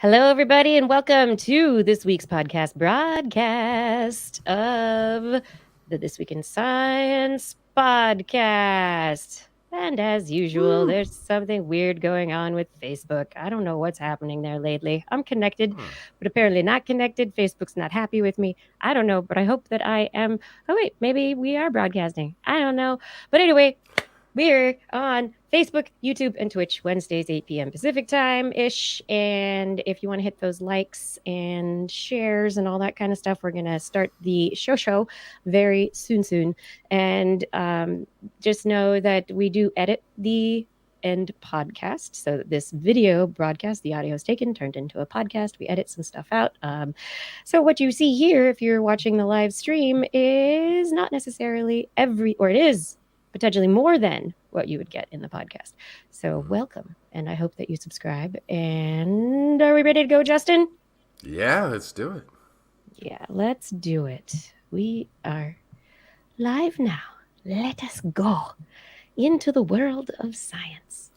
Hello, everybody, and welcome to this week's podcast broadcast of the This Week in Science podcast. And as usual, there's something weird going on with Facebook. I don't know what's happening there lately. I'm connected, but apparently not connected. Facebook's not happy with me. I don't know, but I hope that I am. Oh, wait, maybe we are broadcasting. I don't know. But anyway, we're on Facebook, YouTube, and Twitch Wednesdays, 8 p.m. Pacific time-ish. And if you want to hit those likes and shares and all that kind of stuff, we're going to start the show very soon. And just know that we do edit the end podcast. So this video broadcast, the audio is taken, turned into a podcast. We edit some stuff out. So what you see here, if you're watching the live stream, is not necessarily it is potentially more than what you would get in the podcast. So welcome, and I hope that you subscribe. And are we ready to go, Justin? Yeah, let's do it. Yeah, let's do it. We are live now. Let us go into the world of science.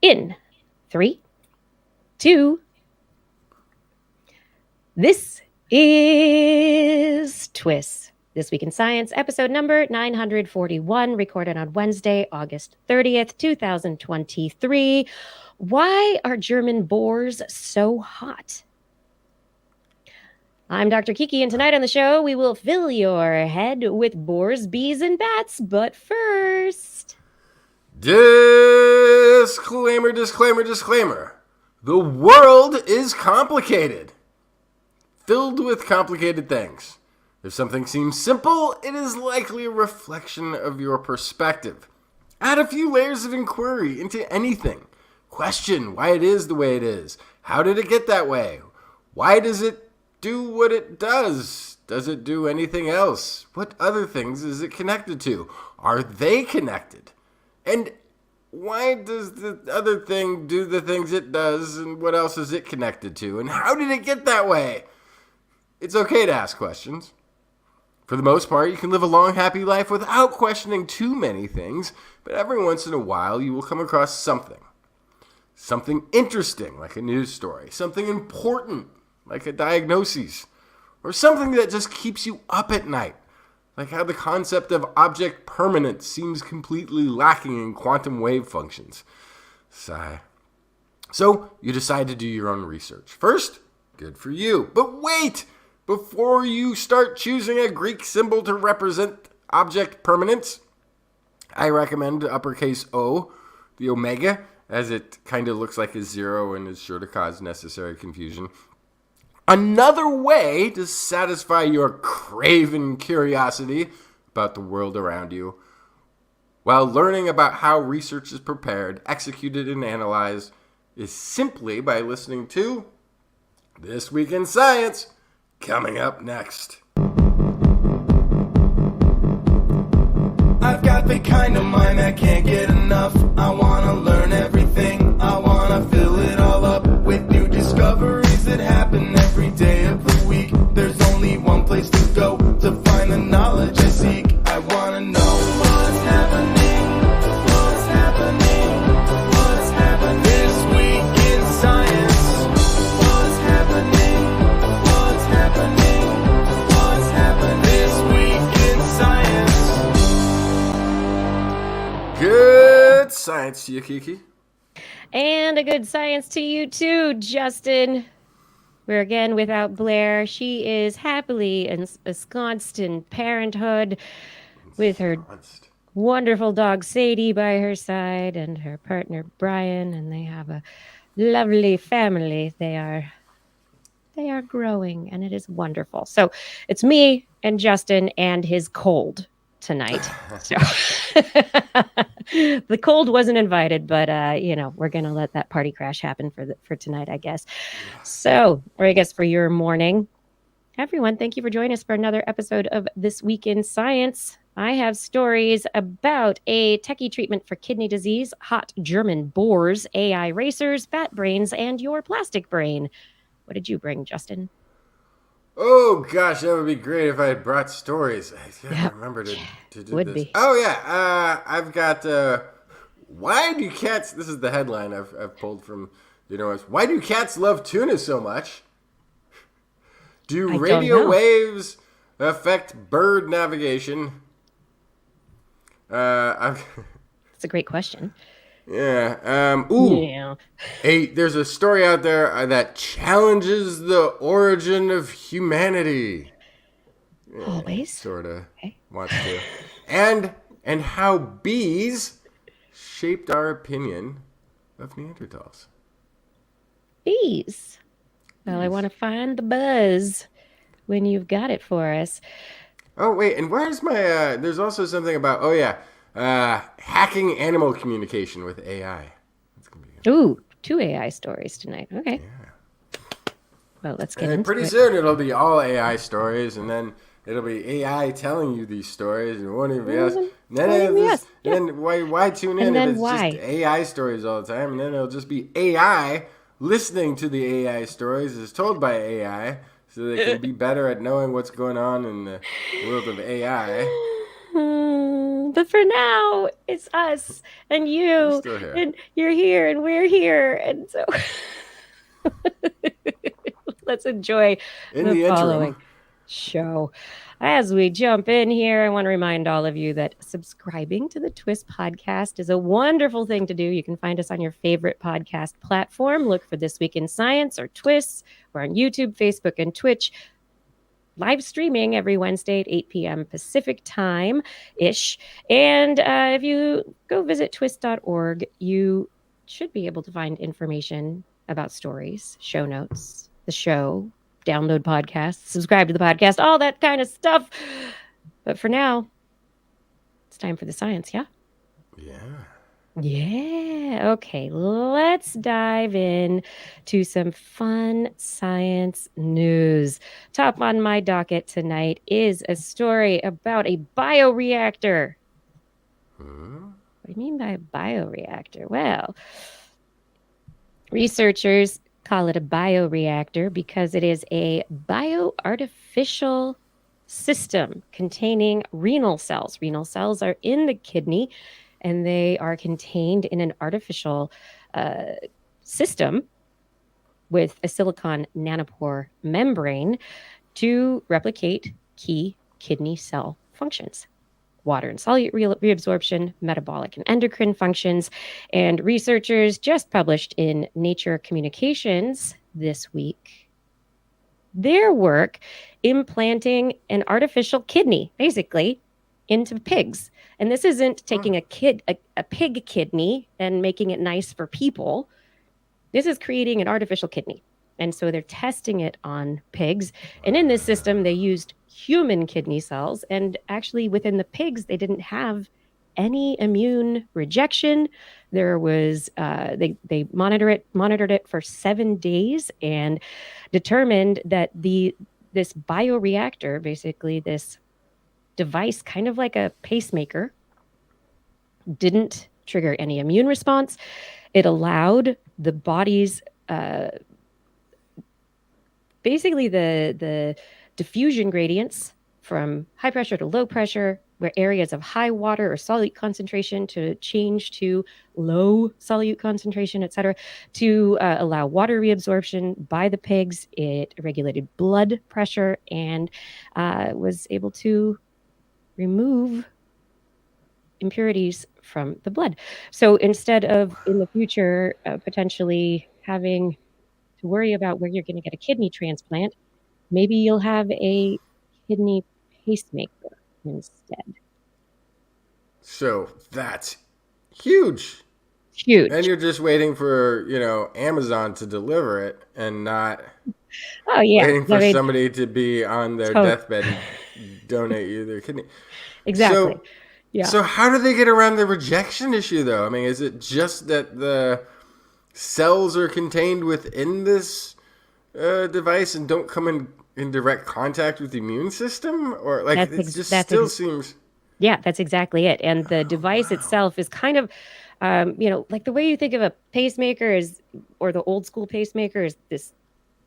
In 3, 2, this is TWIS. This Week in Science, episode number 941, recorded on Wednesday, August 30th, 2023. Why are German boars so hot? I'm Dr. Kiki, and tonight on the show, we will fill your head with boars, bees, and bats. But first... Disclaimer. The world is complicated. Filled with complicated things. If something seems simple, it is likely a reflection of your perspective. Add a few layers of inquiry into anything. Question why it is the way it is. How did it get that way? Why does it do what it does? Does it do anything else? What other things is it connected to? Are they connected? And why does the other thing do the things it does, and what else is it connected to? And how did it get that way? It's okay to ask questions. For the most part, you can live a long, happy life without questioning too many things, but every once in a while, you will come across something. Something interesting, like a news story. Something important, like a diagnosis. Or something that just keeps you up at night, like how the concept of object permanence seems completely lacking in quantum wave functions. Sigh. So, you decide to do your own research. First, good for you. But wait! Before you start choosing a Greek symbol to represent object permanence, I recommend uppercase O, the omega, as it kind of looks like a zero and is sure to cause necessary confusion. Another way to satisfy your craven curiosity about the world around you, while learning about how research is prepared, executed, and analyzed, is simply by listening to This Week in Science. Coming up next. I've got the kind of mind that can't get enough. I want to learn everything. I want to fill it all up with new discoveries that happen every day of the week. There's only one place to go to find the knowledge I seek. I want to know what's happening. What's happening? What's happening this week in science? What's happening? What's happening this week in science? Good science to you, Kiki. And a good science to you too, Justin. We're again without Blair. She is happily ensconced in parenthood with her wonderful dog Sadie by her side and her partner Brian, and they have a lovely family. They are growing, and it is wonderful. So it's me and Justin and his cold tonight. So the cold wasn't invited, but we're gonna let that party crash happen for tonight, I guess. So, or I guess for your morning. Everyone, thank you for joining us for another episode of This Week in Science. I have stories about a techie treatment for kidney disease, hot German boars, AI racers, fat brains, and your plastic brain. What did you bring, Justin? Oh, gosh, that would be great if I had brought stories. I remember to do would this. Be. Oh, yeah. I've got Why do cats? This is the headline I've pulled from Why do cats love tuna so much? Do I don't radio know. waves affect bird navigation? It's a great question. Yeah. Yeah. There's a story out there that challenges the origin of humanity. Always. Sort of Okay. wants to. And how bees shaped our opinion of Neanderthals. Bees. Well, I want to find the buzz when you've got it for us. Oh, wait, and where's my, there's also something about, hacking animal communication with AI. That's gonna be Ooh, 2 AI stories tonight. Okay. Yeah. Well, let's get And into pretty it. soon it'll be all AI stories, and then it'll be AI telling you these stories, and it won't even be us. And then why tune in if it's just AI stories all the time? And then it'll just be AI listening to the AI stories as told by AI, so they can be better at knowing what's going on in the world of AI. But for now, it's us and We're you, still here. and you're here, and we're here, and so let's enjoy In the the following interim, show. As we jump in here, I want to remind all of you that subscribing to the TWIS podcast is a wonderful thing to do. You can find us on your favorite podcast platform. Look for This Week in Science or TWIS. We're on YouTube, Facebook, and Twitch. Live streaming every Wednesday at 8 p.m. Pacific time-ish. And if you go visit twist.org, you should be able to find information about stories, show notes, the show, download podcasts, subscribe to the podcast, all that kind of stuff. But for now, it's time for the science, yeah? yeah. Yeah. Okay. Let's dive in to some fun science news. Top on my docket tonight is a story about a bioreactor. What do you mean by a bioreactor? Well, researchers call it a bioreactor because it is a bioartificial system containing renal cells. Renal cells are in the kidney, and they are contained in an artificial system with a silicon nanopore membrane to replicate key kidney cell functions: water and solute reabsorption, metabolic and endocrine functions. And researchers just published in Nature Communications this week their work implanting an artificial kidney, basically, into pigs. And this isn't taking a pig kidney and making it nice for people. This is creating an artificial kidney. And so they're testing it on pigs. And in this system, they used human kidney cells. And actually, within the pigs, they didn't have any immune rejection. There was they monitored it for 7 days and determined that this bioreactor, basically this device, kind of like a pacemaker, didn't trigger any immune response. It allowed the body's basically the diffusion gradients from high pressure to low pressure, where areas of high water or solute concentration to change to low solute concentration, etc., to allow water reabsorption by the pigs. It regulated blood pressure and was able to remove impurities from the blood. So instead of in the future potentially having to worry about where you're going to get a kidney transplant, maybe you'll have a kidney pacemaker instead. So that's huge. Huge. And you're just waiting for, Amazon to deliver it and not waiting for somebody to be on their deathbed and donate you their kidney. Exactly. So how do they get around the rejection issue, though? I mean, is it just that the cells are contained within this device and don't come in direct contact with the immune system? Or, still seems... Yeah, that's exactly it. And the device itself is kind of, like the way you think of a pacemaker or the old school pacemaker is this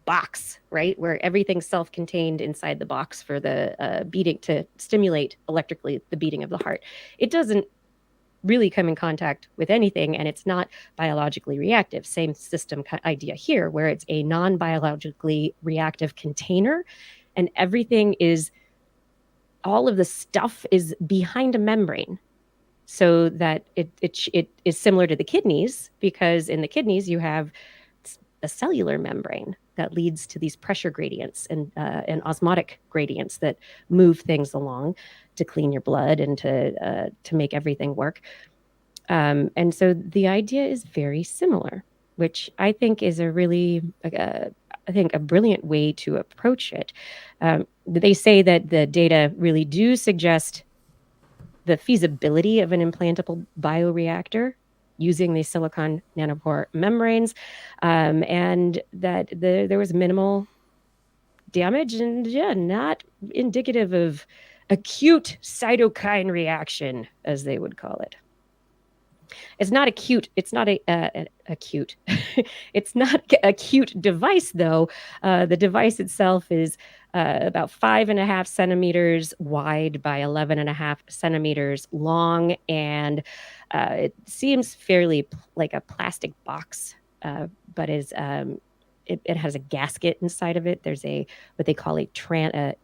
box, right? Where everything's self-contained inside the box for the beating, to stimulate electrically the beating of the heart. It doesn't really come in contact with anything, and it's not biologically reactive. Same system idea here, where it's a non-biologically reactive container, and everything is, all of the stuff is behind a membrane, so that it is similar to the kidneys, because in the kidneys you have a cellular membrane that leads to these pressure gradients and osmotic gradients that move things along to clean your blood and to make everything work. And so the idea is very similar, which I think is a really, I think, a brilliant way to approach it. They say that the data really do suggest the feasibility of an implantable bioreactor using these silicon nanopore membranes, and that there was minimal damage, and not indicative of acute cytokine reaction, as they would call it. It's not acute. It's not acute. It's not a cute device, though. The device itself is about 5.5 centimeters wide by 11.5 centimeters long, and it seems fairly like a plastic box, but is it has a gasket inside of it. There's what they call a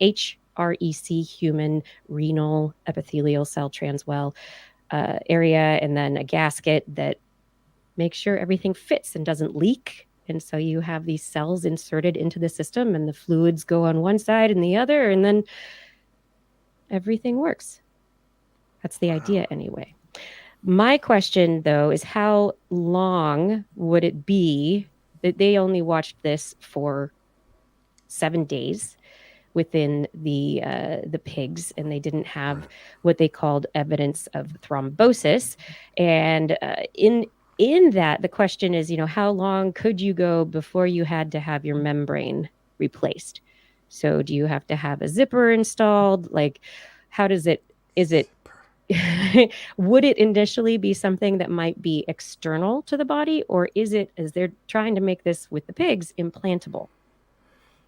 HREC, human renal epithelial cell transwell area, and then a gasket that makes sure everything fits and doesn't leak. And so you have these cells inserted into the system, and the fluids go on one side and the other, and then everything works. That's the idea anyway. My question, though, is how long would it be that they only watched this for 7 days within the pigs, and they didn't have what they called evidence of thrombosis. And in that, the question is, how long could you go before you had to have your membrane replaced? So do you have to have a zipper installed? Like, how does it, is it, would it initially be something that might be external to the body, or is it, as they're trying to make this with the pigs, implantable?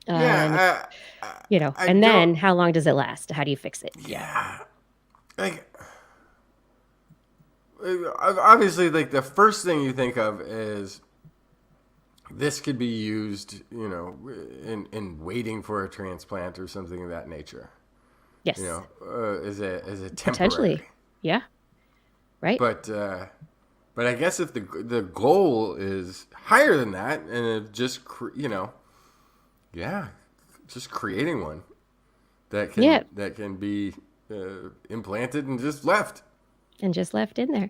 Yeah, And then how long does it last? How do you fix it? Yeah. Like, obviously, like, the first thing you think of is this could be used, in waiting for a transplant or something of that nature. Yes. As a temporary. Potentially. Yeah. Right. But I guess if the goal is higher than that, and it just just creating one that can be implanted and just left in there.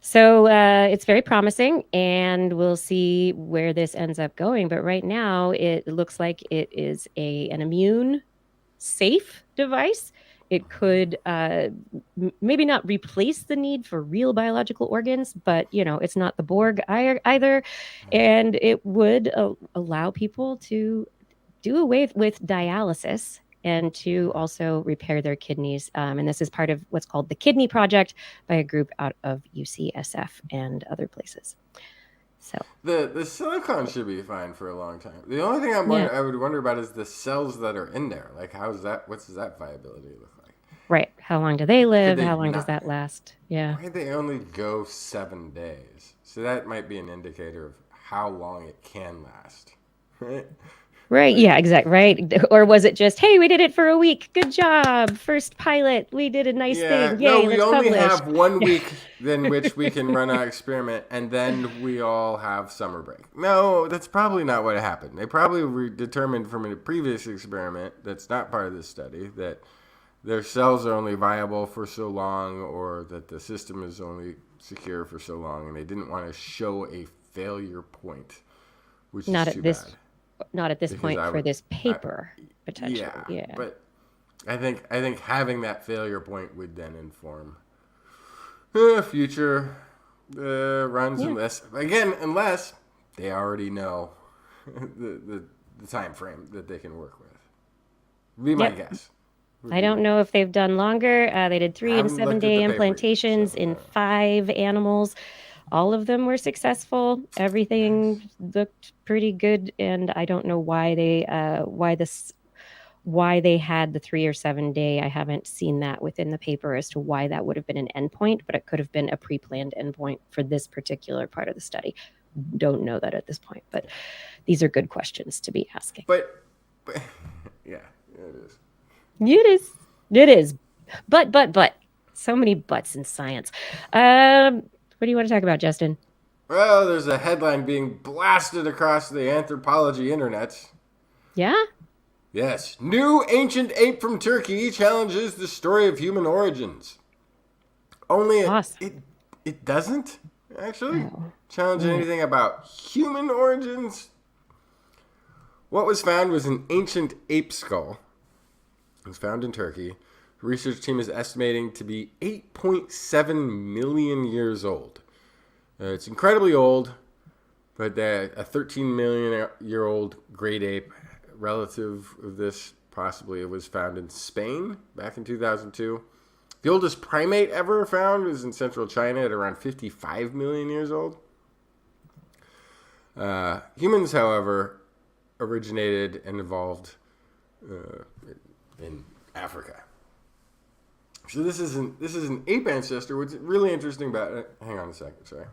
So it's very promising, and we'll see where this ends up going. But right now, it looks like it is an immune safe device. It could maybe not replace the need for real biological organs, but it's not the Borg either, and it would allow people to do away with dialysis and to also repair their kidneys. And this is part of what's called the Kidney Project by a group out of UCSF and other places. So the silicone should be fine for a long time. The only thing I would wonder about is the cells that are in there. Like, what does that viability look like? Right. How long do they live? How long does that last? Yeah. Why they only go 7 days? So that might be an indicator of how long it can last. Right? Right. Yeah, exactly. Right. Or was it just, hey, we did it for a week. Good job. First pilot. We did a nice thing. Yay, no, we let's only publish. have 1 week in which we can run our experiment, and then we all have summer break. No, that's probably not what happened. They probably determined from a previous experiment that's not part of this study that their cells are only viable for so long, or that the system is only secure for so long, and they didn't want to show a failure point, which is too bad. Not at this point for this paper, potentially. Yeah, but I think having that failure point would then inform future runs, unless they already know the time frame that they can work with. Be my guess. I don't know if they've done longer. They did 3 and 7 day implantations in 5 animals. All of them were successful. Everything looked pretty good, and I don't know why why they had the 3 or 7 day. I haven't seen that within the paper as to why that would have been an endpoint, but it could have been a pre-planned endpoint for this particular part of the study. Don't know that at this point, but these are good questions to be asking. But yeah, it is. It is. But so many buts in science. What do you want to talk about, Justin? Well, there's a headline being blasted across the anthropology internets. Yeah? Yes. New ancient ape from Turkey challenges the story of human origins. Only awesome. it doesn't actually challenge anything about human origins. What was found was an ancient ape skull. It was found in Turkey. The research team is estimating to be 8.7 million years old. It's incredibly old, but a 13 million year old great ape relative of this possibly it was found in Spain back in 2002. The oldest primate ever found was in central China at around 55 million years old. Humans, however, originated and evolved in Africa. So this is an ape ancestor. What's really interesting about it? Hang on a second, sorry.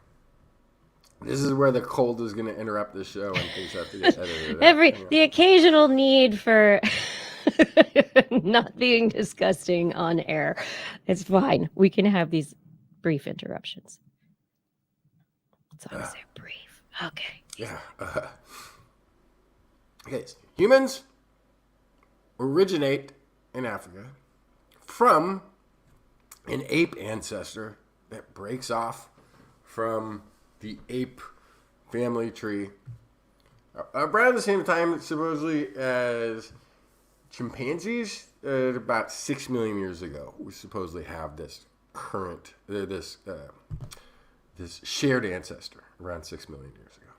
This is where the cold is going to interrupt the show and things have to get edited. The occasional need for not being disgusting on air. It's fine. We can have these brief interruptions. As long as they're brief. Okay. Yeah. Okay. So humans originate in Africa from an ape ancestor that breaks off from the ape family tree around the same time, supposedly, as chimpanzees. About 6 million years ago, we supposedly have this current, this shared ancestor around 6 million years ago.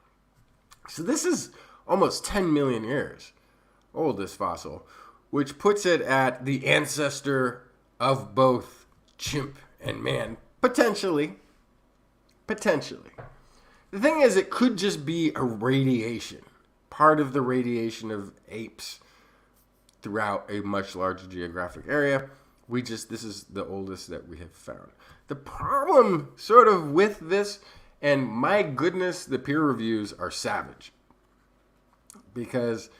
So this is almost 10 million years old, this fossil, which puts it at the ancestor of both chimp and man, potentially. The thing is, it could just be a radiation, part of the radiation of apes throughout a much larger geographic area. This is the oldest that we have found. The problem sort of with this, and my goodness, the peer reviews are savage because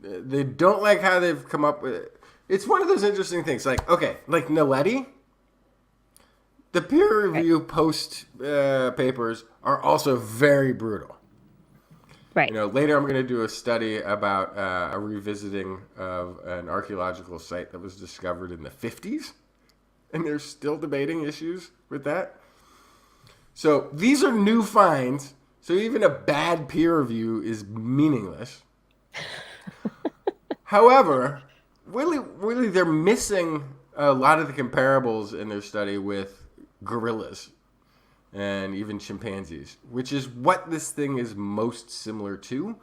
they don't like how they've come up with it. It's one of those interesting things. Like Naledi, the peer review post papers are also very brutal. Right. Later I'm going to do a study about a revisiting of an archaeological site that was discovered in the 50s, and they're still debating issues with that. So these are new finds, so even a bad peer review is meaningless. However, really, they're missing a lot of the comparables in their study with gorillas and even chimpanzees, which is what this thing is most similar to.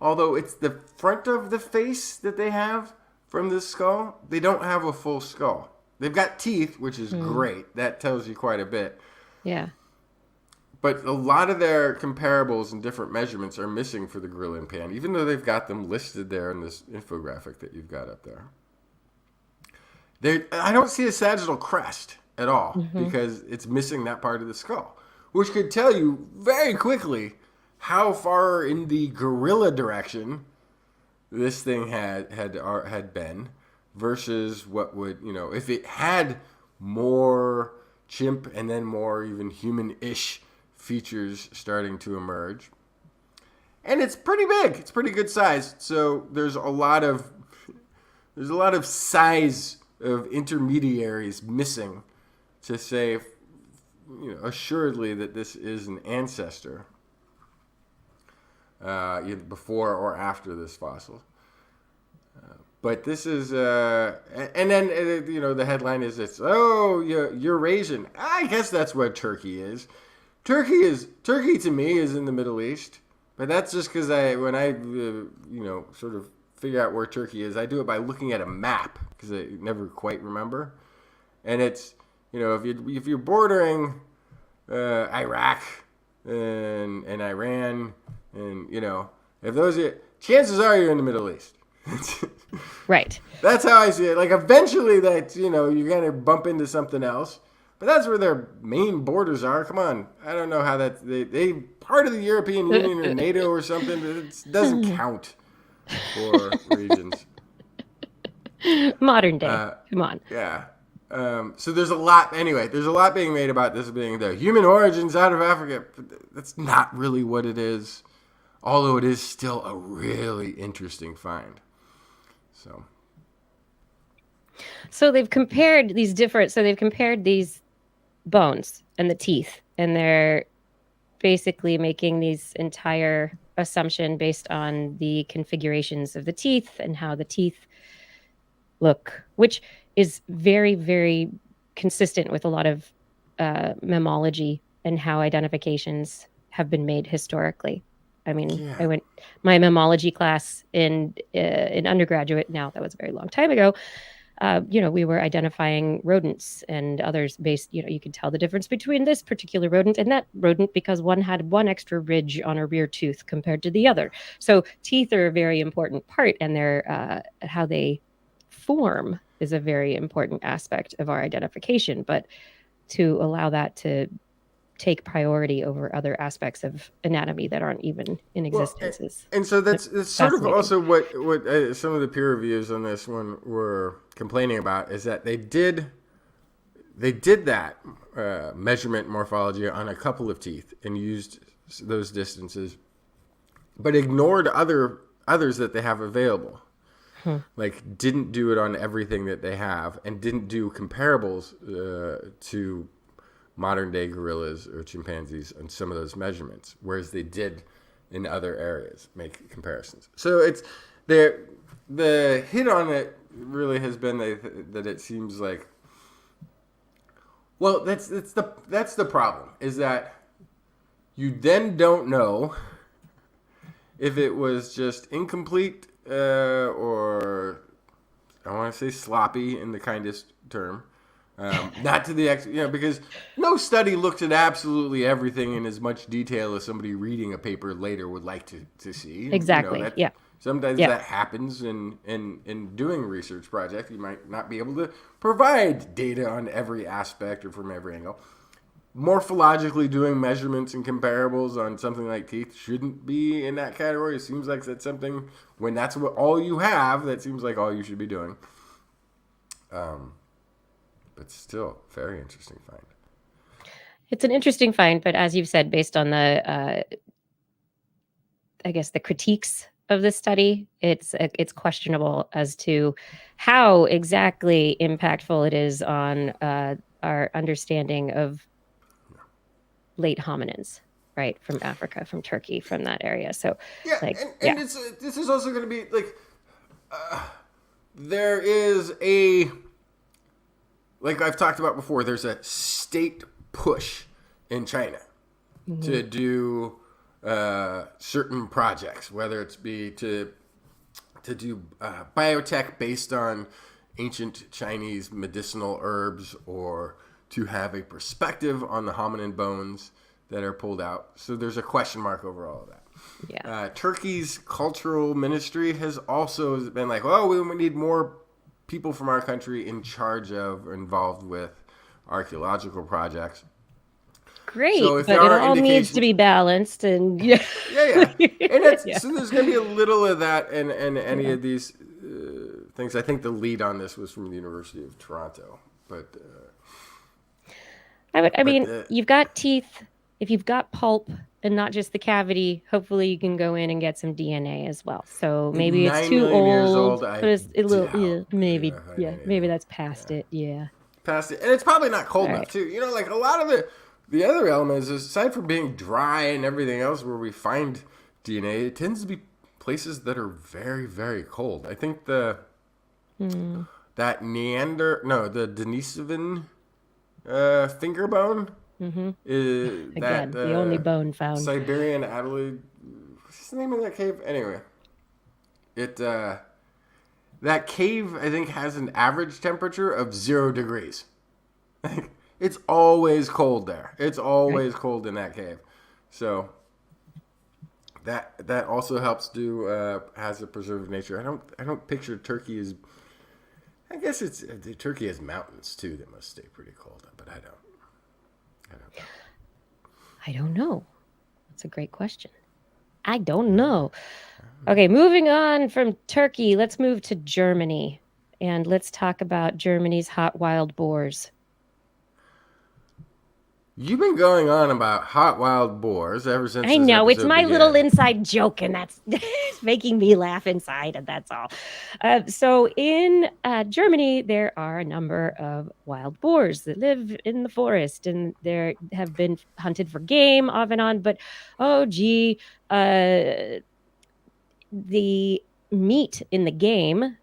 Although it's the front of the face that they have from this skull, they don't have a full skull. They've got teeth, which is great. That tells you quite a bit. Yeah. But a lot of their comparables and different measurements are missing for the gorilla and pan, even though they've got them listed there in this infographic that you've got up there. I don't see a sagittal crest at all because it's missing that part of the skull, which could tell you very quickly how far in the gorilla direction this thing had been versus what would, if it had more chimp and then more even human-ish features starting to emerge. And it's pretty big. It's pretty good size. So there's a lot of size of intermediaries missing to say, assuredly that this is an ancestor either before or after this fossil. But this is, and then, the headline is Eurasian. I guess that's what Turkey is. Turkey to me is in the Middle East, but that's just because when I sort of figure out where Turkey is, I do it by looking at a map because I never quite remember. And it's, if you're bordering Iraq and Iran, and if those chances are you're in the Middle East. Right. That's how I see it. Like, eventually that, you're going to bump into something else. But that's where their main borders are. Come on. I don't know how that... They part of the European Union or NATO or something. It doesn't count for regions. Modern day. Come on. Yeah. So there's a lot... Anyway, there's a lot being made about this being the human origins out of Africa. But that's not really what it is. Although it is still a really interesting find. So they've compared these bones and the teeth, and they're basically making these entire assumption based on the configurations of the teeth and how the teeth look, which is very, very consistent with a lot of mammalogy and how identifications have been made historically. I mean, I went my mammalogy class in undergraduate. Now that was a very long time ago. We were identifying rodents and others based, you could tell the difference between this particular rodent and that rodent because one had one extra ridge on a rear tooth compared to the other. So teeth are a very important part, and how they form is a very important aspect of our identification. But to allow that to take priority over other aspects of anatomy that aren't even in existence. And so that's sort of also what some of the peer reviews on this one were complaining about, is that they did that measurement morphology on a couple of teeth and used those distances, but ignored others that they have available. Like, didn't do it on everything that they have, and didn't do comparables to modern day gorillas or chimpanzees on some of those measurements, whereas they did in other areas make comparisons. So it's the hit on it really has been that it seems like, well, that's the problem, is that you then don't know if it was just incomplete or I want to say sloppy in the kindest term. Not to the because no study looks at absolutely everything in as much detail as somebody reading a paper later would like to see. Exactly. Sometimes that happens in doing a research project. You might not be able to provide data on every aspect or from every angle. Morphologically doing measurements and comparables on something like teeth shouldn't be in that category. It seems like that's something, when that's all you have, that seems like all you should be doing. But still, very interesting find. It's an interesting find, but as you've said, based on the, the critiques of the study, it's questionable as to how exactly impactful it is on our understanding of late hominins, right, from Africa, from Turkey, from that area. So, this is also going to be like, there is a. Like I've talked about before, there's a state push in China to do certain projects, whether it's be to do biotech based on ancient Chinese medicinal herbs, or to have a perspective on the hominin bones that are pulled out. So there's a question mark over all of that. Yeah. Turkey's cultural ministry has also been like, well, we need more people from our country in charge of or involved with archaeological projects. Great, so but it all needs to be balanced, and And so there's going to be a little of that in any of these things. I think the lead on this was from the University of Toronto, but you've got teeth. If you've got pulp and not just the cavity, hopefully you can go in and get some DNA as well. So maybe it's too old. But it's a little, maybe that's past it. Yeah, past it, and it's probably not cold enough too. Like a lot of the other elements, aside from being dry and everything else, where we find DNA, it tends to be places that are very, very cold. I think the Denisovan finger bone. Is again the only bone found. Siberian Adelaide. What's the name of that cave? Anyway, that cave I think has an average temperature of 0 degrees. It's always cold there. It's always cold in that cave. So that also helps do has a preserved nature. I don't picture Turkey as. I guess Turkey has mountains too that must stay pretty cold, but I don't know. I don't know. That's a great question. I don't know. Okay, moving on from Turkey, let's move to Germany, and let's talk about Germany's hot wild boars. You've been going on about hot wild boars ever since. I know, it's my little inside joke, and that's making me laugh inside, and that's all. So in Germany, there are a number of wild boars that live in the forest, and they have been hunted for game off and on. But the meat in the game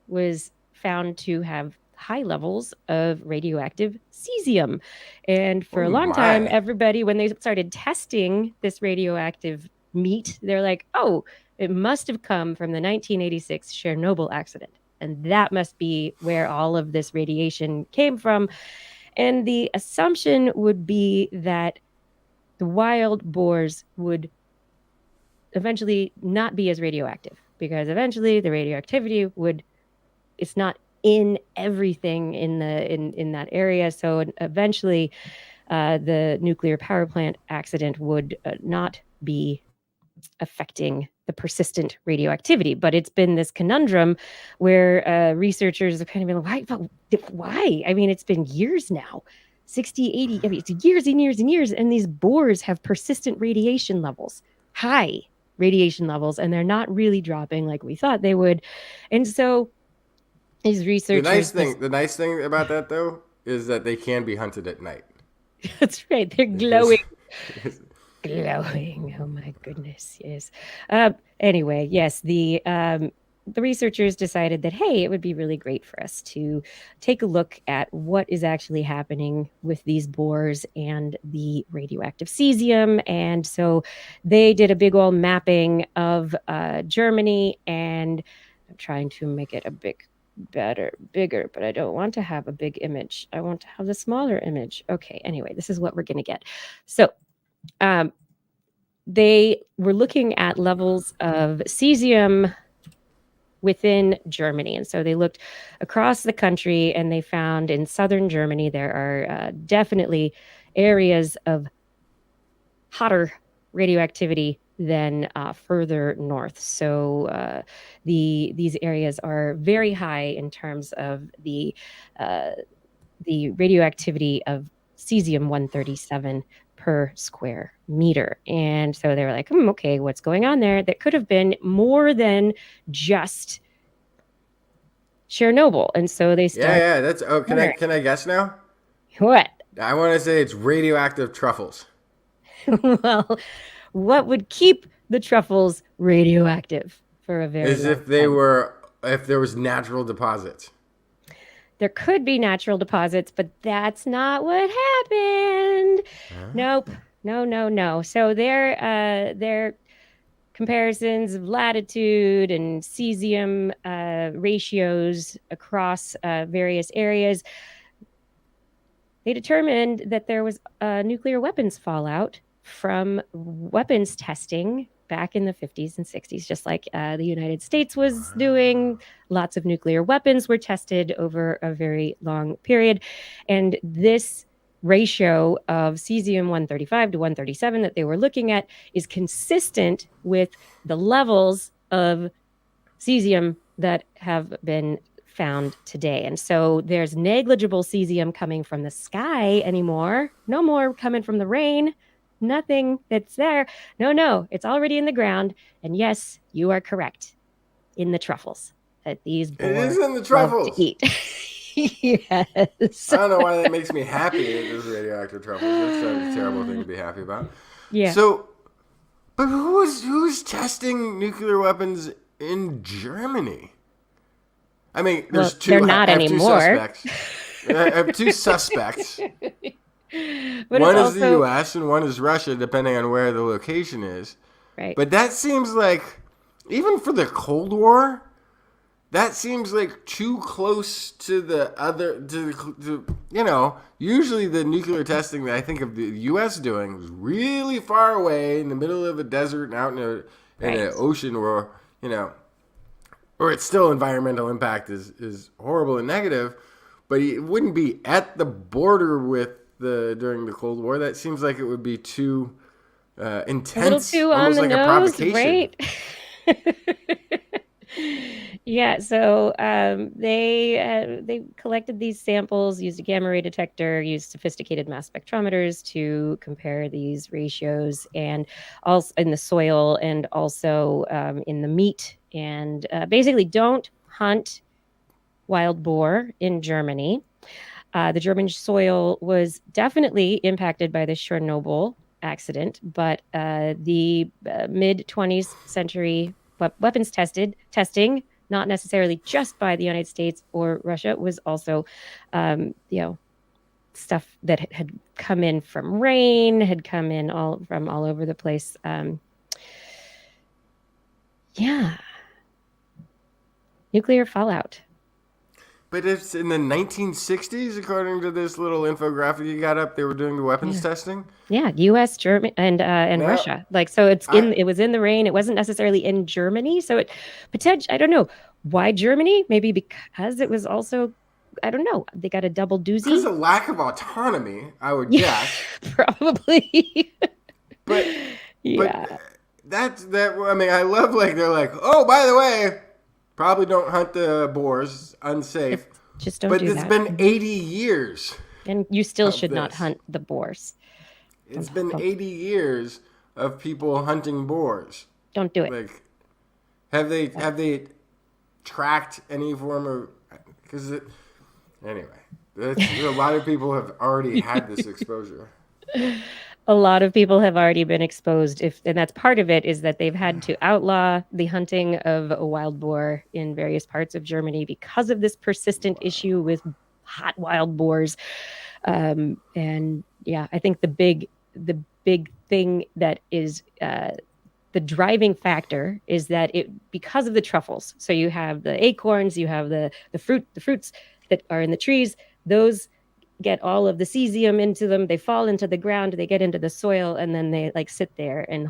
was found to have high levels of radioactive cesium. And for a long time, everybody, when they started testing this radioactive meat, they're like, oh, it must have come from the 1986 Chernobyl accident. And that must be where all of this radiation came from. And the assumption would be that the wild boars would eventually not be as radioactive, because eventually the radioactivity it's not in everything in that area. So eventually the nuclear power plant accident would not be affecting the persistent radioactivity. But it's been this conundrum where researchers have kind of been like, why? I mean, it's been years now, 60, 80, I mean, it's years and years and years. And these boars have persistent radiation levels, high radiation levels, and they're not really dropping like we thought they would. And so these researchers... The nice thing about that, though, is that they can be hunted at night. That's right. They're glowing. Glowing. Oh, my goodness. Yes. Anyway, yes, the researchers decided that, hey, it would be really great for us to take a look at what is actually happening with these boars and the radioactive cesium. And so they did a big old mapping of Germany, and I'm trying to make it a bigger, but I don't want to have a big image. I want to have the smaller image. Okay, anyway, this is what we're going to get. So they were looking at levels of cesium within Germany. And so they looked across the country, and they found in southern Germany there are definitely areas of hotter radioactivity than further north. So these areas are very high in terms of the radioactivity of cesium-137 per square meter. And so they were like, okay, what's going on there? That could have been more than just Chernobyl. And so they started... Yeah, that's... Oh, can I guess now? What? I want to say it's radioactive truffles. Well, what would keep the truffles radioactive for a very long time? If there was natural deposits. There could be natural deposits, but that's not what happened. Nope. No. So their comparisons of latitude and cesium ratios across various areas, they determined that there was nuclear weapons fallout from weapons testing back in the 50s and 60s, just like the United States was doing. Lots of nuclear weapons were tested over a very long period. And this ratio of cesium-135 to 137 that they were looking at is consistent with the levels of cesium that have been found today. And so there's negligible cesium coming from the sky anymore. No more coming from the rain. Nothing that's there. No, it's already in the ground. And yes, you are correct. In the truffles that these boars it is in the truffles love to eat. Yes. I don't know why that makes me happy. There's radioactive truffles. That's a terrible thing to be happy about. Yeah. So, but who's testing nuclear weapons in Germany? I mean, there's two. They're not anymore. I have two suspects. But one is the U.S. and one is Russia, depending on where the location is. Right. But that seems like, even for the Cold War, that seems like too close to the other, usually the nuclear testing that I think of the U.S. doing was really far away in the middle of a desert and out in an ocean where, or it's still environmental impact is horrible and negative, but it wouldn't be at the border during the Cold War. That seems like it would be too intense, a little too almost on the like nose, a provocation. right? Yeah, so they collected these samples, used a gamma ray detector, used sophisticated mass spectrometers to compare these ratios, and also in the soil and also in the meat, and basically don't hunt wild boar in Germany. The German soil was definitely impacted by the Chernobyl accident, but the mid 20th century weapons testing, not necessarily just by the United States or Russia, was also, stuff that had come in from rain, had come in from all over the place. Nuclear fallout. But it's in the 1960s, according to this little infographic you got up. They were doing the weapons testing. Yeah, U.S., Germany, and Russia. So it was in the rain. It wasn't necessarily in Germany. So it potentially, I don't know why Germany. Maybe because it was also, I don't know. They got a double doozy. Because of lack of autonomy, I would guess. Probably. But that. I mean, I love they're like, oh, by the way, probably don't hunt the boars. Unsafe. Just don't do that. But it's been 80 years. And you still should not hunt the boars. It's been 80 years of people hunting boars. Don't do it. Have they tracked any form of? Anyway, a lot of people have already had this exposure. A lot of people have already been exposed, and that's part of it, is that they've had to outlaw the hunting of a wild boar in various parts of Germany because of this persistent issue with hot wild boars. And yeah, I think the big thing that is the driving factor is that because of the truffles. So you have the acorns, you have the fruits that are in the trees. Those get all of the cesium into them. They fall into the ground. They get into the soil, and then they sit there and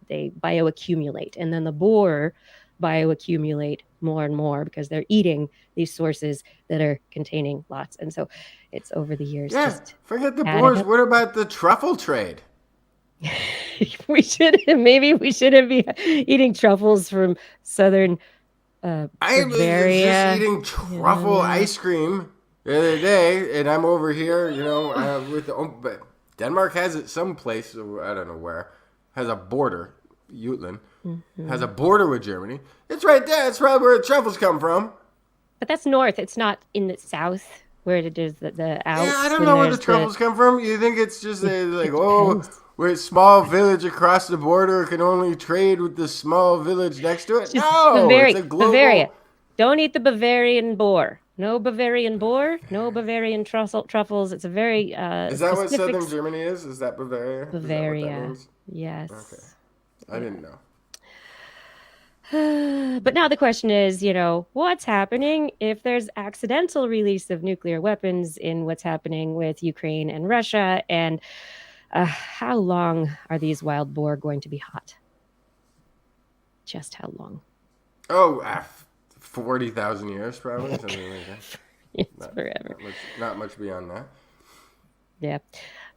they bioaccumulate. And then the boar bioaccumulate more and more because they're eating these sources that are containing lots. And so it's over the years. Yeah, forget the boars. What about the truffle trade? we shouldn't be eating truffles from southern Bavaria. I was just eating truffle ice cream the other day, and I'm over here, but Denmark has it someplace, I don't know where, has a border, Jutland, has a border with Germany. It's right there. It's probably where the truffles come from. But that's north. It's not in the south where it is the Alps. Yeah, I don't know where the truffles come from. You think it's just we're a small village across the border can only trade with the small village next to it? No, it's a global... Bavaria. Don't eat the Bavarian boar. No Bavarian boar, no Bavarian truffles. It's a very Is that what southern Germany is? Is that Bavaria? Bavaria. Yes. Okay. I didn't know. But now the question is, what's happening if there's accidental release of nuclear weapons in what's happening with Ukraine and Russia? And how long are these wild boar going to be hot? Just how long? Oh, 40,000 years, probably. Something like that. It's forever. Not much beyond that. Yeah.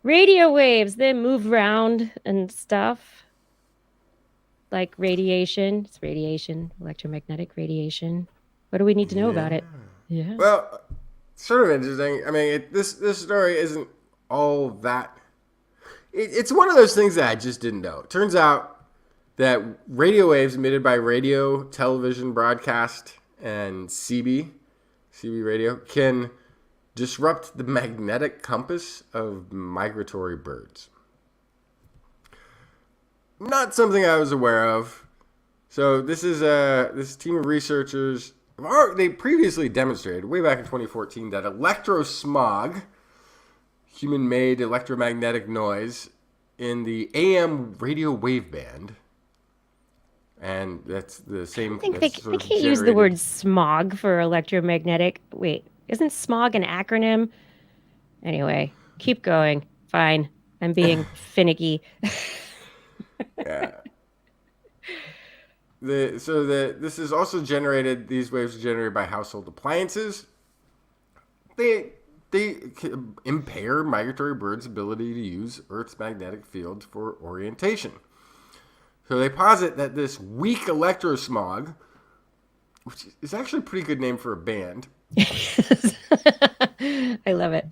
Radio waves, they move around and stuff. Like radiation. It's radiation, electromagnetic radiation. What do we need to know about it? Yeah. Well, sort of interesting. I mean, this story isn't all that... It's one of those things that I just didn't know. It turns out that radio waves emitted by radio, television broadcast, and CB radio can disrupt the magnetic compass of migratory birds. Not something I was aware of. So this is this team of researchers. They previously demonstrated way back in 2014 that electrosmog, human-made electromagnetic noise in the AM radio wave band, And that's the same. I think That's they sort of can't use the generated. word smog for electromagnetic. Wait, isn't smog an acronym? Anyway, keep going. Fine. I'm being finicky. Yeah. This is also generated. These waves are generated by household appliances. They impair migratory birds' ability to use Earth's magnetic field for orientation. So they posit that this weak electrosmog, which is actually a pretty good name for a band. I love it.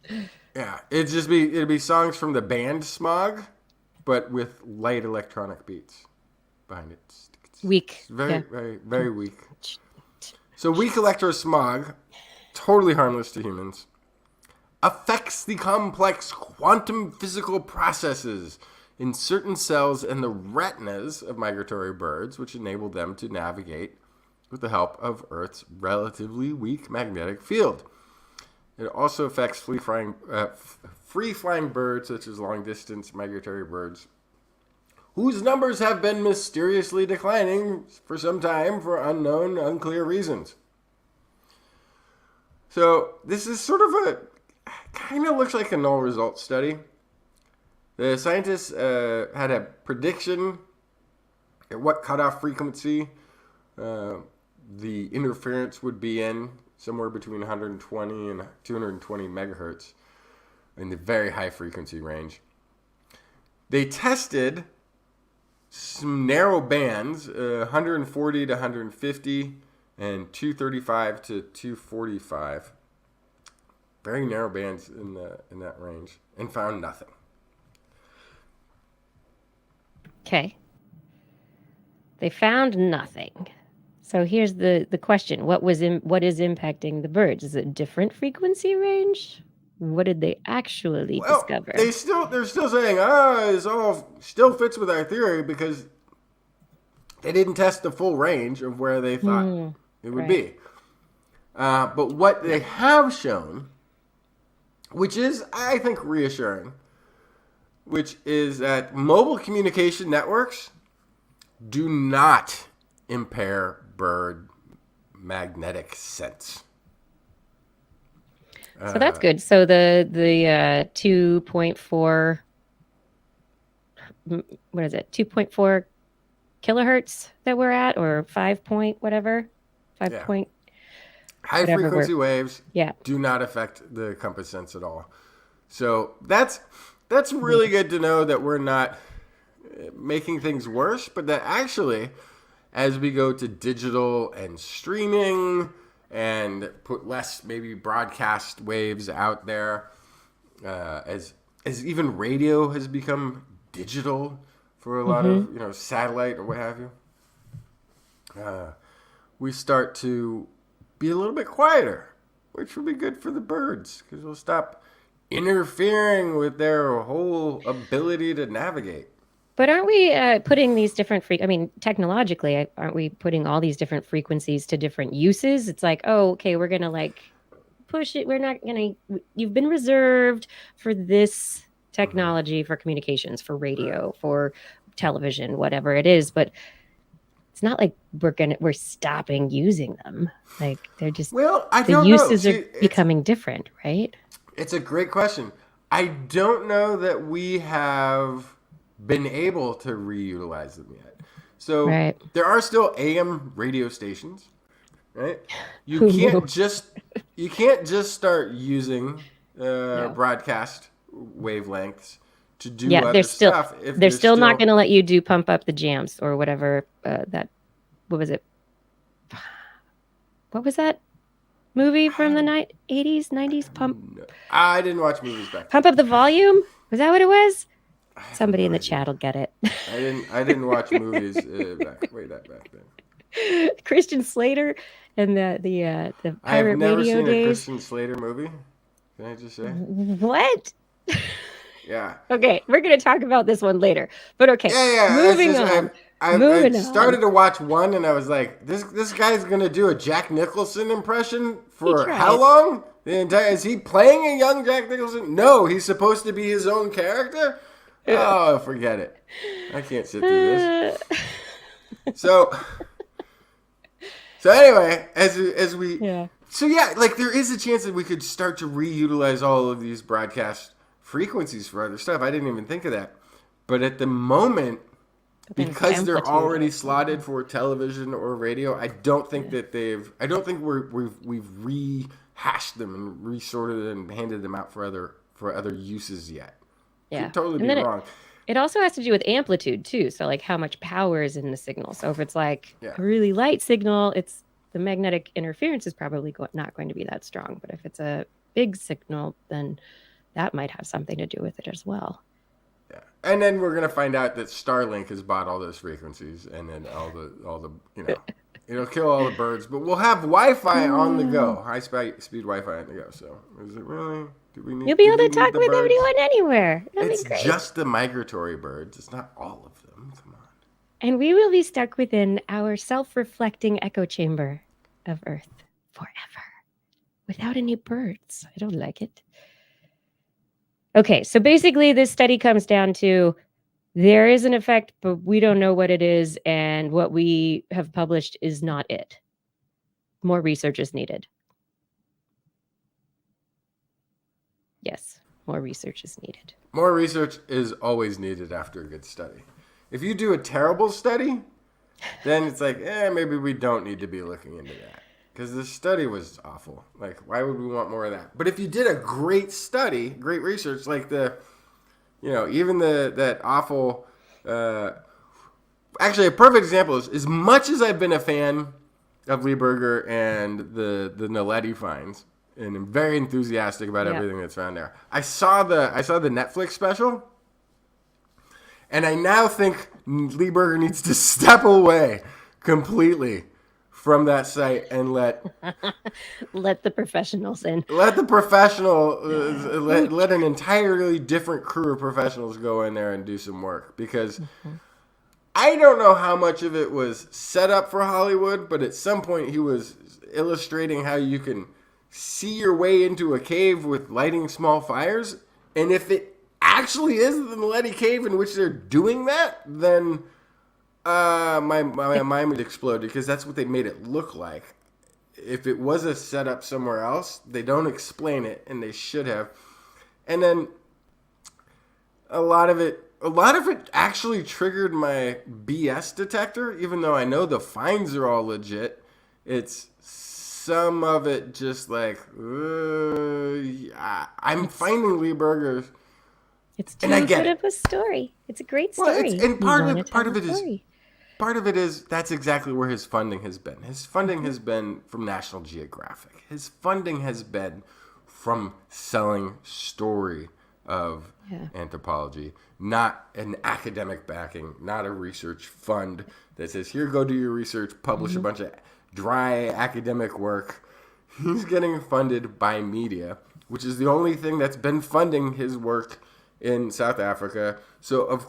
Yeah, it'd be songs from the band Smog, but with light electronic beats behind it. Weak. It's very, Yeah. very, very weak. So weak electrosmog, totally harmless to humans, affects the complex quantum physical processes in certain cells in the retinas of migratory birds, which enable them to navigate with the help of Earth's relatively weak magnetic field. It also affects free-flying birds, such as long-distance migratory birds, whose numbers have been mysteriously declining for some time for unclear reasons. So this is sort of kind of looks like a null result study. The scientists had a prediction at what cutoff frequency the interference would be in, somewhere between 120 and 220 megahertz in the very high frequency range. They tested some narrow bands, 140 to 150 and 235 to 245. Very narrow bands in that range, and found nothing. Okay. They found nothing. So here's the question: what is impacting the birds? Is it a different frequency range? What did they actually discover? They're still saying, it all still fits with our theory because they didn't test the full range of where they thought it would be. But what they have shown, which is, I think, reassuring, which is that mobile communication networks do not impair bird magnetic sense. So that's good. So the 2.4, what is it? 2.4 kilohertz that we're at, or 5 point whatever, 5 point. High frequency waves do not affect the compass sense at all. So that's really good to know that we're not making things worse, but that actually, as we go to digital and streaming and put less maybe broadcast waves out there, as even radio has become digital for a lot of satellite or what have you, we start to be a little bit quieter, which will be good for the birds because we'll stop interfering with their whole ability to navigate. But aren't we putting these different technologically, aren't we putting all these different frequencies to different uses? It's like, we're going to push it. We're not going to, you've been reserved for this technology for communications, for radio, for television, whatever it is. But it's not like we're stopping using them. Like they're just, the uses are becoming different, right? It's a great question. I don't know that we have been able to reutilize them yet. So there are still AM radio stations, right? You can't just start using broadcast wavelengths to do other stuff. They're still not going to let you do pump up the jams or whatever. What was it? What was that movie from the 80s, 90s? Pump. I didn't watch movies back then. Pump up the volume. Was that what it was? Somebody in the chat will get it. I didn't watch movies back then. Christian Slater and the pirate I have never radio seen days. a Christian Slater movie. Can I just say? What? Yeah. Okay, we're gonna talk about this one later. But okay, moving on. I started to watch one and I was like, this guy's gonna do a Jack Nicholson impression for how long? Is he playing a young Jack Nicholson? No, he's supposed to be his own character. Oh, forget it. I can't sit through this. So anyway, as we Yeah. so yeah, like there is a chance that we could start to reutilize all of these broadcast frequencies for other stuff. I didn't even think of that. But at the moment, because they're already slotted for television or radio, I don't think that I don't think we've rehashed them and resorted and handed them out for other uses yet. Yeah. Could totally And be then wrong. It also has to do with amplitude too. So like how much power is in the signal. So if it's like Yeah. a really light signal, the magnetic interference is probably not going to be that strong. But if it's a big signal, then that might have something to do with it as well. Yeah. And then we're gonna find out that Starlink has bought all those frequencies, and then all the it'll kill all the birds, but we'll have Wi-Fi on the go, high speed Wi-Fi on the go. So is it really? Do we need? You'll be able to need talk the with birds? everyone anywhere. It'll It's be great. just the migratory birds. It's not all of them. Come on. And we will be stuck within our self-reflecting echo chamber of Earth forever, without any birds. I don't like it. Okay, so basically this study comes down to there is an effect, but we don't know what it is, and what we have published is not it. More research is needed. Yes, more research is needed. More research is always needed after a good study. If you do a terrible study, then it's like, maybe we don't need to be looking into that. Because the study was awful. Like, why would we want more of that? But if you did a great study, great research, like even that awful... actually, a perfect example is, as much as I've been a fan of Lieberger and the Naledi finds, and I'm very enthusiastic about everything that's found there. I saw the Netflix special, and I now think Lieberger needs to step away completely from that site and let the professionals in. Let an entirely different crew of professionals go in there and do some work, because I don't know how much of it was set up for Hollywood, but at some point he was illustrating how you can see your way into a cave with lighting small fires, and if it actually is the Naledi cave in which they're doing that, then my mind would explode, because that's what they made it look like. If it was a setup somewhere else, they don't explain it, and they should have. And then a lot of it actually triggered my BS detector, even though I know the finds are all legit. It's some of it just like, I'm finding Lieberger's. It's too good of a story. It's a great story. And part of it is that's exactly where his funding has been. His funding has been from National Geographic. His funding has been from selling story of anthropology, not an academic backing, not a research fund that says, here, go do your research, publish a bunch of dry academic work. He's getting funded by media, which is the only thing that's been funding his work in South Africa. So,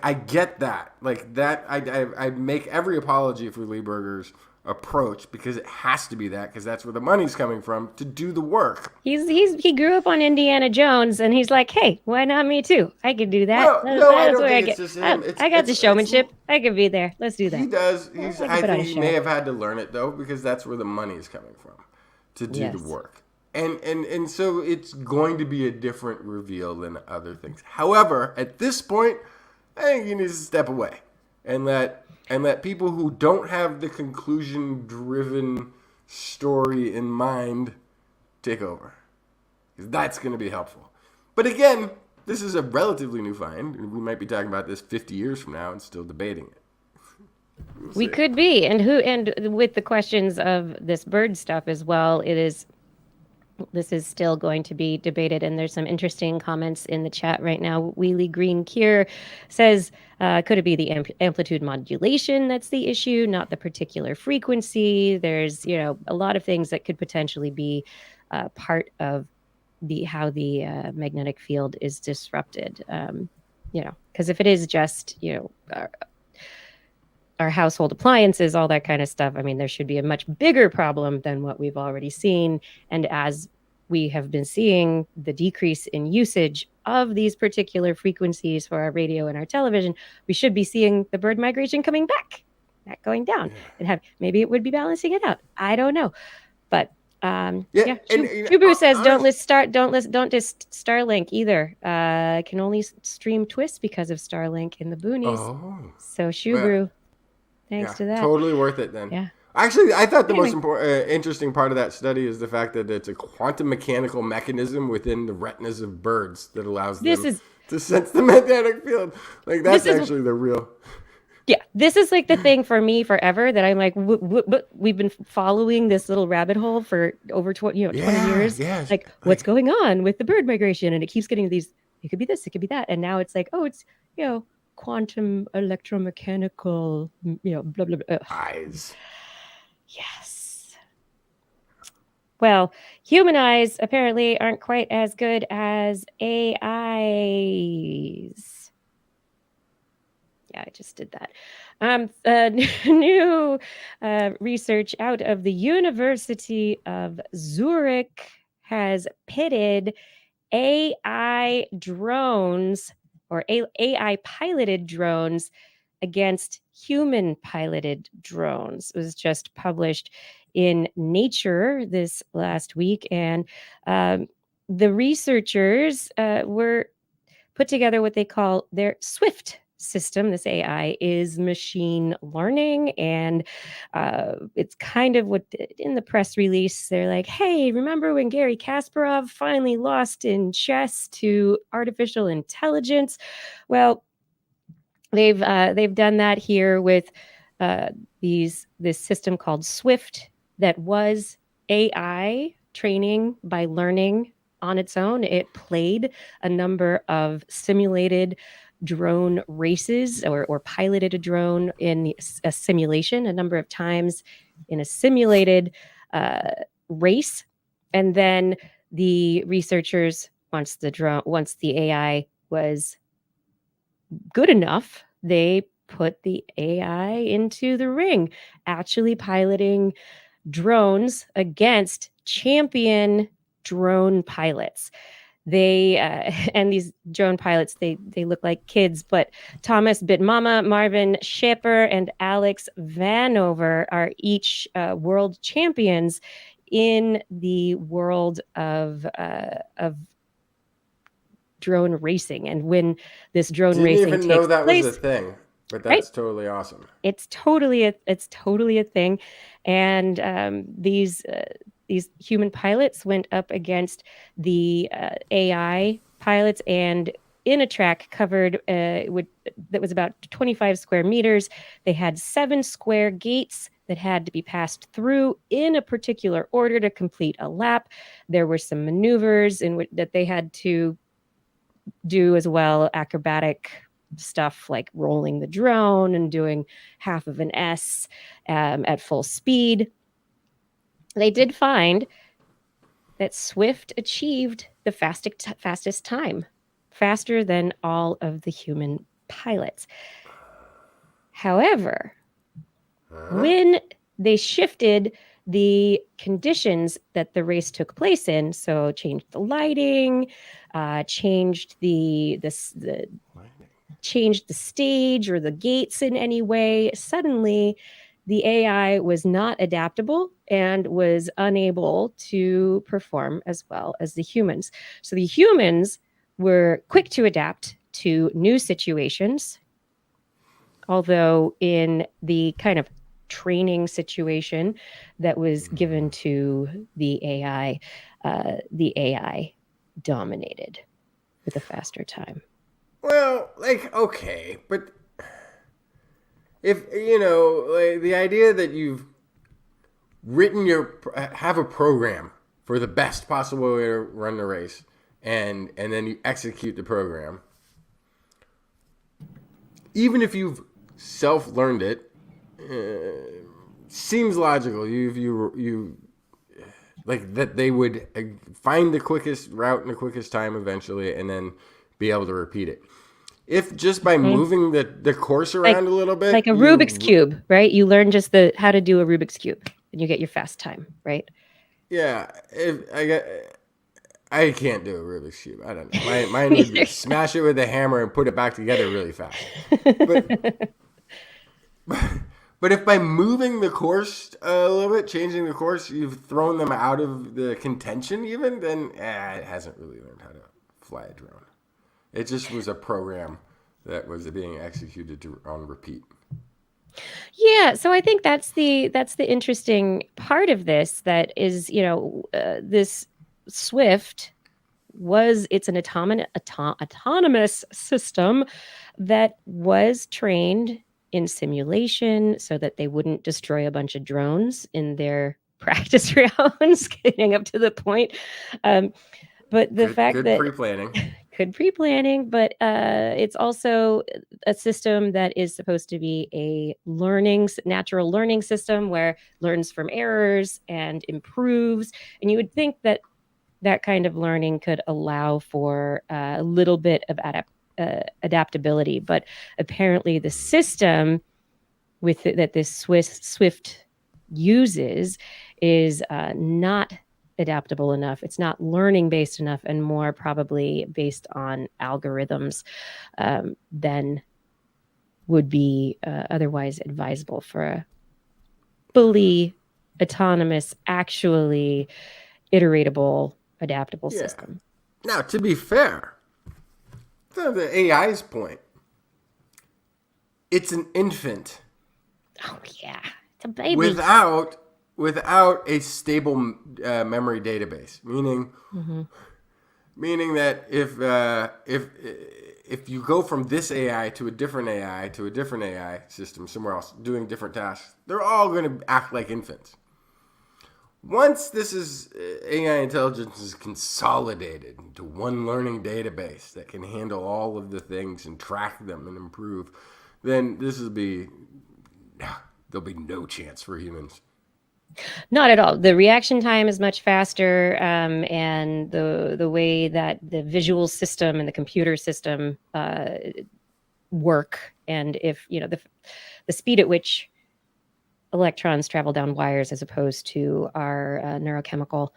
I get that. Like, that, I make every apology for Lieberger's approach, because it has to be that, because that's where the money's coming from to do the work. He grew up on Indiana Jones, and he's like, hey, why not me too? I could do that. No, I don't think it's just him. I got the showmanship. I could be there. Let's do that. He does. I think he may have had to learn it, though, because that's where the money is coming from to do the work. And so it's going to be a different reveal than other things. However, at this point, I think he needs to step away and let people who don't have the conclusion-driven story in mind take over, because that's going to be helpful. But again, this is a relatively new find. We might be talking about this 50 years from now and still debating it. We could be, and with the questions of this bird stuff as well, this is still going to be debated, and there's some interesting comments in the chat right now. Wheelie Green Kier says, could it be the amplitude modulation that's the issue, not the particular frequency? There's, a lot of things that could potentially be part of how the magnetic field is disrupted. Because if it is just, our household appliances, all that kind of stuff, I mean, there should be a much bigger problem than what we've already seen. And as we have been seeing the decrease in usage of these particular frequencies for our radio and our television, we should be seeing the bird migration coming back. not going down. Maybe it would be balancing it out. I don't know, but Shubu says don't just Starlink either. Can only stream TWIS because of Starlink in the boonies. Oh, so Shubu, thanks to that, totally worth it then. Yeah. Actually, I thought the most interesting part of that study is the fact that it's a quantum mechanical mechanism within the retinas of birds that allows them to sense the magnetic field. Like, that's actually the real... Yeah, this is like the thing for me forever that I'm like, we've been following this little rabbit hole for over 20 years. Yeah, like, what's going on with the bird migration? And it keeps getting these, it could be this, it could be that. And now it's like, oh, it's, quantum electromechanical, blah, blah, blah. Eyes. Yes. Well, human eyes apparently aren't quite as good as AIs. Yeah, I just did that. New research out of the University of Zurich has pitted AI drones or AI piloted drones against human piloted drones. It was just published in Nature this last week, and the researchers were put together what they call their SWIFT system. This AI is machine learning, and it's kind of what in the press release they're like, hey, remember when Garry Kasparov finally lost in chess to artificial intelligence? Well, they've done that here with this system called SWIFT that was AI training by learning on its own. It played a number of simulated drone races or piloted a drone in a simulation a number of times in a simulated race. And then the researchers, once the AI was good enough, they put the AI into the ring, actually piloting drones against champion drone pilots. They and these drone pilots, they look like kids, but Thomas Bitmama, Marvin Schipper, and Alex Vanover are each world champions in the world of drone racing. And when this drone racing takes place, didn't even know that was a thing, but that's totally awesome. It's totally a thing, and these human pilots went up against the AI pilots, and in a track covered that was about 25 square meters. They had 7 square gates that had to be passed through in a particular order to complete a lap. There were some maneuvers that they had to do as well, acrobatic stuff like rolling the drone and doing half of an S at full speed. They did find that Swift achieved the fastest time, faster than all of the human pilots. However, when they shifted the conditions that the race took place in, so changed the lighting, changed the stage or the gates in any way, suddenly the AI was not adaptable and was unable to perform as well as the humans. So the humans were quick to adapt to new situations, although in the kind of training situation that was given to the AI dominated with a faster time. Well, okay, but if, the idea that you've have a program for the best possible way to run the race, and then you execute the program, even if you've self-learned it, seems logical. You like that they would find the quickest route and the quickest time eventually, and then be able to repeat it. If just by moving the course around a little bit, like a Rubik's Cube, right? You learn just how to do a Rubik's Cube, and you get your fast time, right? Yeah, I can't do a Rubik's Cube. I don't know. Mine would be smash it with a hammer and put it back together really fast. But But if by moving the course a little bit, changing the course, you've thrown them out of the contention even, then it hasn't really learned how to fly a drone. It just was a program that was being executed on repeat. Yeah, so I think that's the interesting part of this. That is, this Swift it's an autonomous system that was trained in simulation so that they wouldn't destroy a bunch of drones in their practice rounds, getting up to the point. But the fact good that pre-planning. Good pre-planning, but it's also a system that is supposed to be a natural learning system where learns from errors and improves. And you would think that that kind of learning could allow for a little bit of adaptability, but apparently the system that this Swift uses is not adaptable enough. It's not learning based enough, and more probably based on algorithms than would be otherwise advisable for a fully autonomous, actually iteratable, adaptable system. Now, to be fair, to the AI's point, it's an infant. Oh yeah, it's a baby. Without a stable memory database, meaning that if you go from this AI to a different AI system somewhere else doing different tasks, they're all going to act like infants. Once AI intelligence is consolidated into one learning database that can handle all of the things and track them and improve, then there'll be no chance for humans. Not at all. The reaction time is much faster, and the way that the visual system and the computer system work, and if the speed at which electrons travel down wires as opposed to our neurochemical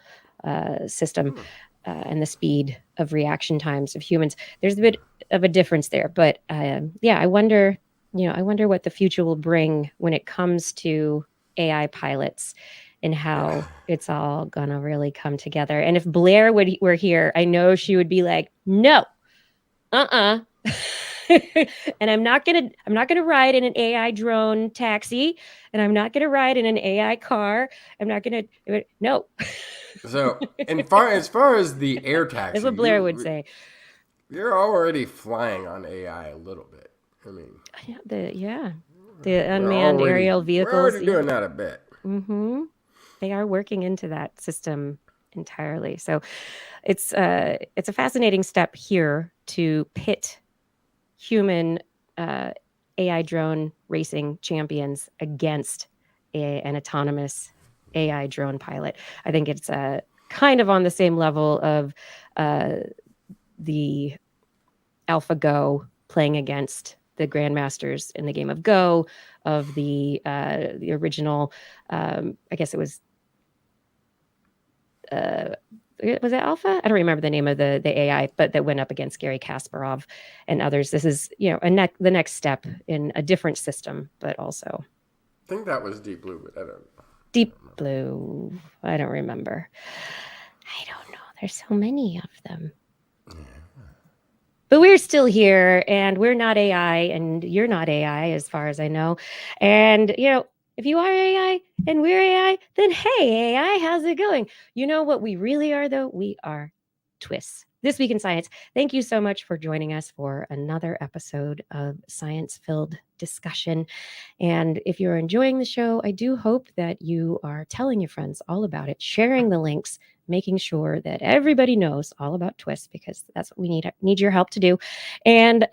system, and the speed of reaction times of humans, there's a bit of a difference there. But I wonder what the future will bring when it comes to AI pilots and how it's all gonna really come together. And if Blair were here, I know she would be like, no, and I'm not gonna ride in an AI drone taxi, and I'm not gonna ride in an AI car. I'm not gonna no. So, as far as the air taxi, that's what Blair would say. You're already flying on AI a little bit. I mean, the unmanned aerial vehicles. We're already doing that a bit. Mm-hmm. They are working into that system entirely. So it's a fascinating step here to pit human AI drone racing champions against an autonomous AI drone pilot. I think it's kind of on the same level of the AlphaGo playing against the grandmasters in the game of Go, of the original. I guess it was it Alpha? I don't remember the name of the AI, but that went up against Garry Kasparov and others. This is the next step in a different system, but also. I think that was Deep Blue, but I don't know. Deep Blue. I don't remember. I don't know. There's so many of them. Yeah. But we're still here, and we're not AI, and you're not AI, as far as I know. And, if you are AI and we're AI, then hey, AI, how's it going? You know what we really are, though? We are TWIS. This Week in Science. Thank you so much for joining us for another episode of science-filled discussion. And if you're enjoying the show, I do hope that you are telling your friends all about it, sharing the links, making sure that everybody knows all about TWIS, because that's what we need your help to do. And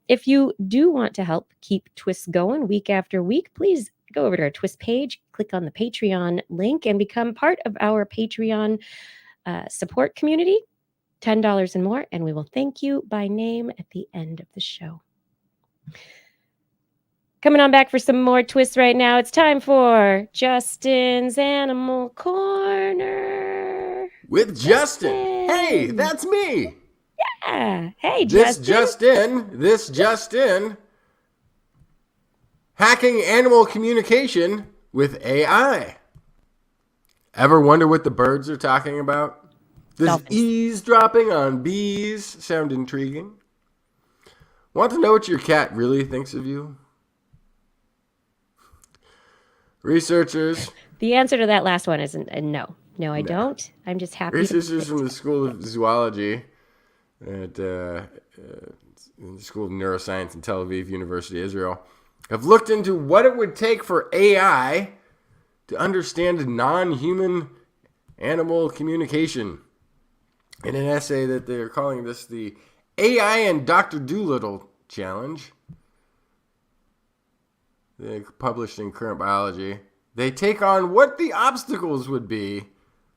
if you do want to help keep TWIS going week after week, please go over to our TWIS page, click on the Patreon link, and become part of our Patreon support community. $10 and more, and we will thank you by name at the end of the show. Coming on back for some more TWIS right now. It's time for Justin's Animal Corner. With Justin. Hey, that's me. Yeah. Hey, Justin. This Justin hacking animal communication with AI. Ever wonder what the birds are talking about? Does Dolphins. eavesdropping on bees sound intriguing? Want to know what your cat really thinks of you? Researchers. The answer to that last one is no. No, I don't. I'm just happy. Researchers from the School of Zoology at the School of Neuroscience in Tel Aviv University, Israel, have looked into what it would take for AI to understand non-human animal communication in an essay that they're calling this the AI and Dr. Dolittle Challenge. They published in Current Biology. They take on what the obstacles would be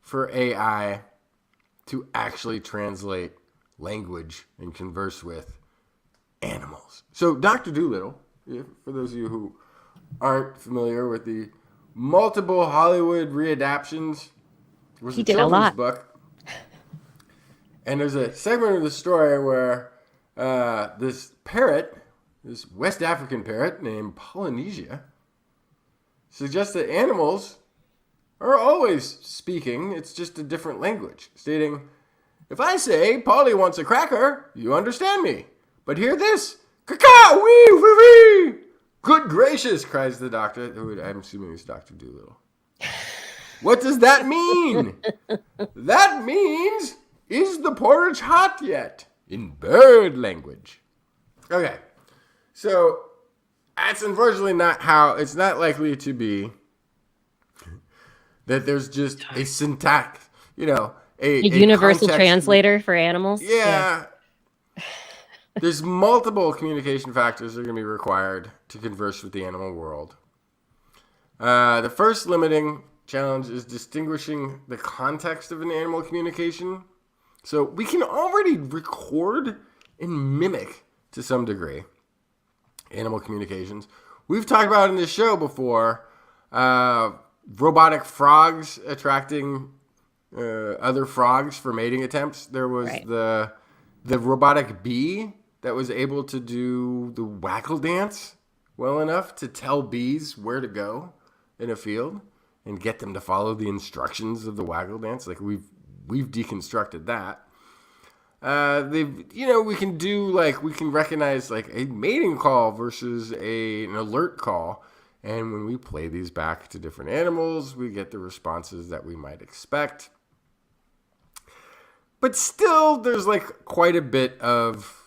for AI to actually translate language and converse with animals. So Dr. Dolittle, for those of you who aren't familiar with the multiple Hollywood readaptions, was He a did a children's lot. book. And there's a segment of the story where this parrot, this West African parrot named Polynesia, suggests that animals are always speaking, it's just a different language, stating, if I say Polly wants a cracker, you understand me. But hear this, caca, wee, wee, wee. Good gracious, cries the doctor. I'm assuming it's Dr. Dolittle. What does that mean? That means, is the porridge hot yet? In bird language. Okay, so that's unfortunately not how, it's not likely to be that there's just a syntax, a universal context. Translator for animals. Yeah. There's multiple communication factors that are going to be required to converse with the animal world. The first limiting challenge is distinguishing the context of an animal communication. So we can already record and mimic, to some degree, animal communications. We've talked about in this show before, robotic frogs attracting other frogs for mating attempts. There was the robotic bee that was able to do the waggle dance well enough to tell bees where to go in a field and get them to follow the instructions of the waggle dance. Like we've deconstructed that. We can recognize like a mating call versus an alert call. And when we play these back to different animals, we get the responses that we might expect. But still, there's like quite a bit of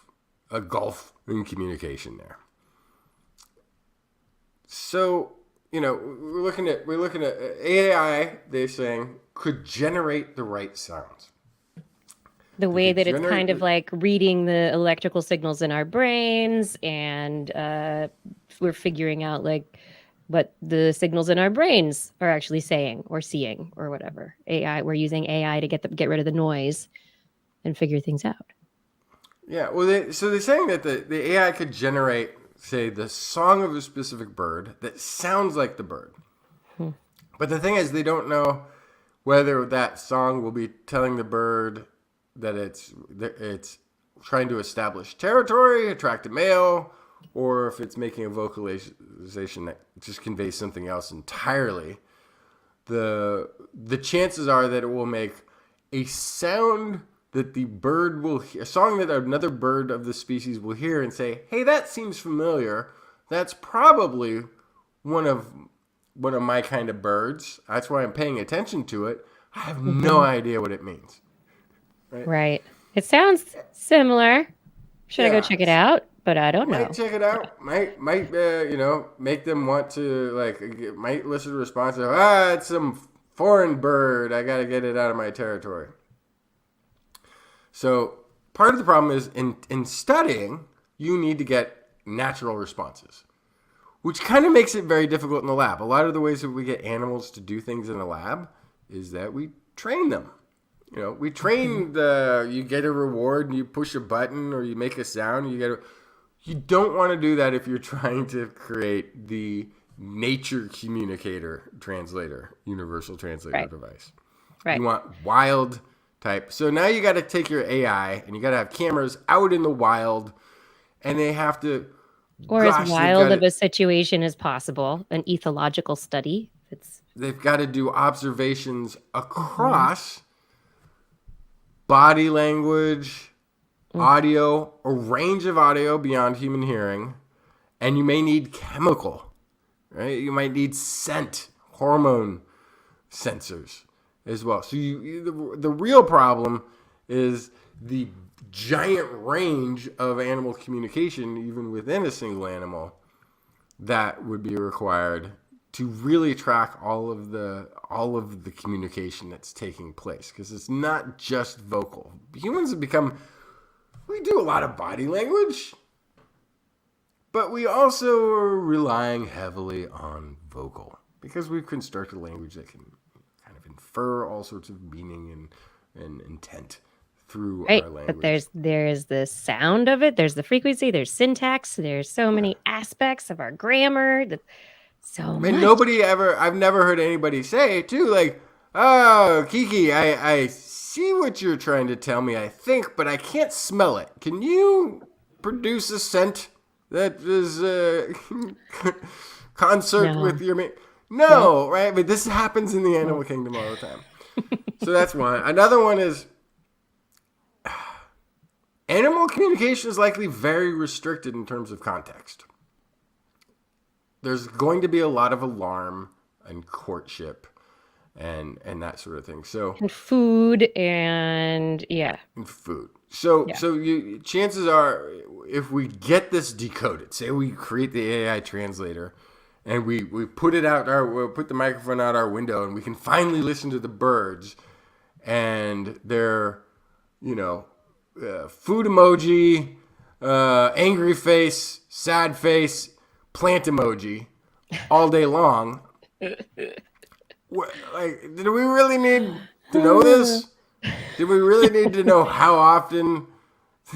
a gulf in communication there. So, we're looking at AI, they're saying, could generate the right sounds. The way that it's kind of like reading the electrical signals in our brains, and we're figuring out like what the signals in our brains are actually saying or seeing or whatever. AI, we're using AI to get rid of the noise and figure things out. Yeah, well, they're saying that the AI could generate, say, the song of a specific bird that sounds like the bird. But the thing is, they don't know whether that song will be telling the bird that it's trying to establish territory, attract a male, or if it's making a vocalization that just conveys something else entirely. The chances are that it will make a sound that the bird will hear, a song that another bird of the species will hear and say, hey, that seems familiar. That's probably one of my kind of birds. That's why I'm paying attention to it. I have no idea what it means. Right. It sounds similar. Should I go check it out? But I don't know. Might check it out. Might make them want to, might listen to responses. It's some foreign bird. I got to get it out of my territory. So part of the problem is in studying, you need to get natural responses, which kind of makes it very difficult in the lab. A lot of the ways that we get animals to do things in the lab is that we train them. We train you get a reward and you push a button or you make a sound. You don't want to do that if you're trying to create the nature communicator translator, universal translator device. Right. You want wild type. So now you got to take your AI and you got to have cameras out in the wild, and they have to Or as wild of a situation as possible, an ethological study. They've got to do observations across body language, audio, a range of audio beyond human hearing, and you may need chemical, right? You might need scent, hormone sensors as well. So the real problem is the giant range of animal communication, even within a single animal, that would be required to really track all of the communication that's taking place, because it's not just vocal. Humans have we do a lot of body language, but we also are relying heavily on vocal, because we've constructed language that can kind of infer all sorts of meaning and intent through our language. But there's the sound of it, there's the frequency, there's syntax, there's so many aspects of our grammar that I've never heard anybody say too, like, oh, Kiki, I see what you're trying to tell me, I think, but I can't smell it. Can you produce a scent that is concert with your No, right? But this happens in the animal kingdom all the time. So that's one. Another one is animal communication is likely very restricted in terms of context. There's going to be a lot of alarm and courtship and that sort of thing. And food and food. So chances are, if we get this decoded, say we create the AI translator and we put it out we'll put the microphone out our window, and we can finally listen to the birds and their food emoji, angry face, sad face, plant emoji all day long. Like, did we really need to know this? Did we really need to know how often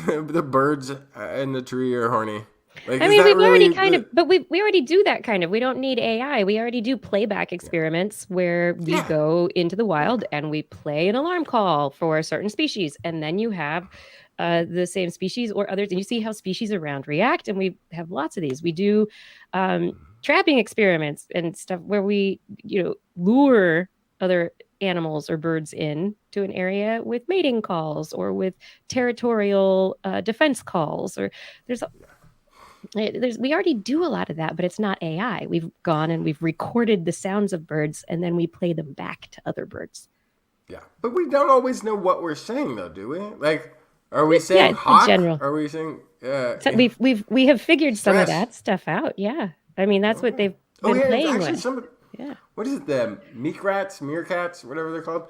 the birds in the tree are horny? Like, we've already we already do that kind of. We don't need AI. We already do playback experiments where we go into the wild and we play an alarm call for a certain species, and then you have the same species or others, and you see how species around react. And we have lots of these. We do trapping experiments and stuff where we lure other animals or birds in to an area with mating calls or with territorial defense calls. Or we already do a lot of that, but it's not AI. We've gone and we've recorded the sounds of birds, and then we play them back to other birds. Yeah, but we don't always know what we're saying, though, do we? Like, are we saying hawk? In general. Are we saying? So we have figured some of that stuff out. Yeah, I mean that's what they've been playing with. What is it? The meerkats, whatever they're called.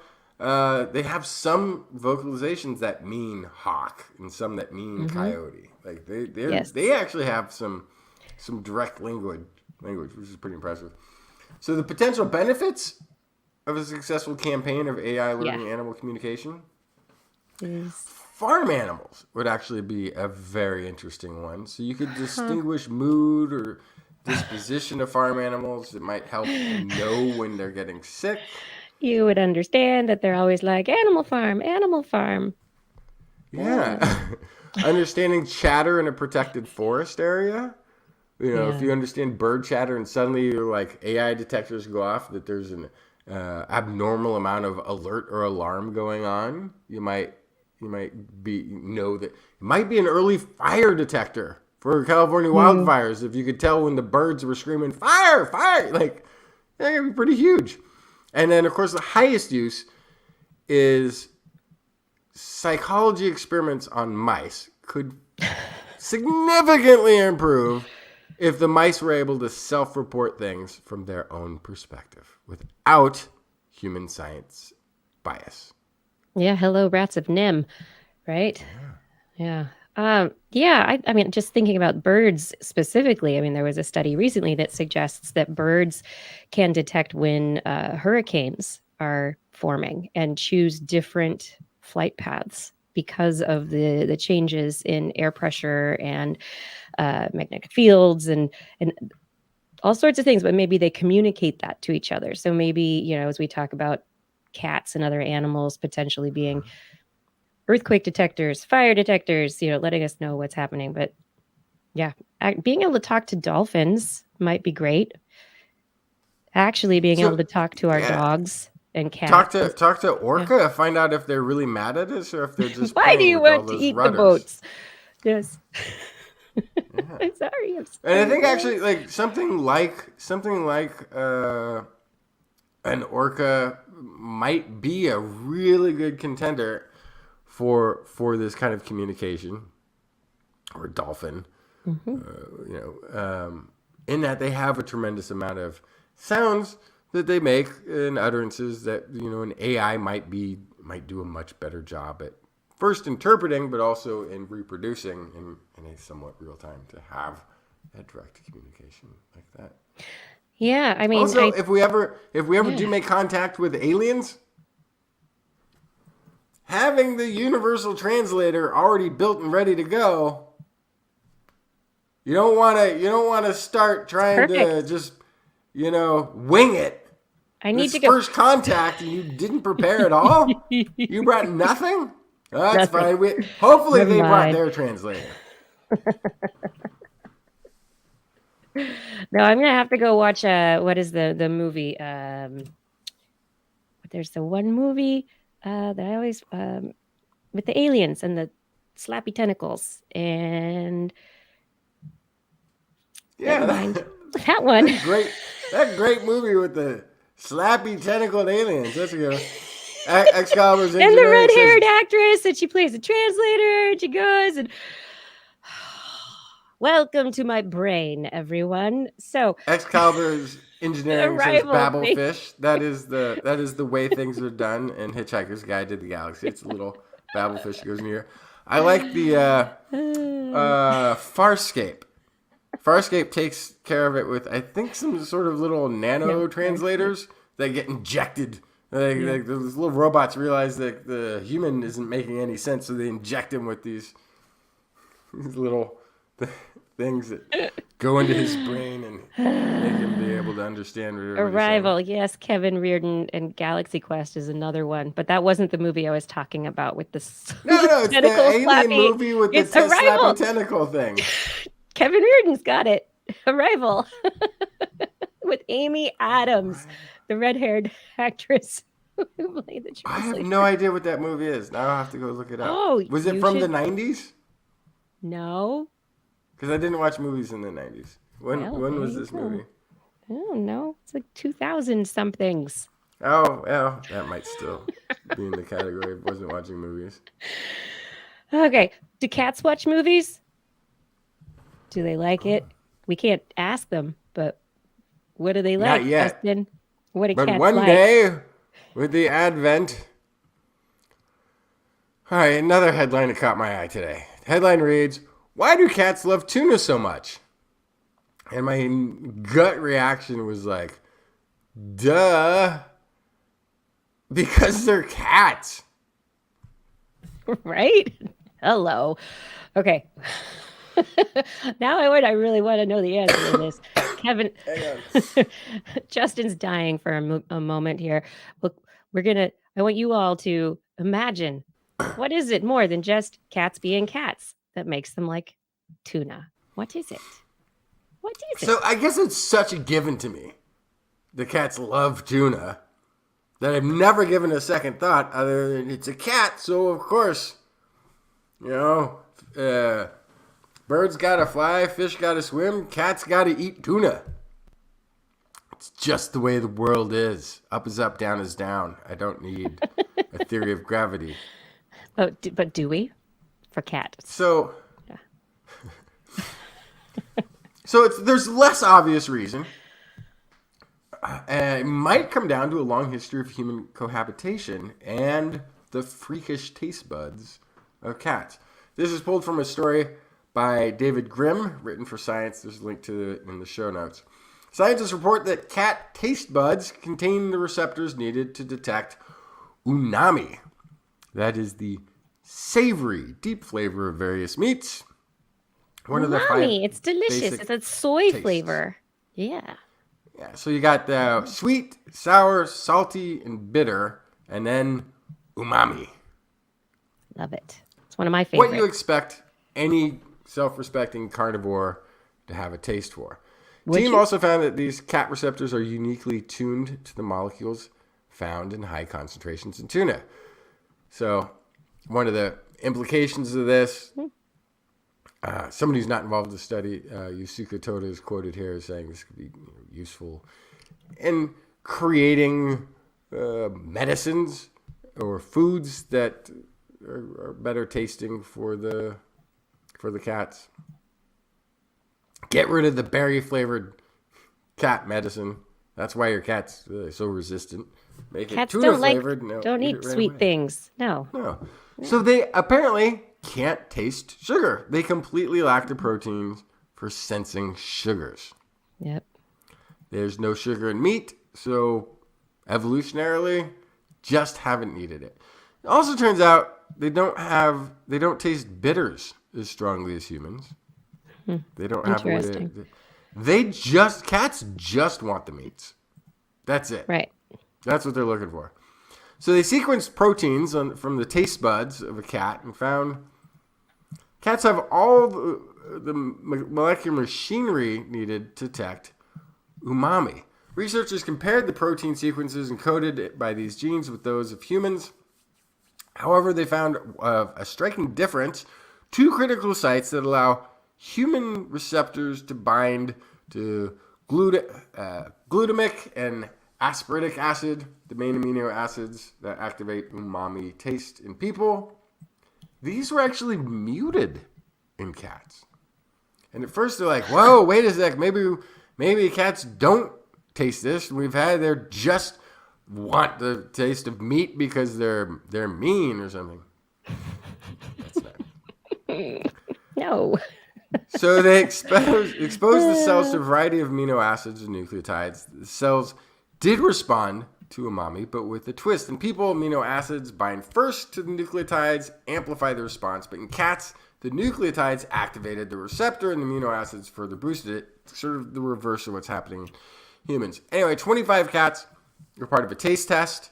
They have some vocalizations that mean hawk and some that mean coyote. Like they actually have some direct language, which is pretty impressive. So the potential benefits of a successful campaign of AI learning animal communication. Farm animals would actually be a very interesting one. So you could distinguish mood or disposition of farm animals. It might help know when they're getting sick. You would understand that they're always like, animal farm, animal farm. Yeah. Understanding chatter in a protected forest area. If you understand bird chatter and suddenly you're like AI detectors go off that there's an abnormal amount of alert or alarm going on, you might know that it might be an early fire detector for California wildfires. If you could tell when the birds were screaming fire, like that could be pretty huge. And then of course the highest use is psychology experiments on mice could significantly improve if the mice were able to self-report things from their own perspective without human science bias. Yeah, hello, rats of Nim, right? Yeah. I mean, just thinking about birds specifically, I mean, there was a study recently that suggests that birds can detect when hurricanes are forming and choose different flight paths because of the changes in air pressure and magnetic fields and all sorts of things, but maybe they communicate that to each other. So maybe, as we talk about cats and other animals potentially being earthquake detectors, fire detectors, letting us know what's happening. But yeah, being able to talk to dolphins might be great. Actually, being able to talk to our dogs and cats. Talk to Orca. Find out if they're really mad at us or if they're just Why do you with all want to those eat rudders. the boats? Yes. Yeah. I'm sorry. And I think actually, like something like an orca might be a really good contender for this kind of communication, or dolphin. Mm-hmm. In that they have a tremendous amount of sounds that they make and utterances that an AI might do a much better job at first interpreting, but also in reproducing in a somewhat real time to have that direct communication like that. Yeah, I mean, also, if we ever do make contact with aliens, having the universal translator already built and ready to go, you don't want to start trying to just wing it. I need this to go first contact and you didn't prepare at all. You brought nothing. Oh, that's fine. Hopefully they brought their translator. No, I'm gonna have to go watch. What is the movie? There's the one movie that I always with the aliens and the slappy tentacles and that one. That great movie with the slappy tentacled aliens. That's a good one. Excalibur's and the red-haired actress, and she plays a translator, and she goes and welcome to my brain, everyone. So Excalibur's engineering says Babelfish. That is the way things are done in Hitchhiker's Guide to the Galaxy. It's a little Babelfish that goes in here. I like the Farscape. Farscape takes care of it with, I think, some sort of little nano translators that get injected. Like those little robots realize that the human isn't making any sense, so they inject him with these little things that go into his brain and make him be able to understand. Arrival, yes, Kevin Reardon and Galaxy Quest is another one, but that wasn't the movie I was talking about with the no, it's the alien movie with the slappy tentacle thing. Kevin Reardon's got it. Arrival with Amy Adams, the red-haired actress who played the translator. I have no idea what that movie is. Now I'll have to go look it up. Oh, was it from the 90s? No. Because I didn't watch movies in the 90s. When was this movie? I don't know. It's like 2000 somethings. Oh, well, that might still be in the category of wasn't watching movies. Okay. Do cats watch movies? Do they like it? We can't ask them, but what do they like, Not yet. Justin? What do but cats one like? day, with the advent... All right, another headline that caught my eye today. The headline reads, "Why do cats love tuna so much?" And my gut reaction was like, duh. Because they're cats. Right? Hello. Okay. Now I really want to know the answer to this. Kevin, Justin's dying for a moment here. Look, I want you all to imagine, what is it more than just cats being cats that makes them like tuna? What is it? What is it? So I guess it's such a given to me. The cats love tuna that I've never given a second thought other than it's a cat, so of course, birds gotta fly, fish gotta swim, cats gotta eat tuna. It's just the way the world is. Up is up, down is down. I don't need a theory of gravity. But do we? For cats. So there's less obvious reason. It might come down to a long history of human cohabitation and the freakish taste buds of cats. This is pulled from a story by David Grimm, written for Science. There's a link to it in the show notes. Scientists report that cat taste buds contain the receptors needed to detect umami. That is the savory, deep flavor of various meats. One of the five it's delicious. It's a soy flavor. Yeah. Yeah, so you got the sweet, sour, salty, and bitter, and then umami. Love it. It's one of my favorites. What you expect any self-respecting carnivore to have a taste for. Would Team you? also found that these cat receptors are uniquely tuned to the molecules found in high concentrations in tuna. So one of the implications of this, somebody who's not involved in the study, Yusuke Toda, is quoted here as saying this could be useful in creating medicines or foods that are better tasting for the cats. Get rid of the berry-flavored cat medicine. That's why your cat's so resistant. Make Cats it tuna-flavored. don't eat sweet things. No. No. So they apparently can't taste sugar. They completely lack the proteins for sensing sugars. Yep. There's no sugar in meat, so evolutionarily, just haven't needed it. It also turns out they don't taste bitters as strongly as humans. They don't have Interesting. Cats just want the meats. That's it. Right. That's what they're looking for. So they sequenced proteins from the taste buds of a cat and found cats have all the molecular machinery needed to detect umami. Researchers compared the protein sequences encoded by these genes with those of humans. However, they found a striking difference. 2 critical sites that allow human receptors to bind to glutamic and asparitic acid, the main amino acids that activate umami taste in people. These were actually muted in cats. And at first they're like, whoa, wait a sec, maybe cats don't taste this. They're just want the taste of meat because they're mean or something. That's not. No. So they exposed the cells to a variety of amino acids and nucleotides. The cells did respond to umami, but with a twist. In people, amino acids bind first to the nucleotides, amplify the response. But in cats, the nucleotides activated the receptor and the amino acids further boosted it. Sort of the reverse of what's happening in humans. Anyway, 25 cats were part of a taste test.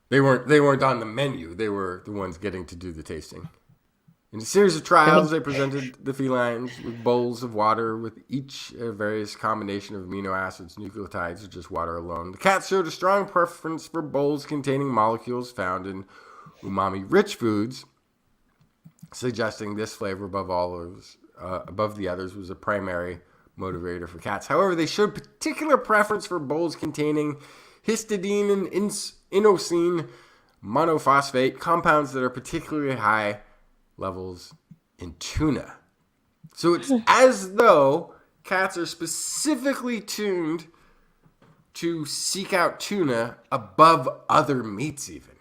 They weren't on the menu. They were the ones getting to do the tasting. In a series of trials, they presented the felines with bowls of water with each various combination of amino acids, nucleotides, or just water alone. The cats showed a strong preference for bowls containing molecules found in umami-rich foods, suggesting this flavor above the others was a primary motivator for cats. However, they showed particular preference for bowls containing histidine and inosine monophosphate, compounds that are particularly high levels in tuna. So it's as though cats are specifically tuned to seek out tuna above other meats even.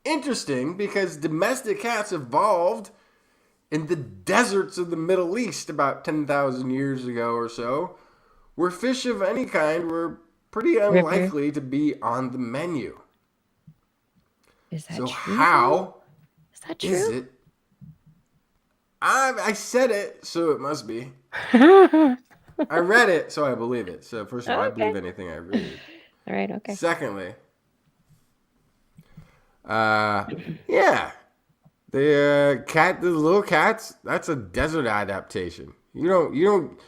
Interesting, because domestic cats evolved in the deserts of the Middle East about 10,000 years ago or so, where fish of any kind were pretty unlikely to be on the menu. Is that so true? How is that true? is it? I said it, so it must be. I read it, so I believe it. So first of all, I believe anything I read. All right, okay. Secondly, yeah, the little cats. That's a desert adaptation. You don't.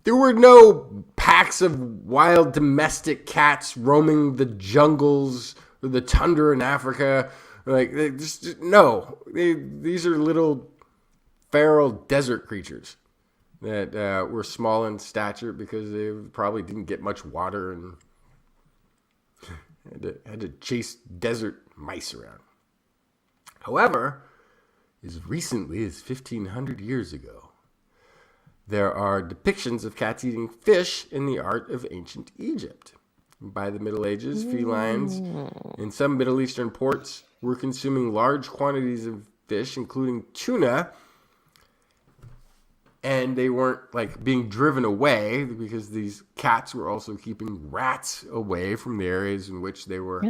There were no packs of wild domestic cats roaming the jungles or the tundra in Africa. Like these are little feral desert creatures that were small in stature because they probably didn't get much water and had to chase desert mice around. However, as recently as 1,500 years ago, there are depictions of cats eating fish in the art of ancient Egypt. By the Middle Ages, felines in some Middle Eastern ports were consuming large quantities of fish, including tuna, and they weren't like being driven away because these cats were also keeping rats away from the areas in which they were,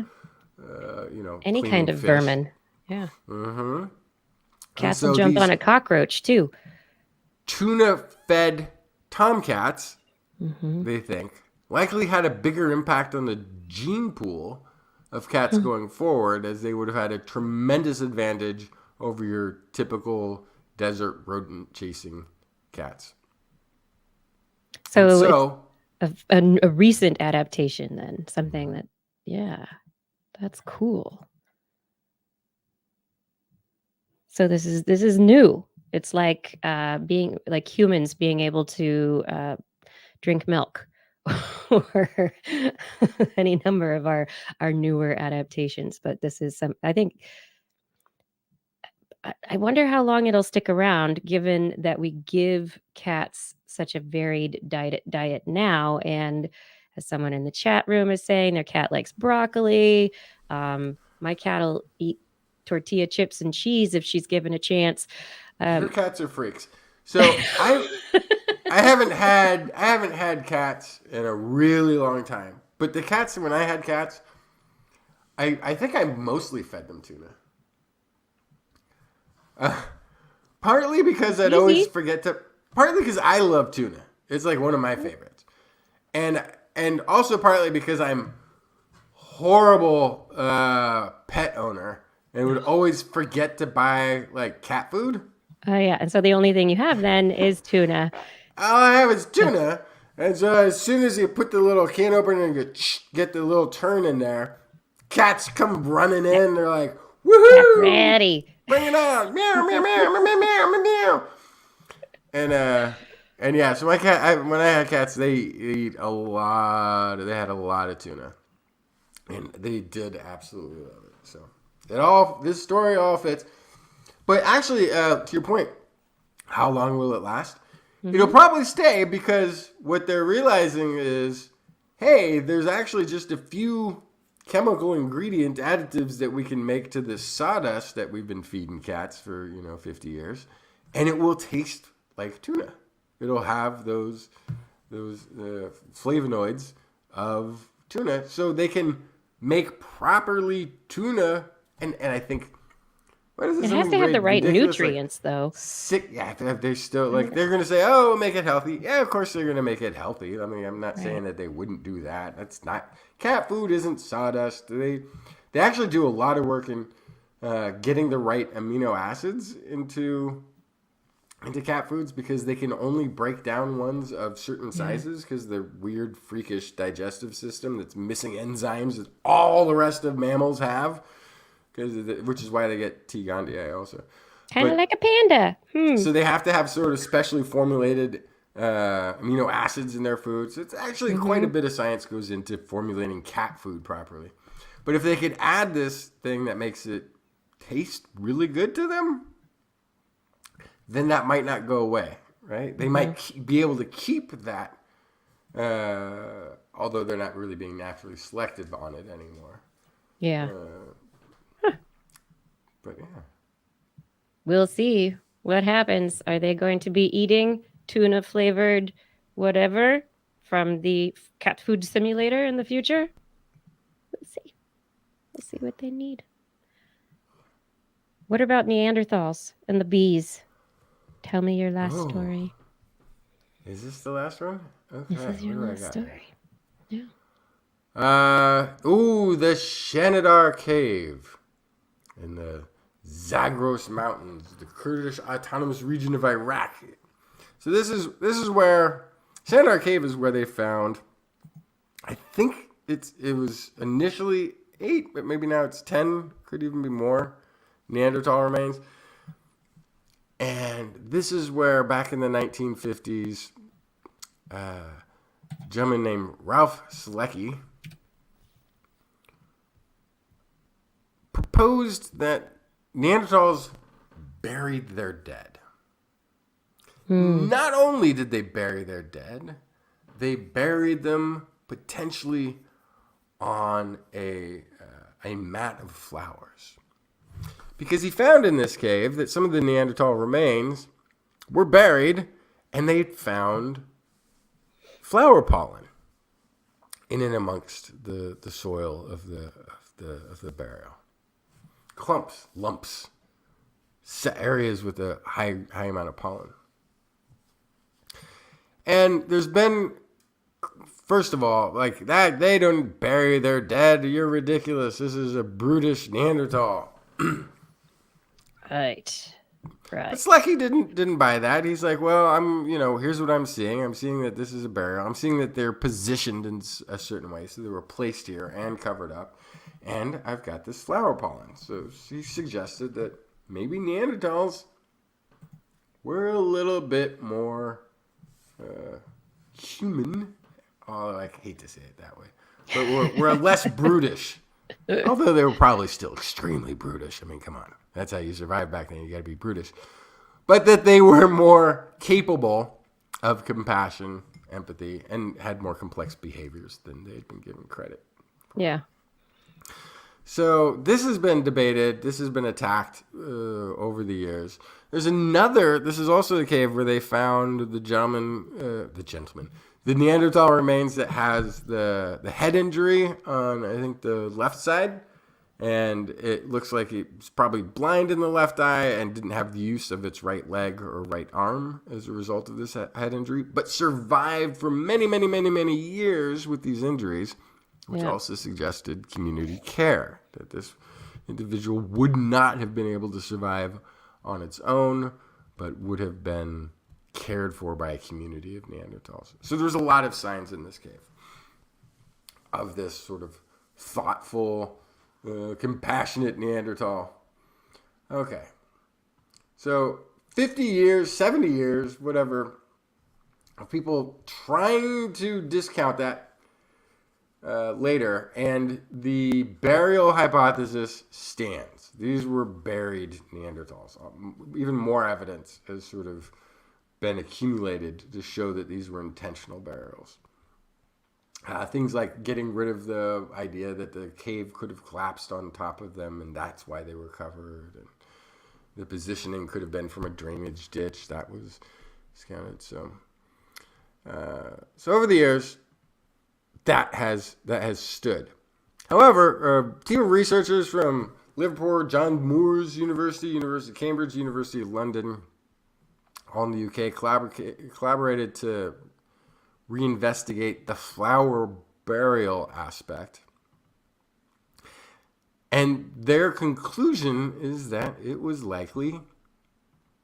any kind of fish. vermin. Yeah. Mm-hmm. Cats will jump on a cockroach too. Tuna-fed tomcats, they think, likely had a bigger impact on the gene pool of cats going forward, as they would have had a tremendous advantage over your typical desert rodent chasing cats. So it's a recent adaptation then, something that, yeah, that's cool. So this is new. It's like being like humans being able to drink milk, or any number of our newer adaptations. But this is I think. I wonder how long it'll stick around, given that we give cats such a varied diet now. And as someone in the chat room is saying, their cat likes broccoli. My cat will eat tortilla chips and cheese if she's given a chance. Your cats are freaks. So I haven't had cats in a really long time. But the cats, when I had cats, I think I mostly fed them tuna. Partly because I'd always forget to. Partly because I love tuna. It's like one of my favorites, and also partly because I'm horrible pet owner and would always forget to buy like cat food. Oh yeah, and so the only thing you have then is tuna. All I have is tuna, and so as soon as you put the little can opener and get the little turn in there, cats come running in. They're like, "Woohoo! Cat ready. Bring it on! Meow, meow, meow, meow, meow, meow, meow." And yeah, so my cat, when I had cats, they eat a lot. They had a lot of tuna, and they did absolutely love it. So this story all fits. But actually, to your point, how long will it last? Mm-hmm. It'll probably stay, because what they're realizing is, hey, there's actually just a few chemical ingredient additives that we can make to this sawdust that we've been feeding cats for 50 years, and it will taste like tuna. It'll have those flavonoids of tuna, so they can make properly tuna. And I think, what is this? It has to have the right nutrients, though. Yeah, they're still like, they're going to say, oh, make it healthy. Yeah, of course they're going to make it healthy. I mean, I'm not saying that they wouldn't do that. That's not, cat food isn't sawdust. They actually do a lot of work in getting the right amino acids into cat foods, because they can only break down ones of certain sizes because their weird, freakish digestive system that's missing enzymes that all the rest of mammals have. Which is why they get T. gondii also. Kind of like a panda. So they have to have sort of specially formulated amino acids in their food. So it's actually quite a bit of science goes into formulating cat food properly. But if they could add this thing that makes it taste really good to them, then that might not go away, right? They might be able to keep that, although they're not really being naturally selected on it anymore. Yeah. But yeah. We'll see what happens. Are they going to be eating tuna flavored whatever from the cat food simulator in the future? We'll see. We'll see what they need. What about Neanderthals and the bees? Tell me your last story. Is this the last one? Okay. This is your last story. Yeah. The Shanidar Cave in the Zagros Mountains, the Kurdish Autonomous Region of Iraq. So this is where Shanidar Cave is where they found, I think it was initially 8, but maybe now it's 10, could even be more, Neanderthal remains. And this is where, back in the 1950s, a gentleman named Ralph Selecki proposed that Neanderthals buried their dead. Not only did they bury their dead, they buried them potentially on a mat of flowers. Because he found in this cave that some of the Neanderthal remains were buried, and they found flower pollen in and amongst the soil of the burial. Clumps, lumps, areas with a high amount of pollen. And there's been, first of all, like that, they don't bury their dead. You're ridiculous. This is a brutish Neanderthal. Right. Right. But Slecky didn't buy that. He's like, well, here's what I'm seeing. I'm seeing that this is a burial. I'm seeing that they're positioned in a certain way. So they were placed here and covered up. And I've got this flower pollen. So he suggested that maybe Neanderthals were a little bit more human. Oh, I hate to say it that way. But we're less brutish. Although they were probably still extremely brutish. I mean, come on. That's how you survive back then. You got to be brutish. But that they were more capable of compassion, empathy, and had more complex behaviors than they'd been given credit. Yeah. So this has been debated. This has been attacked over the years. There's another. This is also the cave where they found the Neanderthal remains that has the head injury on, I think, the left side. And it looks like it's probably blind in the left eye and didn't have the use of its right leg or right arm as a result of this head injury, but survived for many, many, many, many years with these injuries, which also suggested community care, that this individual would not have been able to survive on its own, but would have been cared for by a community of Neanderthals. So there's a lot of signs in this cave of this sort of thoughtful, compassionate Neanderthal. Okay. So 50 years, 70 years, whatever, of people trying to discount that later, and the burial hypothesis stands. These were buried Neanderthals. Even more evidence has sort of been accumulated to show that these were intentional burials. Things like getting rid of the idea that the cave could have collapsed on top of them, and that's why they were covered. And the positioning could have been from a drainage ditch. That was discounted. So over the years, that has stood. However, a team of researchers from Liverpool, John Moores University, University of Cambridge, University of London, all in the UK, collaborated to reinvestigate the flower burial aspect. And their conclusion is that it was likely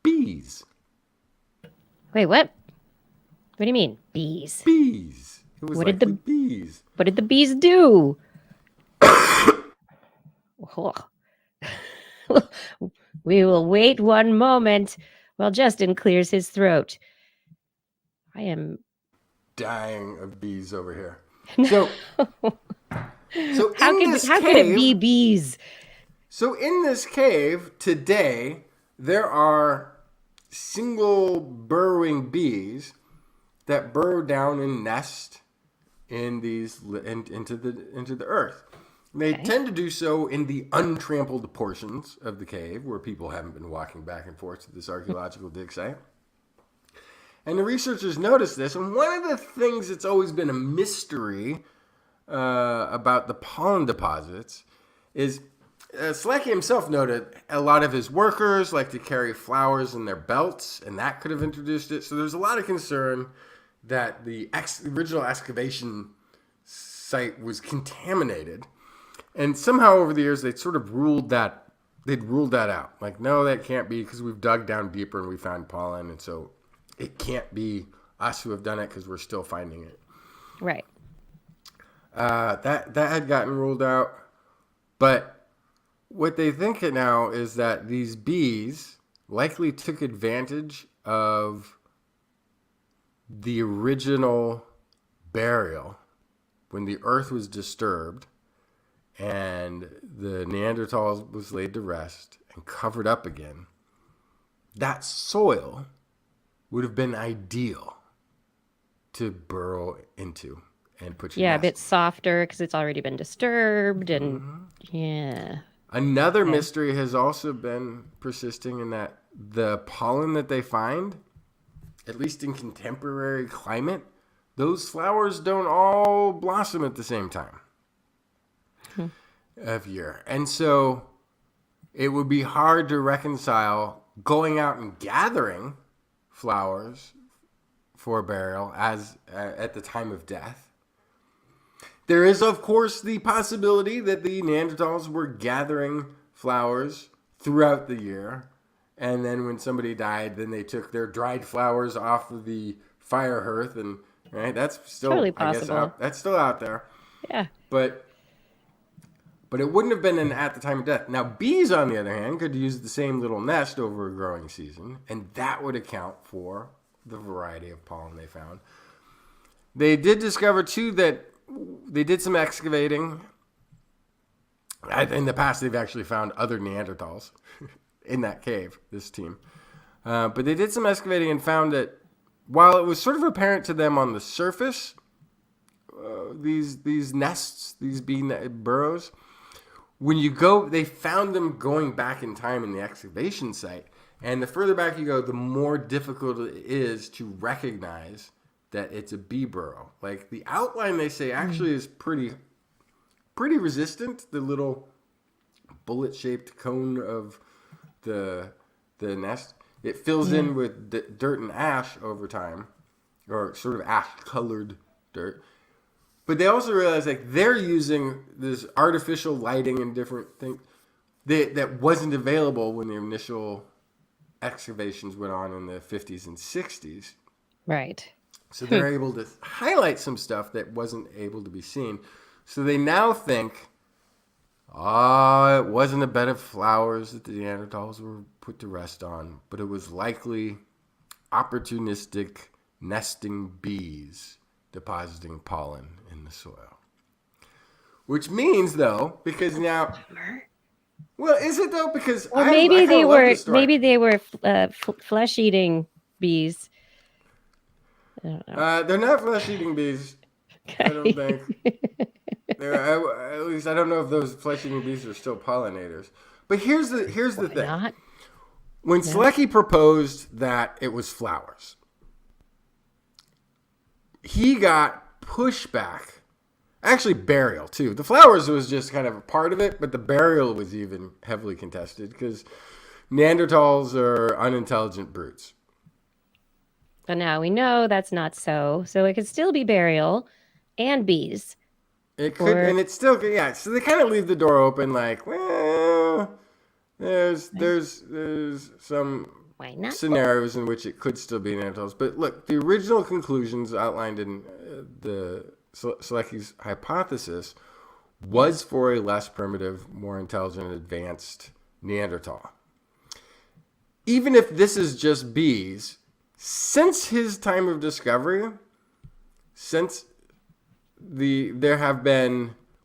bees. Wait, what? What do you mean, bees? Bees. It was likely bees. What did the bees do? We will wait one moment while Justin clears his throat. I am dying of bees over here. So how could it be bees? So in this cave today, there are single burrowing bees that burrow down and nest in these into the earth. They tend to do so in the untrampled portions of the cave where people haven't been walking back and forth to this archaeological dig site. And the researchers noticed this, and one of the things that's always been a mystery about the pollen deposits is Slacky himself noted a lot of his workers like to carry flowers in their belts, and that could have introduced it. So there's a lot of concern that the original excavation site was contaminated. And somehow over the years, they'd sort of ruled that out. Like, no, that can't be because we've dug down deeper and we found pollen, and so it can't be us who have done it because we're still finding it. Right. That had gotten ruled out. But what they think now is that these bees likely took advantage of the original burial when the earth was disturbed and the Neanderthal was laid to rest and covered up again. That soil would have been ideal to burrow into and put your nest. A bit softer because it's already been disturbed, and Another mystery has also been persisting in that the pollen that they find, at least in contemporary climate, those flowers don't all blossom at the same time of year. And so it would be hard to reconcile going out and gathering flowers for burial as at the time of death. There is, of course, the possibility that the Neanderthals were gathering flowers throughout the year And then when somebody died, then they took their dried flowers off of the fire hearth, and right, that's still, Totally I guess, possible. that's still out there. Yeah. But it wouldn't have been at the time of death. Now, bees, on the other hand, could use the same little nest over a growing season, and that would account for the variety of pollen they found. They did discover, too, that they did some excavating. In the past, they've actually found other Neanderthals in that cave, this team. But they did some excavating and found that while it was sort of apparent to them on the surface, these nests, these bee burrows, when you go, they found them going back in time in the excavation site. And the further back you go, the more difficult it is to recognize that it's a bee burrow. Like the outline, they say, actually is pretty resistant. The little bullet-shaped cone of the nest, it fills in with dirt and ash over time, or sort of ash-colored dirt. But they also realize like they're using this artificial lighting and different things that wasn't available when the initial excavations went on in the 50s and 60s. Right. So they're able to highlight some stuff that wasn't able to be seen. So they now think, it wasn't a bed of flowers that the Neanderthals were put to rest on, but it was likely opportunistic nesting bees depositing pollen in the soil. Which means, though, because now, well, is it though? Because maybe they were flesh-eating bees. I don't know. They're not flesh-eating bees. Okay. I don't think. At least I don't know if those flesh-eating bees are still pollinators. But here's the thing. Not? When Selecki proposed that it was flowers, he got pushback. Actually, burial, too. The flowers was just kind of a part of it, but the burial was even heavily contested because Neanderthals are unintelligent brutes. But now we know that's not so. So it could still be burial and bees. It could, and it's still, yeah. So they kind of leave the door open, like, well, there's some scenarios in which it could still be Neanderthals. But look, the original conclusions outlined in the Selecki's hypothesis was for a less primitive, more intelligent, there Neanderthal. Even if this is just bees, since his time of discovery,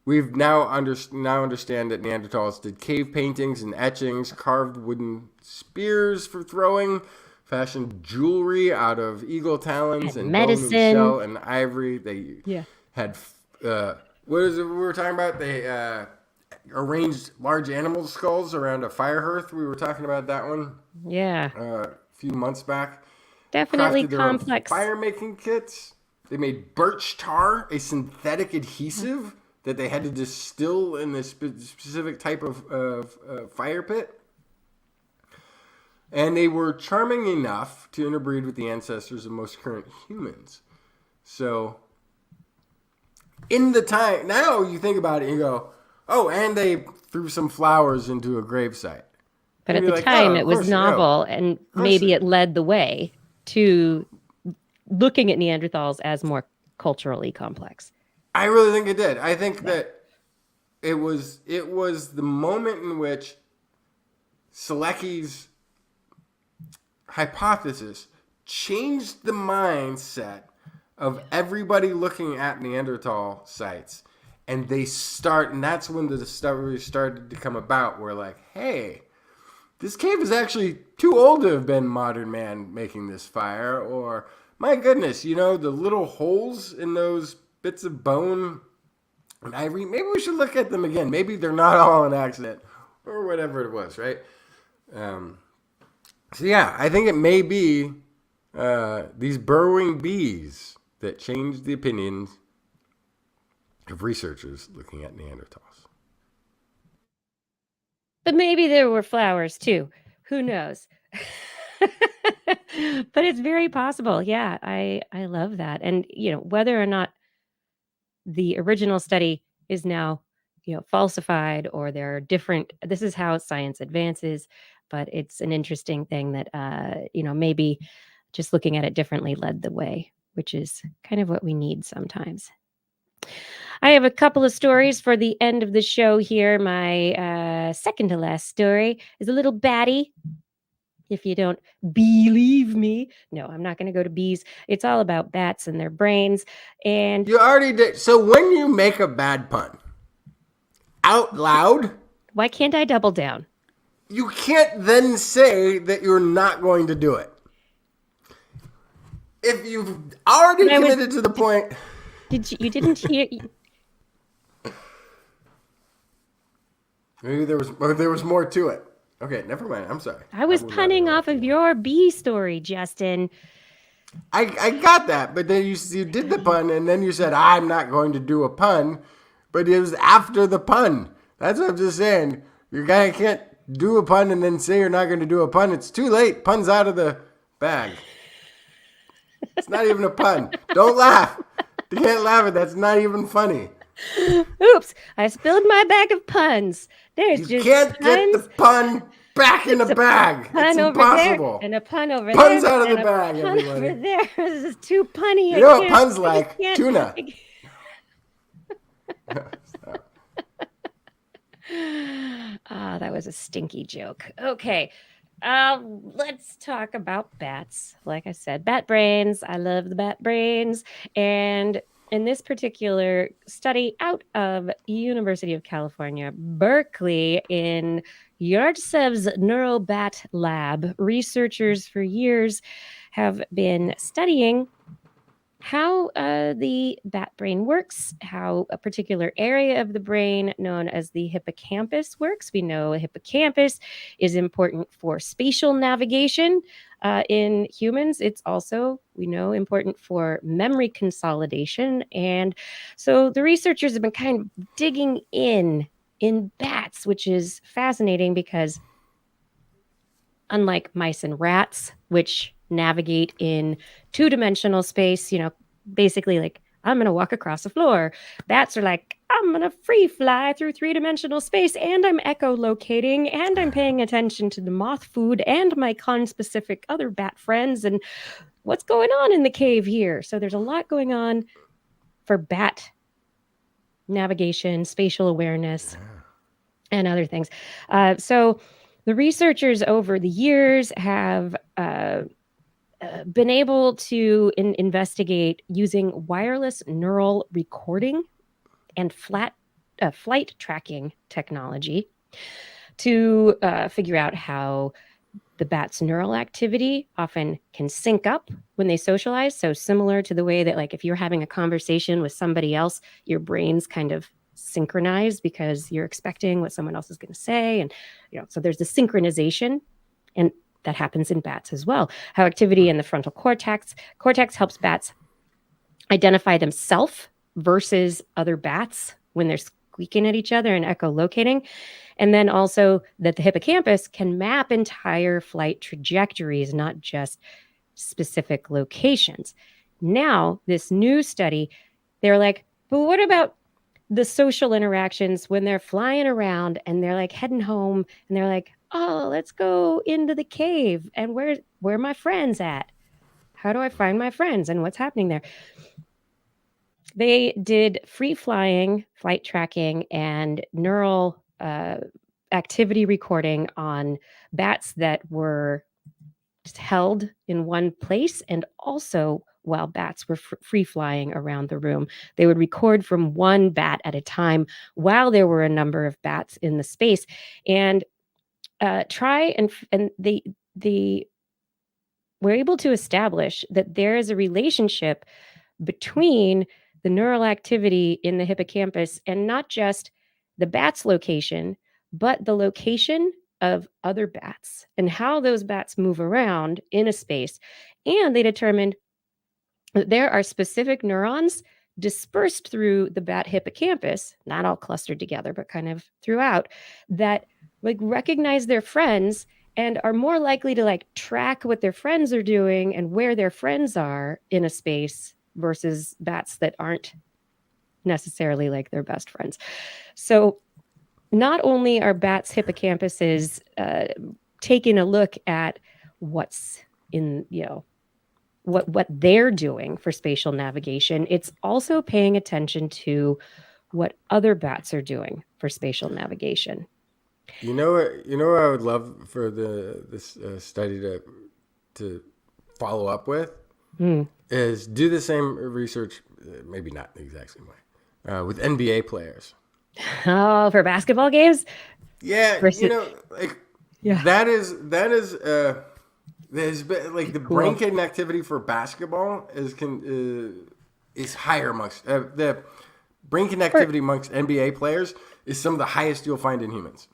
we've now understand that Neanderthals did cave paintings and etchings, carved wooden spears for throwing, fashioned jewelry out of eagle talons and medicine, bone and shell and ivory. They had what is it we were talking about? They arranged large animal skulls around a fire hearth. We were talking about that one. Yeah. A few months back. Definitely complex. Fire making kits. They made birch tar, a synthetic adhesive that they had to distill in this specific type of fire pit. And they were charming enough to interbreed with the ancestors of most current humans. So, in the time, now you think about it and you go, oh, and they threw some flowers into a gravesite. But at the time, it was novel, and maybe it led the way to looking at Neanderthals as more culturally complex. I really think it did. I think that it was the moment in which Selecki's hypothesis changed the mindset of everybody looking at Neanderthal sites. And that's when the discovery started to come about. Where like, hey, this cave is actually too old to have been modern man making this fire. Or, my goodness, the little holes in those bits of bone and ivory, maybe we should look at them again. Maybe they're not all an accident. Or whatever it was, right? So yeah, I think it may be these burrowing bees that changed the opinions of researchers looking at Neanderthals. But maybe there were flowers too. Who knows? But it's very possible. Yeah, I love that. And, whether or not the original study is now, falsified or there are different, this is how science advances. but it's an interesting thing that, maybe just looking at it differently led the way, which is kind of what we need sometimes. I have a couple of stories for the end of the show here. My second to last story is a little batty. If you don't believe me, no, I'm not going to go to bees. It's all about bats and their brains. And you already did. So when you make a bad pun out loud, why can't I double down? You can't then say that you're not going to do it. If you've already committed to the point. You didn't hear? Maybe there was more to it. Okay, never mind. I'm sorry. I was punning off of your bee story, Justin. I got that, but then you did the pun, and then you said, I'm not going to do a pun, but it was after the pun. That's what I'm just saying. Your guy can't do a pun and then say you're not going to do a pun. It's too late. Pun's out of the bag. It's not even a pun. Don't laugh. You can't laugh at that. That's not even funny. Oops, I spilled my bag of puns. You can't get the pun back in the bag. It's impossible. And a pun over Pun's there. out of the bag, pun everybody. over there. This is too punny. You know what pun's like? Tuna. That was a stinky joke. Okay. Let's talk about bats. Like I said, bat brains. I love the bat brains. And in this particular study out of University of California, Berkeley, in Yartsev's neural bat lab, researchers for years have been studying how the bat brain works, how a particular area of the brain known as the hippocampus works. We know a hippocampus is important for spatial navigation. In humans, it's also, we know, important for memory consolidation. And so the researchers have been kind of digging in bats, which is fascinating because unlike mice and rats, which navigate in two-dimensional space, basically like, I'm going to walk across the floor. Bats are like, I'm going to free fly through three-dimensional space, and I'm echolocating, and I'm paying attention to the moth food and my conspecific other bat friends and what's going on in the cave here. So there's a lot going on for bat navigation, spatial awareness, and other things. So the researchers over the years have been able to investigate using wireless neural recording and flight tracking technology to figure out how the bat's neural activity often can sync up when they socialize. So similar to the way that, like, if you're having a conversation with somebody else, your brains kind of synchronize because you're expecting what someone else is going to say. And, so there's the synchronization, and that happens in bats as well. How activity in the frontal cortex helps bats identify themselves versus other bats when they're squeaking at each other and echolocating. And then also that the hippocampus can map entire flight trajectories, not just specific locations. Now, this new study, they're like, but what about the social interactions when they're flying around and they're like heading home and they're like, oh, let's go into the cave, and where are my friends at? How do I find my friends and what's happening there? They did free flying, flight tracking, and neural activity recording on bats that were just held in one place, and also while bats were free flying around the room. They would record from one bat at a time while there were a number of bats in the space, and they were able to establish that there is a relationship between the neural activity in the hippocampus and not just the bat's location, but the location of other bats and how those bats move around in a space. And they determined that there are specific neurons dispersed through the bat hippocampus, not all clustered together, but kind of throughout, that like recognize their friends and are more likely to like track what their friends are doing and where their friends are in a space versus bats that aren't necessarily like their best friends. So not only are bats' hippocampuses taking a look at what's in, what they're doing for spatial navigation, it's also paying attention to what other bats are doing for spatial navigation. You know what I would love for this study to follow up with is do the same research, maybe not the exact same way, with NBA players. Oh, for basketball games? Yeah, Versus, that is there's been, like the brain connectivity for basketball is higher amongst the brain connectivity amongst NBA players is some of the highest you'll find in humans.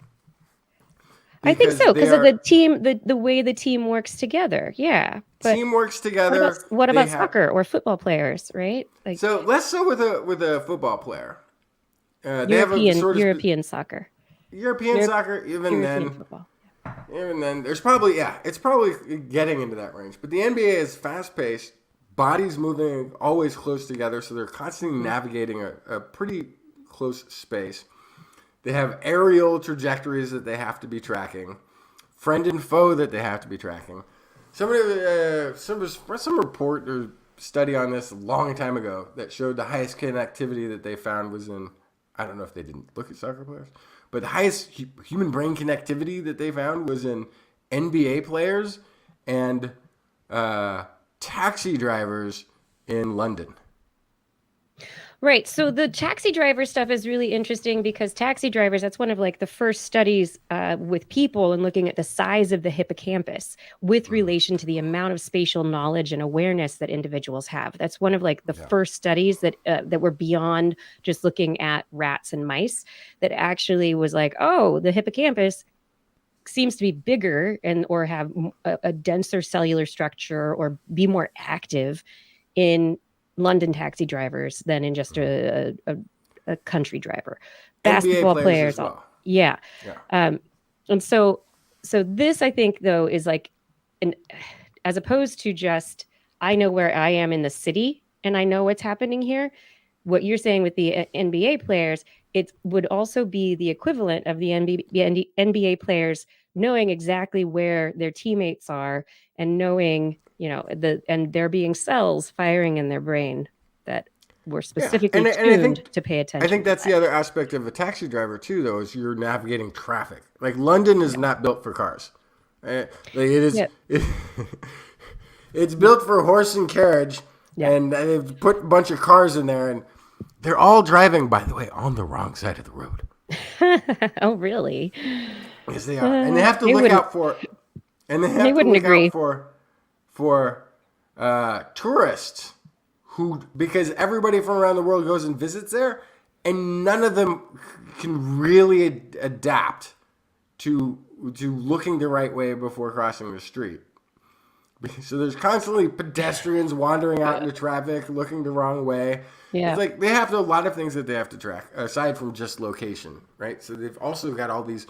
I think so, because of the team, the way the team works together. Yeah, but team works together. What about soccer or football players, right? Like, so let's go with a football player. European soccer. European soccer, European football. Even then, there's probably it's probably getting into that range. But the NBA is fast paced, bodies moving always close together, so they're constantly navigating a pretty close space. They have aerial trajectories that they have to be tracking, friend and foe that they have to be tracking. Some report or study on this a long time ago that showed the highest connectivity that they found was in, I don't know if they didn't look at soccer players, but the highest human brain connectivity that they found was in NBA players and taxi drivers in London. Right. So the taxi driver stuff is really interesting because taxi drivers, that's one of like the first studies with people and looking at the size of the hippocampus with relation to the amount of spatial knowledge and awareness that individuals have. That's one of like the first studies that were beyond just looking at rats and mice that actually was like, oh, the hippocampus seems to be bigger and or have a denser cellular structure or be more active in London taxi drivers than in just a country driver. Basketball players, well. Yeah. And so this, I think, though, is like, as opposed to just, I know where I am in the city and I know what's happening here. What you're saying with the NBA players, it would also be the equivalent of the NBA players knowing exactly where their teammates are and knowing, and there being cells firing in their brain that were specifically tuned to pay attention. I think that's the other aspect of a taxi driver too, though, is you're navigating traffic. Like London is not built for cars. Like it is, it's built for horse and carriage, and they've put a bunch of cars in there, and they're all driving, by the way, on the wrong side of the road. Oh, really? Yes, they are, and they have to look out for. And they have to look out for tourists because everybody from around the world goes and visits there, and none of them can really adapt to looking the right way before crossing the street. So there's constantly pedestrians wandering out into traffic, looking the wrong way. Yeah. It's like they have a lot of things that they have to track aside from just location, right? So they've also got all these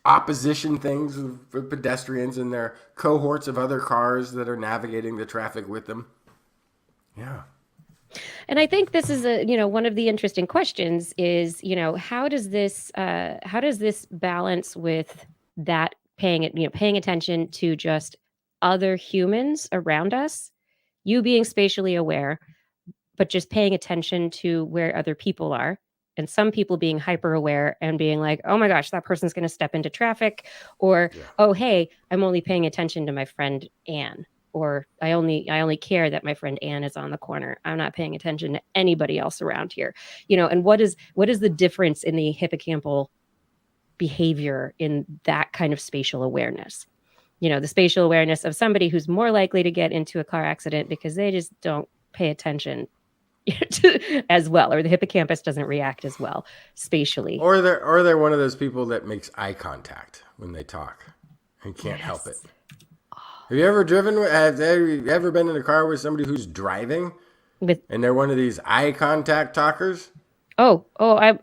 opposition things with pedestrians and their cohorts of other cars that are navigating the traffic with them. Yeah. And I think this is one of the interesting questions is, how does this balance with that paying attention to just other humans around us, you being spatially aware, but just paying attention to where other people are. And some people being hyper aware and being like, oh my gosh, that person's going to step into traffic, or, oh, hey, I'm only paying attention to my friend Anne, or I only care that my friend Anne is on the corner. I'm not paying attention to anybody else around here. And what is the difference in the hippocampal behavior in that kind of spatial awareness? The spatial awareness of somebody who's more likely to get into a car accident because they just don't pay attention as well, or the hippocampus doesn't react as well spatially, or they're one of those people that makes eye contact when they talk and can't help it. Have you ever been in a car with somebody who's driving and they're one of these eye contact talkers? I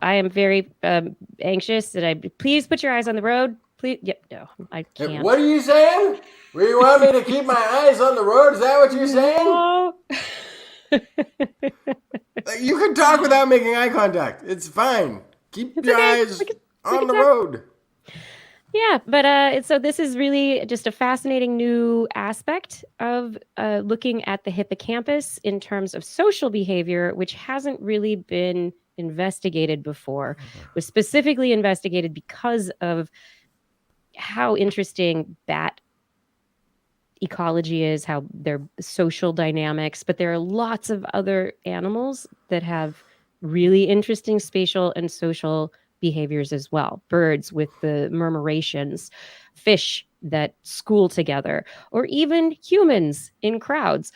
am very anxious that please put your eyes on the road, please. Yep, no, I can't. What are you saying? You want me to keep my eyes on the road? Is that what you're saying? No. You can talk without making eye contact. It's fine. Keep your eyes on the road. Yeah, but so this is really just a fascinating new aspect of looking at the hippocampus in terms of social behavior, which hasn't really been investigated before. It was specifically investigated because of how interesting bat ecology is, how their social dynamics, but there are lots of other animals that have really interesting spatial and social behaviors as well. Birds with the murmurations, fish that school together, or even humans in crowds,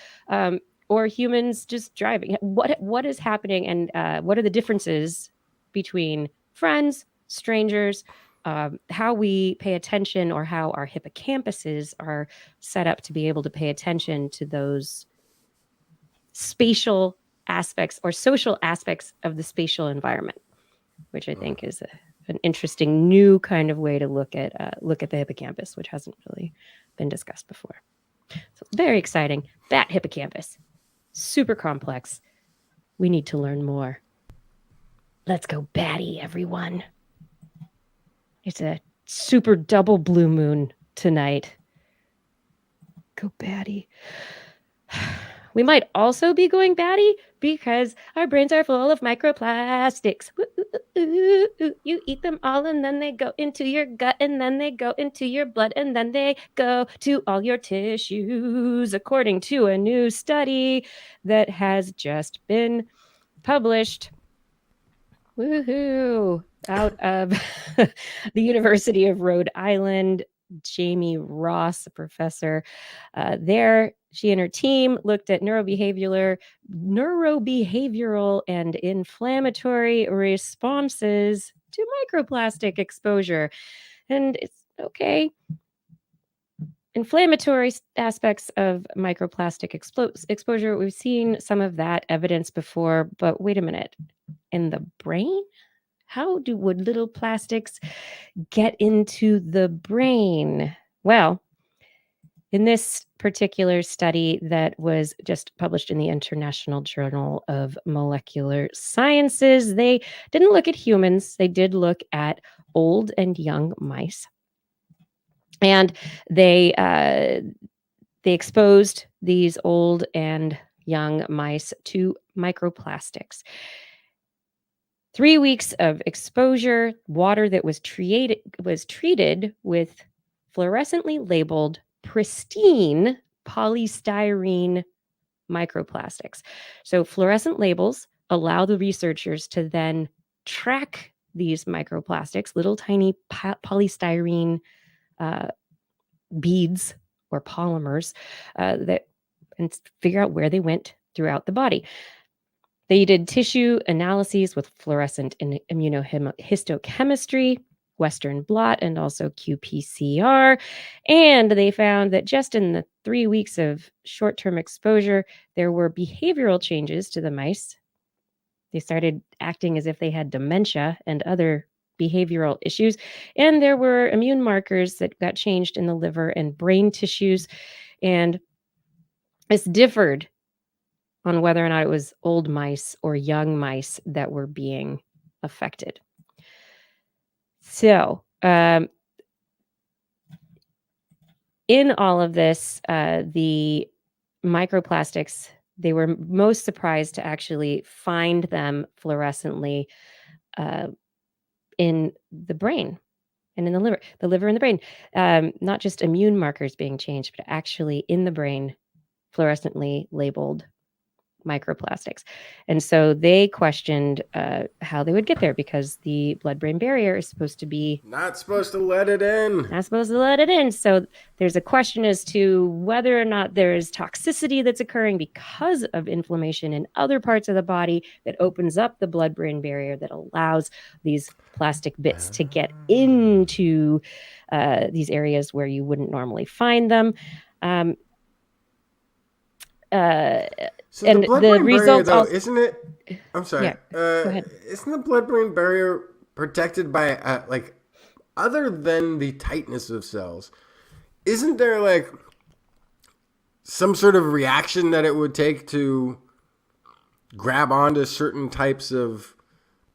or humans just driving. What is happening, and what are the differences between friends, strangers, how we pay attention, or how our hippocampuses are set up to be able to pay attention to those spatial aspects or social aspects of the spatial environment, which I think is an interesting new kind of way to look at the hippocampus, which hasn't really been discussed before. So very exciting. Bat hippocampus, super complex. We need to learn more. Let's go batty, everyone. It's a super double blue moon tonight. Go batty. We might also be going batty because our brains are full of microplastics. You eat them all and then they go into your gut and then they go into your blood and then they go to all your tissues, according to a new study that has just been published. Woohoo! Out of the University of Rhode Island, Jamie Ross, a professor there. She and her team looked at neurobehavioral and inflammatory responses to microplastic exposure. And it's okay. Inflammatory aspects of microplastic exposure, we've seen some of that evidence before, but wait a minute. In the brain? How would little plastics get into the brain? Well, in this particular study that was just published in the International Journal of Molecular Sciences, they didn't look at humans. They did look at old and young mice. And they exposed these old and young mice to microplastics. 3 weeks of exposure, water that was treated with fluorescently labeled pristine polystyrene microplastics. So fluorescent labels allow the researchers to then track these microplastics, little tiny polystyrene beads or polymers, and figure out where they went throughout the body. They did tissue analyses with fluorescent and immunohistochemistry, Western blot, and also qPCR. And they found that just in the 3 weeks of short-term exposure, there were behavioral changes to the mice. They started acting as if they had dementia and other behavioral issues. And there were immune markers that got changed in the liver and brain tissues. And this differed on whether or not it was old mice or young mice that were being affected. So, in all of this, the microplastics, they were most surprised to actually find them fluorescently in the brain and in the liver and the brain. Not just immune markers being changed, but actually in the brain, fluorescently labeled microplastics. And so they questioned how they would get there, because the blood-brain barrier is supposed to be Not supposed to let it in. not supposed to let it in. So there's a question as to whether or not there is toxicity that's occurring because of inflammation in other parts of the body that opens up the blood-brain barrier that allows these plastic bits to get into these areas where you wouldn't normally find them. So and the blood-brain barrier, results though, also, isn't it? I'm sorry. Yeah, go ahead. Isn't the blood-brain barrier protected by like, other than the tightness of cells? Isn't there like some sort of reaction that it would take to grab onto certain types of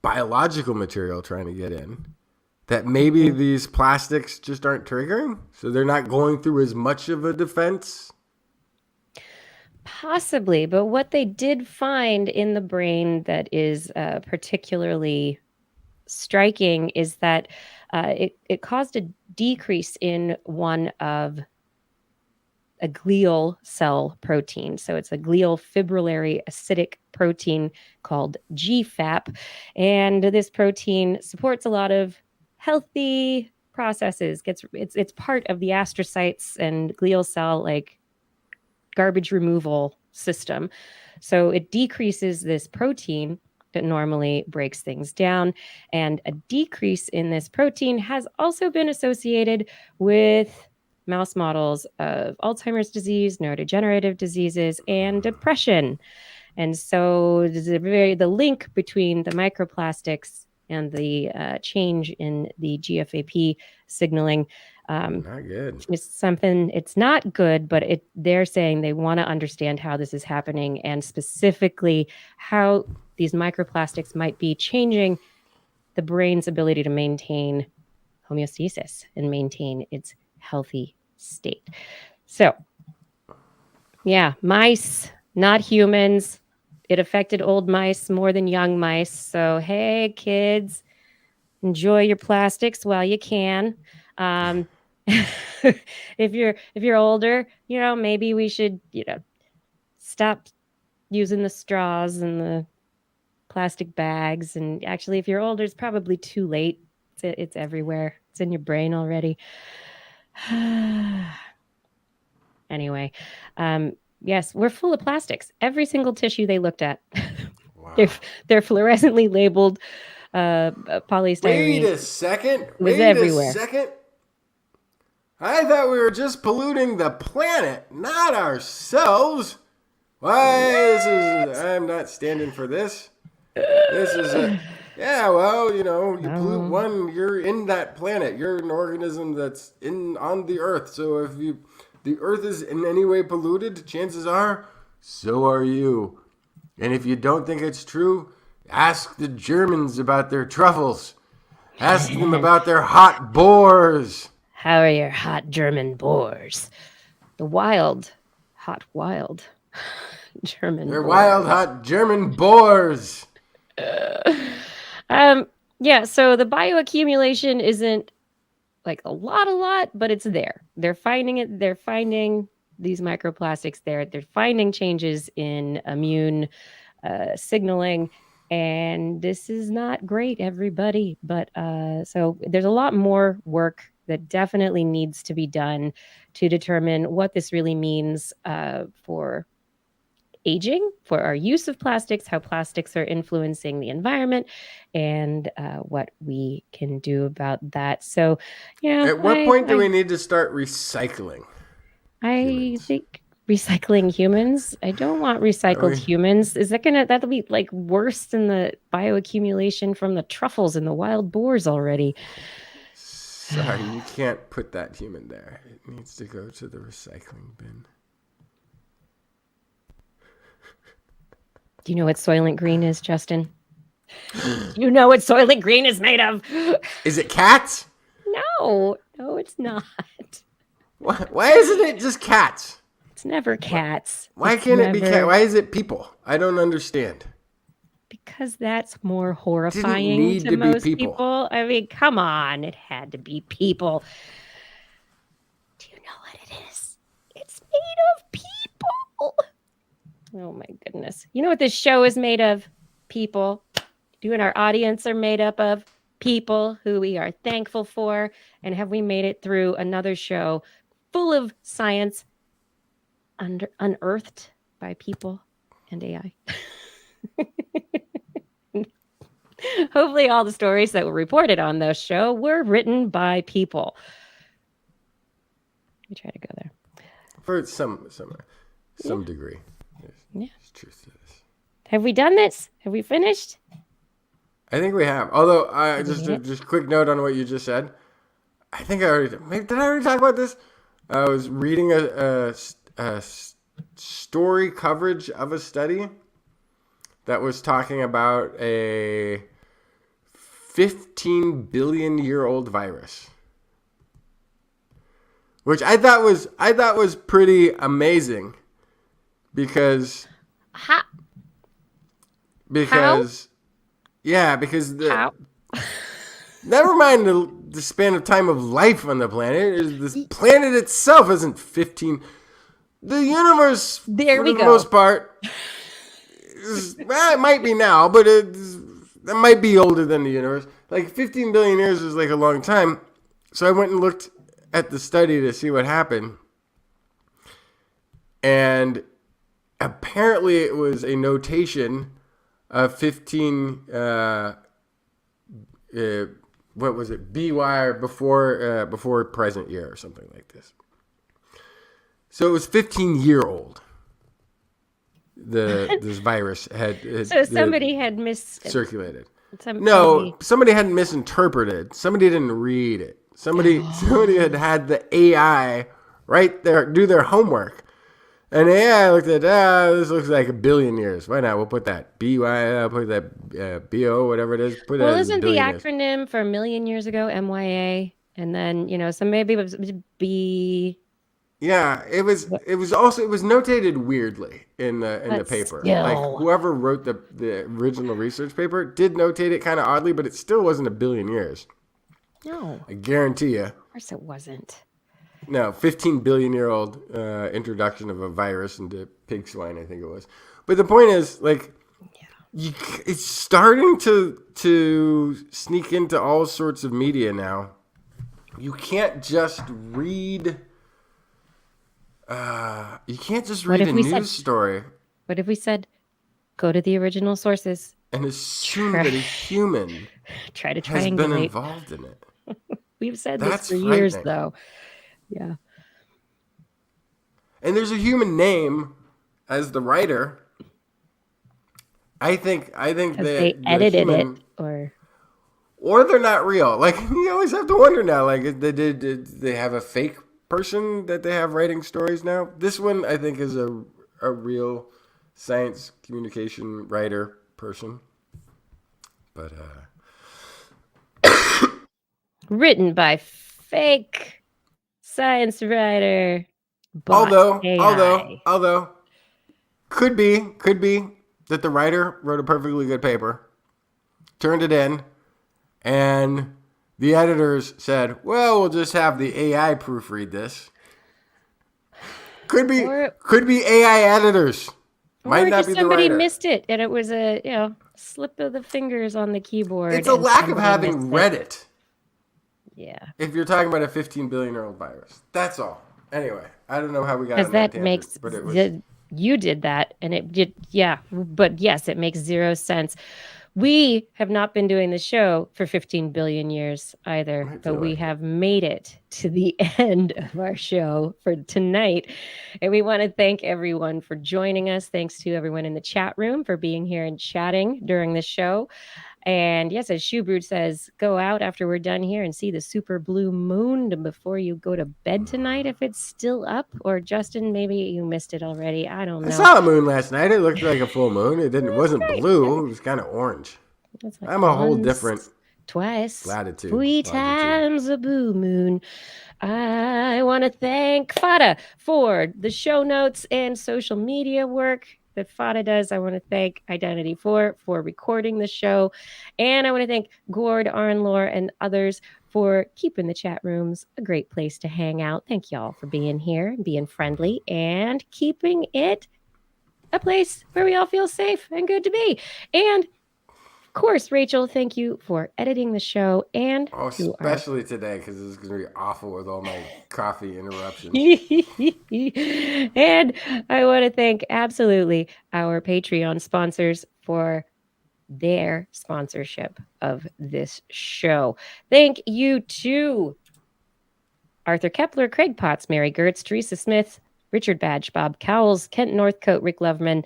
biological material trying to get in? That maybe these plastics just aren't triggering? So they're not going through as much of a defense? Possibly, but what they did find in the brain that is particularly striking is that it caused a decrease in one of a glial cell protein. So it's a glial fibrillary acidic protein called GFAP. And this protein supports a lot of healthy processes. It's part of the astrocytes and glial cell like garbage removal system. So it decreases this protein that normally breaks things down. And a decrease in this protein has also been associated with mouse models of Alzheimer's disease, neurodegenerative diseases, and depression. And so the link between the microplastics and the change in the GFAP signaling Not good. is something, it's not good, but they're saying they want to understand how this is happening and specifically how these microplastics might be changing the brain's ability to maintain homeostasis and maintain its healthy state. So, yeah, mice, not humans. It affected old mice more than young mice. So, hey, kids, enjoy your plastics while you can. If you're older, maybe we should, stop using the straws and the plastic bags. And actually, if you're older, it's probably too late. It's everywhere. It's in your brain already. Anyway, yes, we're full of plastics. Every single tissue they looked at. Wow. They're fluorescently labeled polystyrene. Wait a second. I thought we were just polluting the planet, not ourselves. I'm not standing for this. This is you pollute one, you're in that planet. You're an organism that's on the earth. So if the earth is in any way polluted, chances are, so are you. And if you don't think it's true, ask the Germans about their truffles. Ask them about their hot boars. How are your hot German boars? The wild German They're boars. wild, hot German boars. Yeah, so the bioaccumulation isn't like a lot, but it's there. They're finding it. They're finding these microplastics there. They're finding changes in immune signaling. And this is not great, everybody. But so there's a lot more work that definitely needs to be done to determine what this really means for aging, for our use of plastics, how plastics are influencing the environment, and what we can do about that. So, At what point do we need to start recycling? I think recycling humans. I don't want recycled humans. Is that'll be like worse than the bioaccumulation from the truffles and the wild boars already. Sorry, you can't put that human there. It needs to go to the recycling bin. Do you know what Soylent Green is, Justin? You know what Soylent Green is made of? Is it cats? No, it's not. Why isn't it just cats? It's never cats. Why can't it be cat? Why is it people? I don't understand. Because that's more horrifying to most people. I mean, come on. It had to be people. Do you know what it is? It's made of people. Oh, my goodness. You know what this show is made of? People. You and our audience are made up of people who we are thankful for. And have we made it through another show full of science unearthed by people and AI? Hopefully all the stories that were reported on this show were written by people. Let me try to go there. For some degree. There's truth to this. Have we done this? Have we finished? I think we have. Although, just quick note on what you just said. I think did I already talk about this? I was reading a story coverage of a study that was talking about a 15 billion year old virus. Which I thought was pretty amazing because How? because How? never mind the span of time of life on the planet. This planet itself isn't 15. The universe, for the most part, it might be now, but it might be older than the universe. Like 15 billion years is like a long time. So I went and looked at the study to see what happened. And apparently it was a notation of 15, what was it, BY before present year or something like this. So it was 15-year-old. This virus had So somebody had circulated. No, somebody hadn't misinterpreted. Somebody didn't read it. Somebody had the AI right there do their homework. And AI looked at, this looks like a billion years. Why not? We'll put that BY, put that BO, whatever it is. Put that isn't the acronym for a million years ago MYA? And then, so maybe it was B. Yeah, it was notated weirdly in the paper. Still. Like whoever wrote the original research paper did notate it kind of oddly, but it still wasn't a billion years. No. I guarantee you. Of course it wasn't. No, 15 billion year old introduction of a virus into pig swine, I think it was. But the point is, like, it's starting to sneak into all sorts of media now. You can't just read. You can't just read a news story. What if we said, go to the original sources and assume that a human try to has been involved in it? We've said this for years, though. Yeah. And there's a human name as the writer. I think they edited it, or they're not real. Like, you always have to wonder now. Like, did they have a fake person that they have writing stories now? This one, I think, is a real science communication writer person. But written by fake science writer. Although could be that the writer wrote a perfectly good paper, turned it in, and the editors said, "Well, we'll just have the AI proofread this." Could be AI editors. Might not be the writer. Somebody missed it, and it was a slip of the fingers on the keyboard. It's a lack of having read it. Yeah. If you're talking about a 15 billion year old virus, that's all. Anyway, I don't know how we got on that tangent, but it was. You did that, and it did. Yeah, but yes, it makes zero sense. We have not been doing the show for 15 billion years either, but we have made it to the end of our show for tonight. And we want to thank everyone for joining us. Thanks to everyone in the chat room for being here and chatting during the show. And yes, as Shoebrood says, go out after we're done here and see the super blue moon before you go to bed tonight if it's still up. Or Justin, maybe you missed it already. I don't know. I saw a moon last night. It looked like a full moon. It wasn't blue. It was kind of orange. Like I'm a whole different twice latitude. 3 times a blue moon. I want to thank Fada for the show notes and social media work that Fada does. I want to thank Identity for recording the show. And I want to thank Gord, Arnlore, and others for keeping the chat rooms a great place to hang out. Thank y'all for being here and being friendly and keeping it a place where we all feel safe and good to be. And of course, Rachel, thank you for editing the show. And especially today, because this is going to be awful with all my coffee interruptions. And I want to thank absolutely our Patreon sponsors for their sponsorship of this show. Thank you to Arthur Kepler, Craig Potts, Mary Gertz, Teresa Smith, Richard Badge, Bob Cowles, Kent Northcote, Rick Loveman,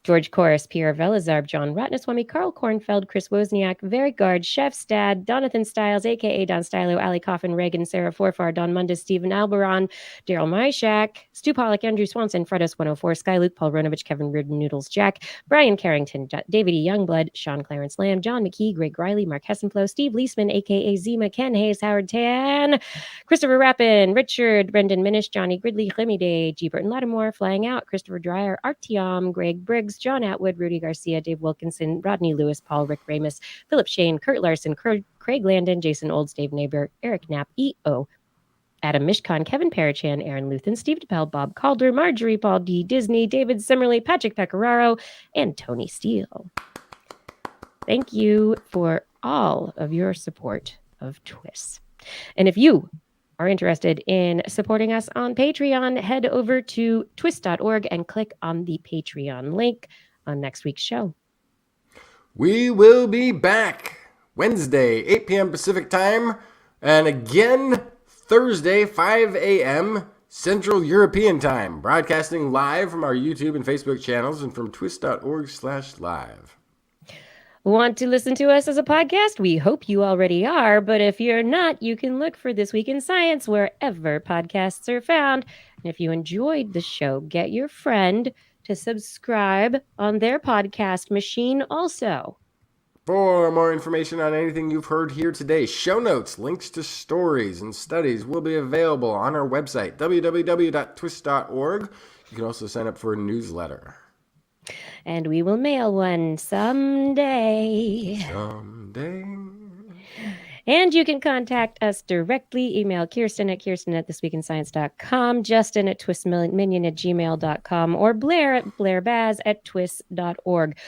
George Korris, Pierre Velazarb, John Ratnaswamy, Carl Kornfeld, Chris Wozniak, Verigard, Chef Stad, Donathan Stiles, a.k.a. Don Stylo, Ali Coffin, Reagan, Sarah Forfar, Don Mundus, Stephen Alberon, Daryl Myshak, Stu Pollock, Andrew Swanson, Fredus104, Sky Luke, Paul Ronovich, Kevin Reardon, Noodles Jack, Brian Carrington, David E. Youngblood, Sean Clarence Lamb, John McKee, Greg Riley, Mark Hessenflow, Steve Leisman, a.k.a. Zima, Ken Hayes, Howard Tan, Christopher Rappin, Richard, Brendan Minish, Johnny Gridley, Clemmy Day, G. Burton Lattimore, Flying Out, Christopher Dreyer, Artyom, Greg Briggs, John Atwood, Rudy Garcia, Dave Wilkinson, Rodney Lewis, Paul Rick Ramus, Philip Shane, Kurt Larson, Craig Landon, Jason Olds, Dave Neighbor, Eric Knapp, E.O., Adam Mishkon, Kevin Parachan, Aaron Luthen, Steve DePel, Bob Calder, Marjorie Paul D. Disney, David Simmerly, Patrick Pecoraro, and Tony Steele. Thank you for all of your support of TWIS. And if you are interested in supporting us on Patreon, head over to twis.org and click on the Patreon link on next week's show. We will be back Wednesday, 8 p.m. Pacific time, and again Thursday, 5 a.m. Central European time, broadcasting live from our YouTube and Facebook channels and from twis.org/live. Want to listen to us as a podcast? We hope you already are, but if you're not, you can look for This Week in Science wherever podcasts are found. And if you enjoyed the show, get your friend to subscribe on their podcast machine also. For more information on anything you've heard here today, show notes, links to stories and studies will be available on our website, www.twis.org. You can also sign up for a newsletter. And we will mail one someday. Someday. And you can contact us directly. Email Kirsten at thisweekinscience.com, Justin at twistminion@gmail.com, or Blair at blairbaz@twis.org.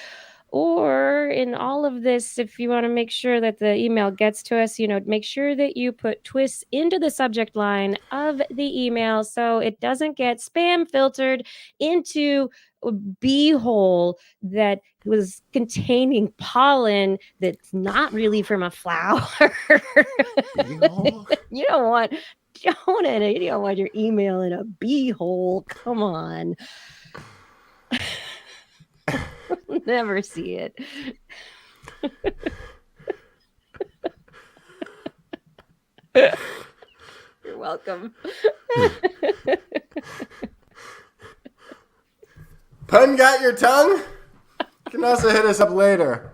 Or in all of this, if you want to make sure that the email gets to us, make sure that you put TWIS into the subject line of the email so it doesn't get spam filtered into a bee hole that was containing pollen that's not really from a flower. You don't want your email in a bee hole. Come on. Never see it. You're welcome. Pun got your tongue? You can also hit us up later.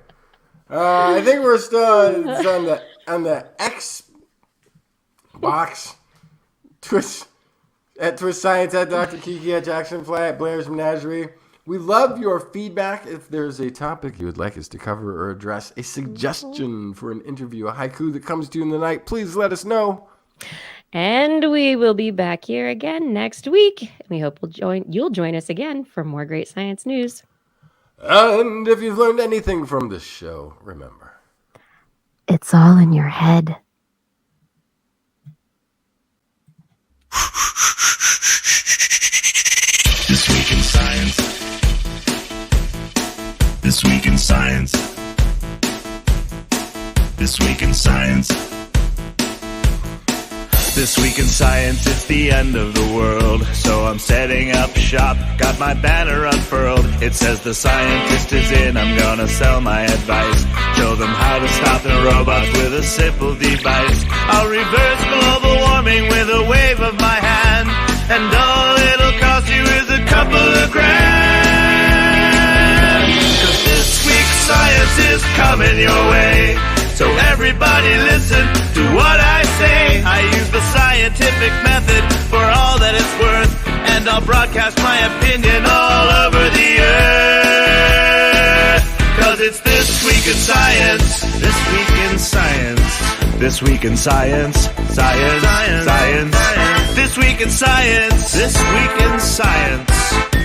I think we're still on the X box. TWIS at TWIS Science, at Dr. Kiki, at Jackson Fly, at Blair's Menagerie. We love your feedback. If there's a topic you would like us to cover or address, a suggestion for an interview, a haiku that comes to you in the night, please let us know. And we will be back here again next week. We hope you'll join us again for more great science news. And if you've learned anything from this show, remember, it's all in your head. This Week in Science. This Week in Science. This Week in Science. This Week in Science, it's the end of the world. So I'm setting up shop, got my banner unfurled. It says the scientist is in, I'm gonna sell my advice. Show them how to stop the robots with a simple device. I'll reverse global warming with a wave of my hand. And all it'll cost you is a couple of grand. 'Cause this week's science is coming your way. So everybody listen to what I say. I use the scientific method for all that it's worth. And I'll broadcast my opinion all over the earth. 'Cause it's This Week in Science. This Week in Science. This Week in Science. Science. Science. Science. This Week in Science. This Week in Science.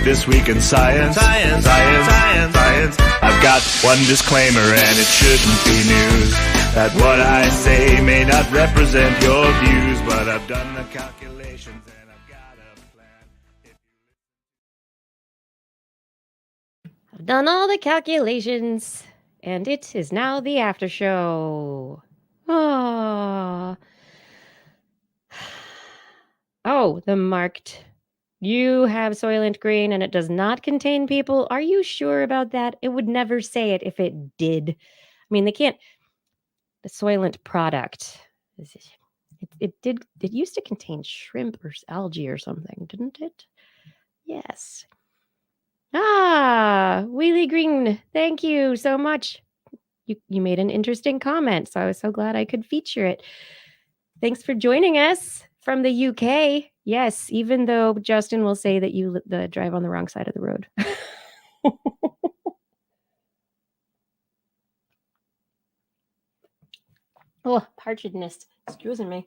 This Week in Science. Science. Science. Science. Science. I've got one disclaimer and it shouldn't be news. That what I say may not represent your views. But I've done the calculations and I've got a plan. I've done all the calculations, and it is now the after show. Oh, the marked You have Soylent Green and it does not contain people. Are you sure about that? It would never say it if it did. I mean, they can't. The Soylent product. It used to contain shrimp or algae or something, didn't it? Yes. Wheelie Green, thank you so much. You made an interesting comment, so I was so glad I could feature it. Thanks for joining us from the UK. Yes, even though Justin will say that you drive on the wrong side of the road. Oh, parchedness. Excuse me.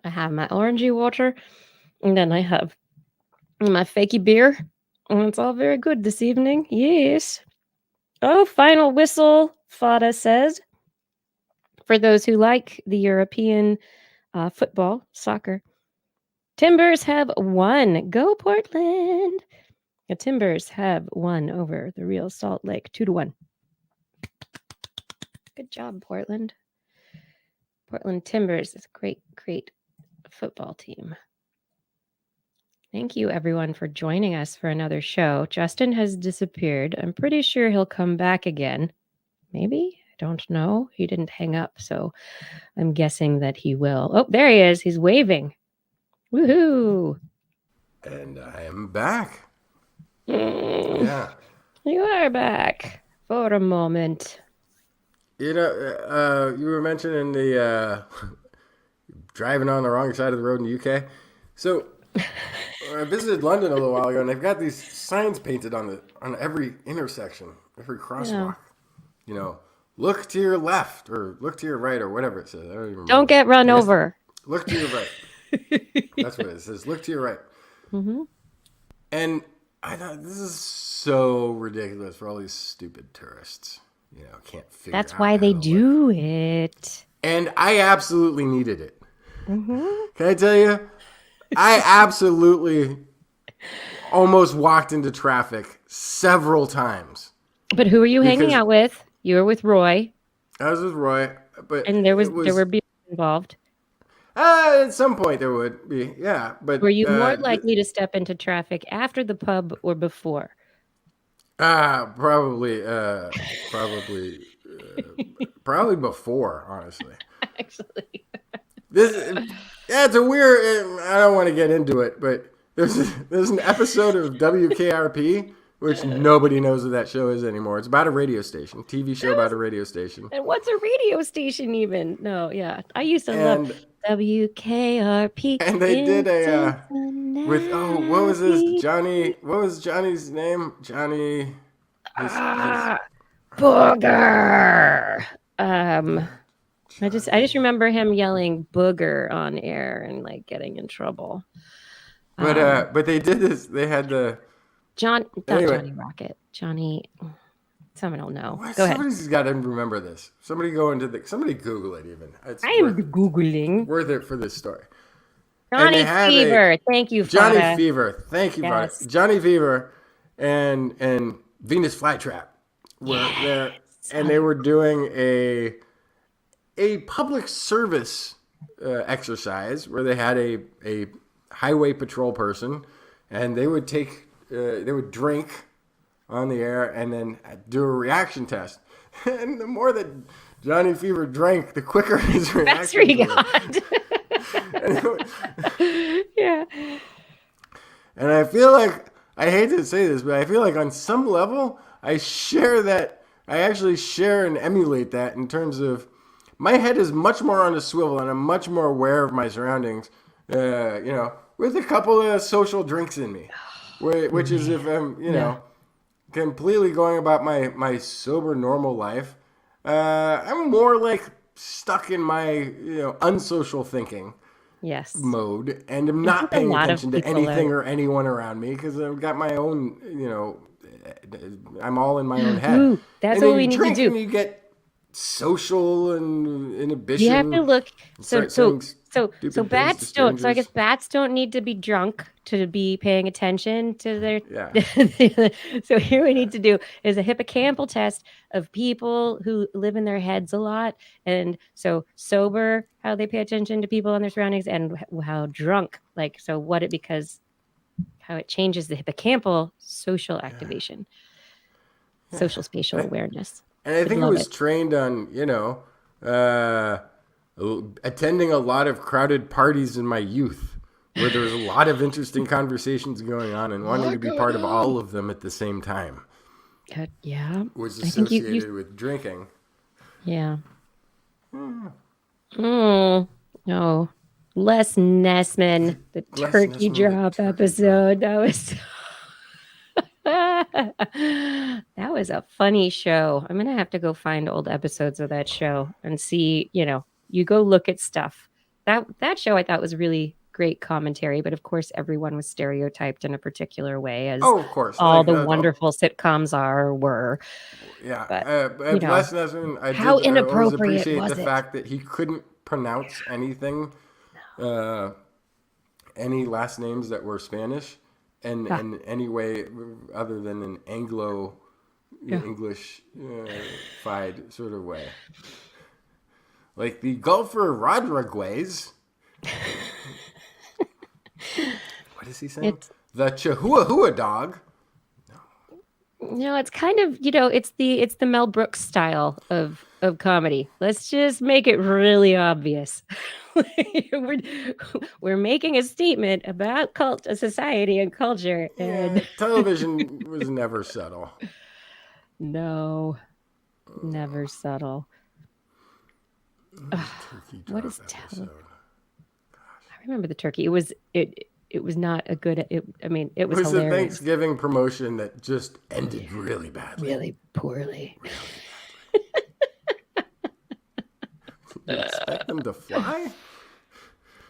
I have my orangey water, and then I have my fakey beer, and it's all very good this evening. Yes. Oh, final whistle, Fada says. For those who like the European football, soccer, Timbers have won. Go Portland! The Timbers have won over the Real Salt Lake 2-1. Good job, Portland. Portland Timbers is a great, great football team. Thank you, everyone, for joining us for another show. Justin has disappeared. I'm pretty sure he'll come back again. Maybe? I don't know. He didn't hang up, so I'm guessing that he will. Oh, there he is. He's waving. Woohoo! And I am back. Yeah. You are back for a moment. You know, you were mentioning the driving on the wrong side of the road in the UK. So I visited London a little while ago, and they've got these signs painted on every intersection, every crosswalk. Yeah. You know, look to your left or look to your right or whatever it says. I don't even remember. Don't get run over. Look to your right. That's what it says. Look to your right. Mm-hmm. And I thought, this is so ridiculous for all these stupid tourists. You know, can't figure out. That's why they do it. And I absolutely needed it. Mm-hmm. Can I tell you? I absolutely almost walked into traffic several times. But who are you hanging out with? You were with Roy. I was with Roy, and there were people involved. At some point there would be, yeah. But were you more likely to step into traffic after the pub or before? Probably before, honestly. Actually, it's a weird. I don't want to get into it, but there's an episode of WKRP which nobody knows what that show is anymore. It's about a radio station, TV show about a radio station. And what's a radio station even? No, yeah, I used to love WKRP. And they did a with what was this? Johnny? What was Johnny's name? Johnny. Booger. I just remember him yelling "booger" on air and like getting in trouble. But they did this. They had the Johnny Rocket. Johnny. Someone don't know. Go ahead. Somebody's got to remember this. Somebody Google it even. I am Googling. Worth it for this story. Johnny Fever. Thank you, Fada. Johnny Fever. Thank you, yes. Fada. Johnny Fever and Venus Flytrap were there, and they were doing a public service exercise where they had a highway patrol person, and they would drink on the air and then do a reaction test. And the more that Johnny Fever drank, the quicker his reaction got. Yeah. And I feel like, I hate to say this, but I feel like on some level, I actually share and emulate that in terms of my head is much more on a swivel and I'm much more aware of my surroundings, with a couple of social drinks in me, which is if I'm, completely going about my sober, normal life. I'm more like stuck in my, unsocial thinking. Yes. Mode, and I'm not paying attention to anything or anyone around me because I've got my own, I'm all in my own head. Ooh, that's what we need to do. And you get social and inhibition. You have to look. So So Stupid things bats to don't. So I guess strangers. bats don't need to be drunk to be paying attention to their. Yeah. So here we need to do is a hippocampal test of people who live in their heads a lot, and so sober how they pay attention to people and their surroundings, and how drunk, like so what it because how it changes the hippocampal social activation, social spatial awareness. And I Would think it love was trained on, attending a lot of crowded parties in my youth where there was a lot of interesting conversations going on and wanting to be part of all of them at the same time. Yeah. Was I think associated with drinking. Yeah. No. Les Nessman, the Les turkey Nessman, the drop turkey episode. That was that was a funny show. I'm gonna have to go find old episodes of that show and see, you go look at stuff. That show I thought was really great commentary, but of course everyone was stereotyped in a particular way, as Oh, of course. all the wonderful sitcoms were. Yeah. But Les Nessman, I how did always inappropriate appreciate was the it? fact that he couldn't pronounce anything, any last names that were Spanish, and in any way other than an Anglo English-fied sort of way. Like the golfer Rodriguez. What is he saying? The Chihuahua dog. No, it's kind of, it's the Mel Brooks style of comedy. Let's just make it really obvious. we're making a statement about society and culture, and television was never subtle. No, never subtle. What is television? I remember the turkey. It was not a good. It was hilarious. A Thanksgiving promotion that just ended really badly. Really poorly. Did you expect them to fly?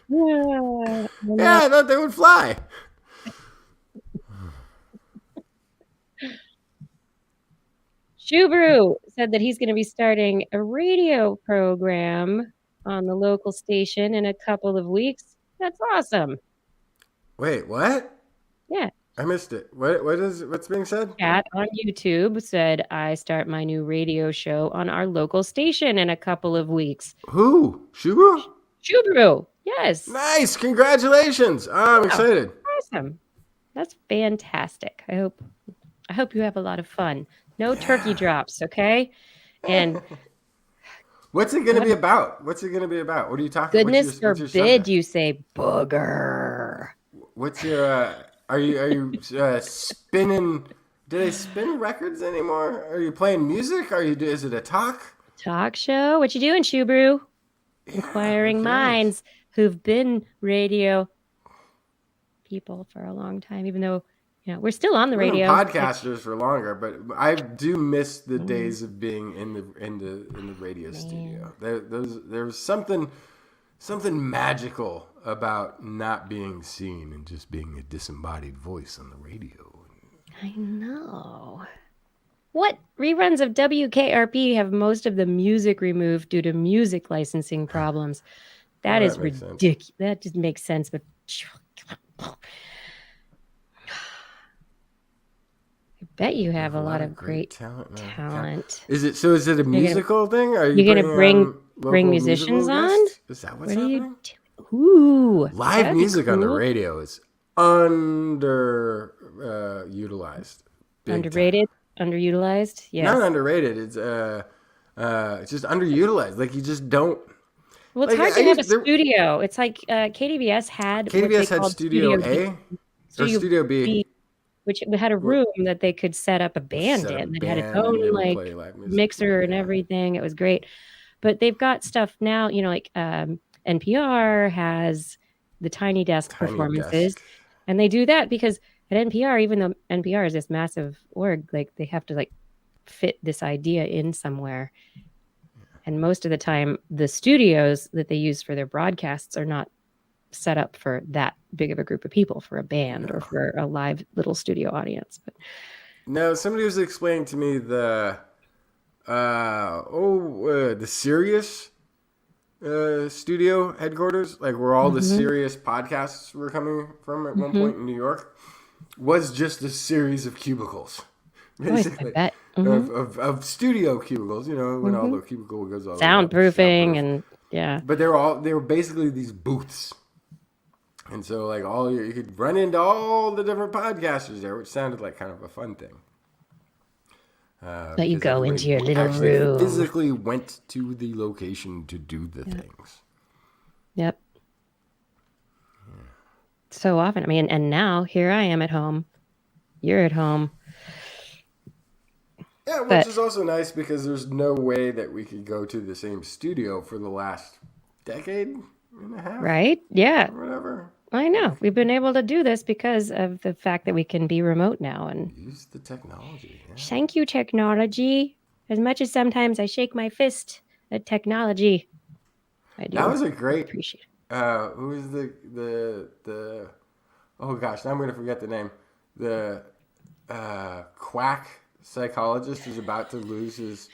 Yeah, I thought they would fly. Shubru said that he's going to be starting a radio program on the local station in a couple of weeks. That's awesome. Wait, what? Yeah. I missed it. What's being said? Chat on YouTube said, I start my new radio show on our local station in a couple of weeks. Who? Shubru? Shubru. Yes. Nice. Congratulations. I'm excited. Awesome. That's fantastic. I hope you have a lot of fun. No turkey drops, okay? And what's it going to be about? What are you talking about? Goodness forbid you say booger. What's your are you spinning? Do they spin records anymore? Are you playing music? Is it a talk show? What you doing, Shubru? Inquiring minds who've been radio people for a long time, even though we're still on the radio. Podcasters for longer, but I do miss the days of being in the radio studio. There's something magical about not being seen and just being a disembodied voice on the radio. I know. What reruns of WKRP have most of the music removed due to music licensing problems? That is ridiculous. That just makes sense, but I bet you have a lot of great talent. Is it a musical thing? Are you going to bring musicians on? Is that what's happening? Ooh, live music on the radio is underutilized. Underrated, underutilized. Yes. Not underrated. It's just underutilized. Like you just don't. Well, it's hard to have a studio. It's like KDVS had Studio A or Studio B. Which had a room that they could set up a band in. It had its own mixer and everything. It was great. But they've got stuff now, like NPR has the Tiny Desk performances. And they do that because at NPR, even though NPR is this massive org, like they have to fit this idea in somewhere. And most of the time, the studios that they use for their broadcasts are not set up for that big of a group of people, for a band or for a live little studio audience. But no, somebody was explaining to me the Sirius studio headquarters, like where all the serious podcasts were coming from at one point in New York, was just a series of cubicles. Basically, I bet. Of studio cubicles, when all the cubicle goes all Soundproofing and yeah. But they were basically these booths. And so like you could run into all the different podcasters there, which sounded like kind of a fun thing. Let you go into your little room. Physically went to the location to do the things. Yep. So often. I mean, and now here I am at home. You're at home. Yeah, which is also nice because there's no way that we could go to the same studio for the last decade and a half. Right? Yeah. Or whatever. I know. We've been able to do this because of the fact that we can be remote now and use the technology. Yeah. Thank you, technology. As much as sometimes I shake my fist at technology, I do. That was a great. Appreciate. Who is the? Oh gosh, now I'm going to forget the name. The quack psychologist who's about to lose his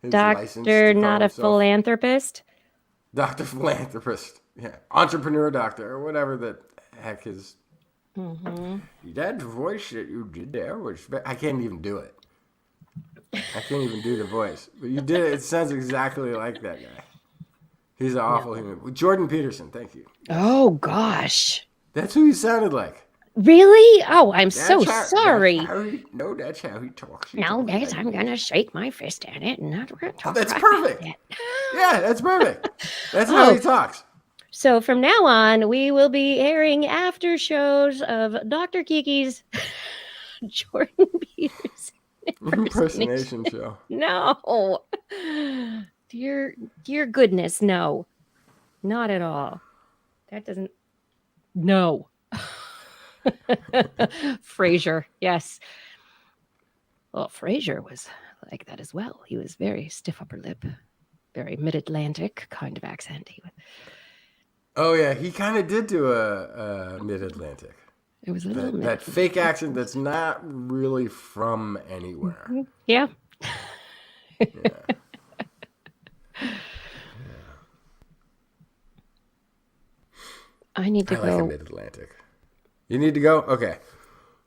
license. Doctor, not a philanthropist. Dr. Philanthropist. Yeah. Entrepreneur doctor or whatever the heck is. That voice that you did there was... I can't even do it. I can't even do the voice. But you did it. It sounds exactly like that guy. He's an awful human. Jordan Peterson, thank you. Oh, gosh. That's who he sounded like. Really? Oh, I'm so sorry. That's how he talks. I'm going to shake my fist at it and not talk That's perfect. Yeah, that's perfect. That's how he talks. So from now on, we will be airing after shows of Dr. Kiki's Jordan Peterson impersonation show. No. Dear goodness, no. Not at all. That doesn't... No. Frasier, yes. Well, Frasier was like that as well. He was very stiff upper lip, very mid-Atlantic kind of accent. Oh yeah, he kind of did do a mid-Atlantic. It was a little that fake accent that's not really from anywhere. Yeah. I need to go. I like a mid-Atlantic. You need to go? Okay.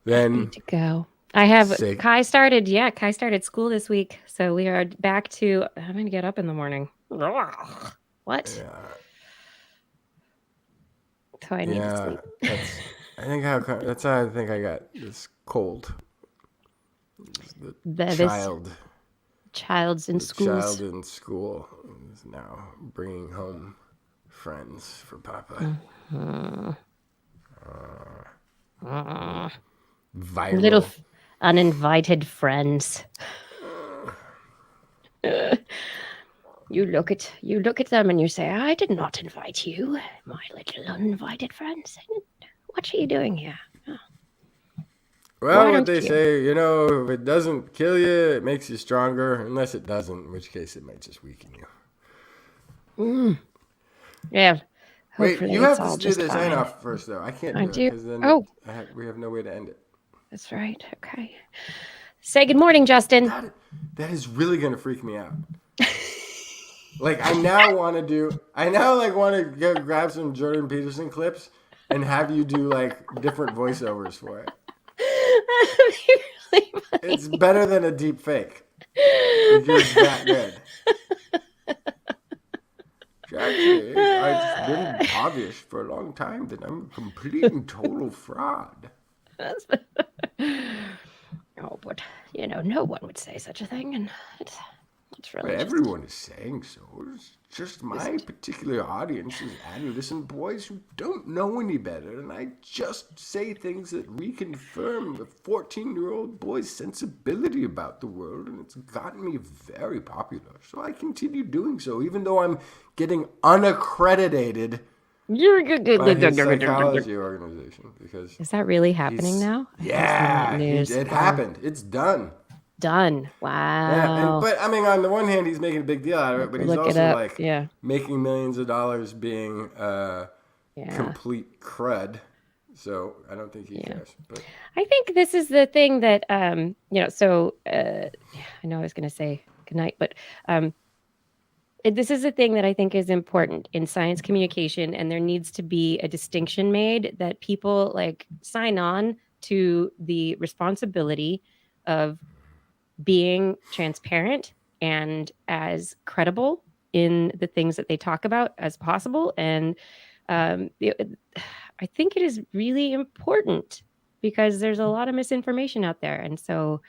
Then I need to go. I have Kai started school this week, so we are back to having to get up in the morning. What? Yeah. So I need to sleep. That's how I think I got this cold. Child's in school. Child in school is now bringing home friends for Papa. Viral. Little uninvited friends. You look at them and you say, "I did not invite you, my little uninvited friends. What are you doing here?" Oh. Well, what they say, if it doesn't kill you, it makes you stronger. Unless it doesn't, in which case it might just weaken you. Yeah. Wait, you have to do the sign off first, though. I can't do it because then we have no way to end it. That's right. Okay. Say good morning, Justin. That is really going to freak me out. I now want to go grab some Jordan Peterson clips and have you do different voiceovers for it. That'd be really funny. It's better than a deep fake. It's that good. Actually, it's been obvious for a long time that I'm a complete and total fraud. Oh, but no one would say such a thing, and it's really. But everyone is saying so. It's just my particular audience is adolescent boys who don't know any better, and I just say things that reconfirm a 14-year-old boy's sensibility about the world, and it's gotten me very popular. So I continue doing so, even though I'm getting unaccredited by his psychology organization. Because is that really happening now? Yeah, it happened. It's done. Wow. Yeah, but I mean, on the one hand, he's making a big deal out of it, but he's also making millions of dollars being complete crud. So I don't think he cares. But I think this is the thing that So I know I was going to say goodnight, but this is a thing that I think is important in science communication, and there needs to be a distinction made that people like sign on to the responsibility of being transparent and as credible in the things that they talk about as possible. And I think it is really important because there's a lot of misinformation out there. And so,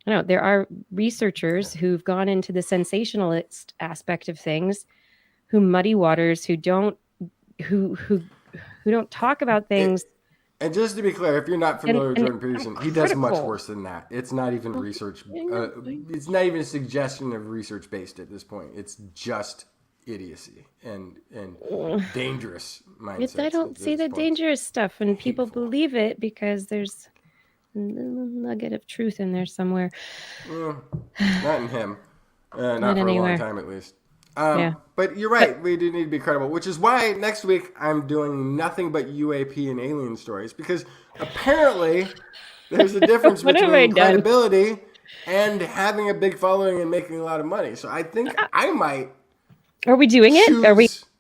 there are researchers who've gone into the sensationalist aspect of things, who muddy waters, who don't talk about things. And just to be clear, if you're not familiar with Jordan Peterson, he does much critical. worse than that. It's not even research. It's not even a suggestion of research based at this point. It's just idiocy and dangerous mindsets. I don't see the dangerous stuff, and people believe it because there's a little nugget of truth in there somewhere. Not in him. Not for anywhere. A long time, at least. But you're right. We do need to be credible, which is why next week I'm doing nothing but UAP and alien stories, because apparently there's a difference between credibility and having a big following and making a lot of money. So I think I might. Are we doing it?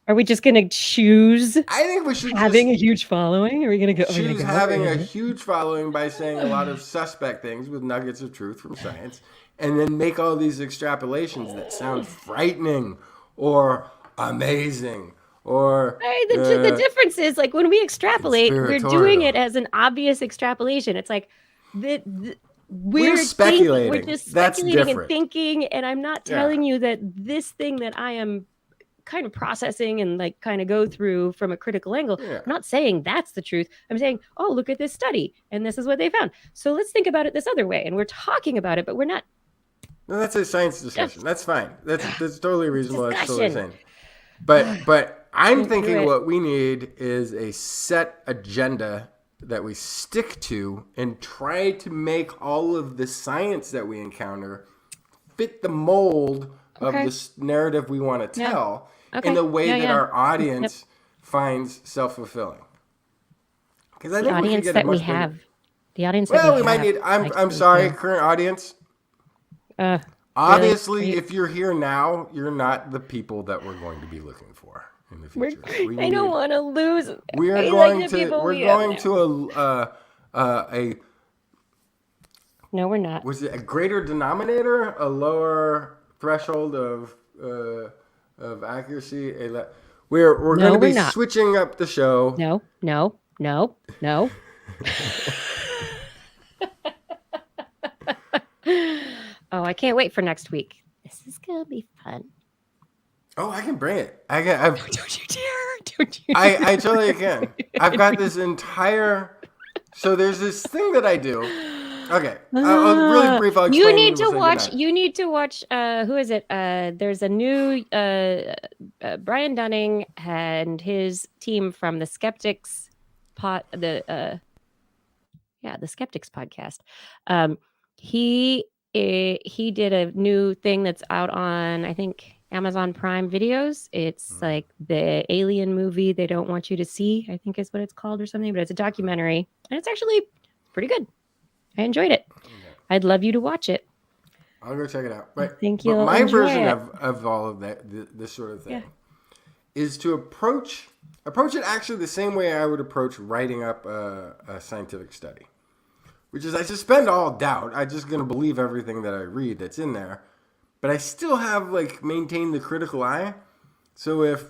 Are we just going to choose? I think we should having a huge following. Are we going to go? Choose having a huge following by saying a lot of suspect things with nuggets of truth from science, and then make all these extrapolations that sound frightening or amazing. Or the difference is, like, when we extrapolate, we're doing it as an obvious extrapolation. It's like we're speculating. We're just That's speculating different. and thinking, and I'm not telling you that this thing that I am kind of processing and like kind of go through from a critical angle. I'm not saying that's the truth. I'm saying, oh, look at this study, and this is what they found. So let's think about it this other way. And we're talking about it, but we're not. No, that's a science discussion. That's fine. That's totally reasonable. That's totally sane. But I'm thinking what we need is a set agenda that we stick to and try to make all of the science that we encounter fit the mold of this narrative we want to tell in a way that our audience finds self-fulfilling. Because I think the audience that we have. The audience that we might need. I'm sorry, current audience. Obviously, really? If you're here now, you're not the people that we're going to be looking for in the future. I don't want to lose. We're going to a. No, we're not. Was it a greater denominator, a lower threshold of accuracy? We're going to be switching up the show. No. Oh, I can't wait for next week. This is gonna be fun. Oh, I can bring it. Don't you dare! Don't you? I totally can. I've got this entire. So there's this thing that I do. Okay, I'll really brief. I'll explain. You need to watch. Who is it? There's a new Brian Dunning and his team from the Skeptics the Skeptics podcast. He did a new thing that's out on, I think, Amazon Prime Videos. It's like the alien movie they don't want you to see, I think is what it's called or something. But it's a documentary, and it's actually pretty good. I enjoyed it. Okay. I'd love you to watch it. I'll go check it out. Right. Thank you. My version of all of that, this sort of thing, is to approach it actually the same way I would approach writing up a scientific study. Which is, I suspend all doubt. I'm just going to believe everything that I read that's in there. But I still have, maintained the critical eye. So if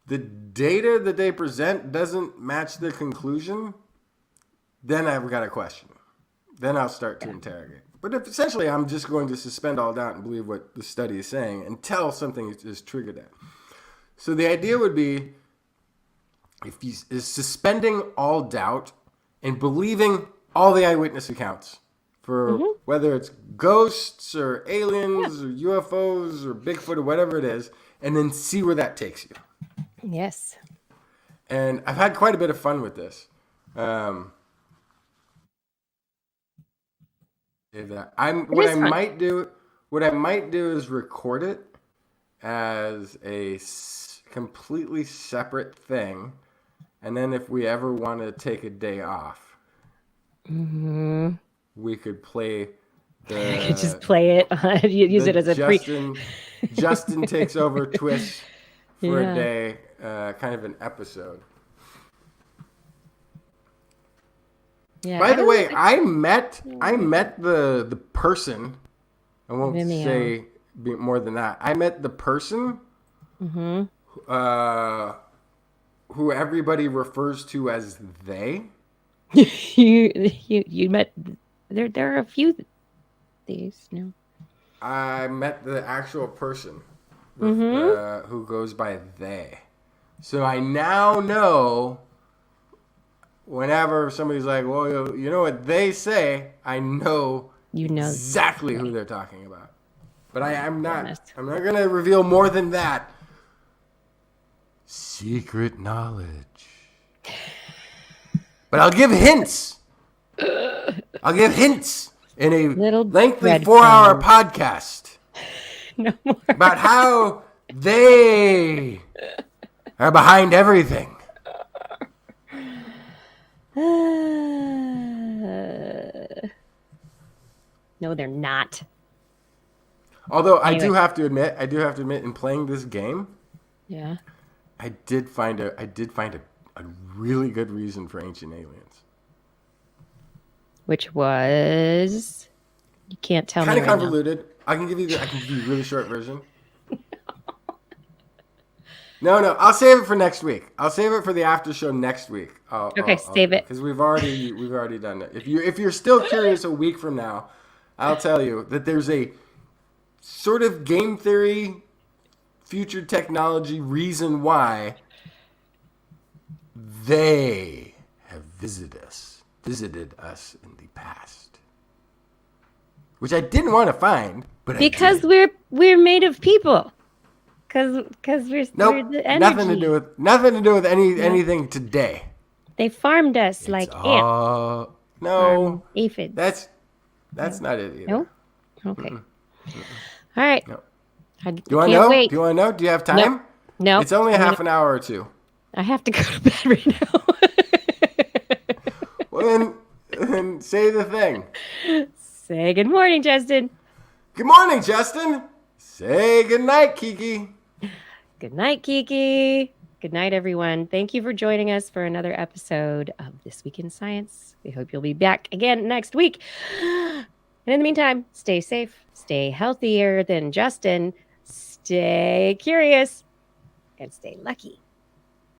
the data that they present doesn't match the conclusion, then I've got a question. Then I'll start to interrogate. But if essentially I'm just going to suspend all doubt and believe what the study is saying until something is triggered at. So the idea would be, is suspending all doubt and believing all the eyewitness accounts for whether it's ghosts or aliens or UFOs or Bigfoot or whatever it is, and then see where that takes you. Yes. And I've had quite a bit of fun with this. What I might do is record it as a completely separate thing, and then if we ever want to take a day off, we could play I could just play it. Use it as a Justin takes over TWIS for Yeah. a day, kind of an episode. Yeah. By the way, I met the person. I won't Vimeo. say more than that. I met the person who everybody refers to as they. you met there are a few these no. I met the actual person who goes by they. So I now know whenever somebody's like, well, you know what they say, I know exactly who they're talking about. But I'm not going to reveal more than that. Secret knowledge. But I'll give hints. I'll give hints in a lengthy 4-hour podcast No more. about how they are behind everything. No, they're not. Although I do have to admit, in playing this game, Yeah. I did find a really good reason for Ancient Aliens. Which was you can't tell me. Kind of right convoluted. I can give you a really short version. No, I'll save it for next week. I'll save it for the after show next week. Save it because we've already done it. If you're still curious a week from now, I'll tell you that there's a sort of game theory, future technology reason why they have visited us in the past, which I didn't want to find, but because we're made of people. Because we're the energy. Nothing to do with anything today. They farmed us like ants. No, aphids. That's not it either. No. Okay. All right. No. Do you want to know? Do you want to know? Do you have time? No. It's only half an hour or two. I have to go to bed right now. Well, then say the thing. Say good morning, Justin. Good morning, Justin. Say good night, Kiki. Good night, Kiki. Good night, everyone. Thank you for joining us for another episode of This Week in Science. We hope you'll be back again next week. And in the meantime, stay safe, stay healthier than Justin, stay curious, and stay lucky.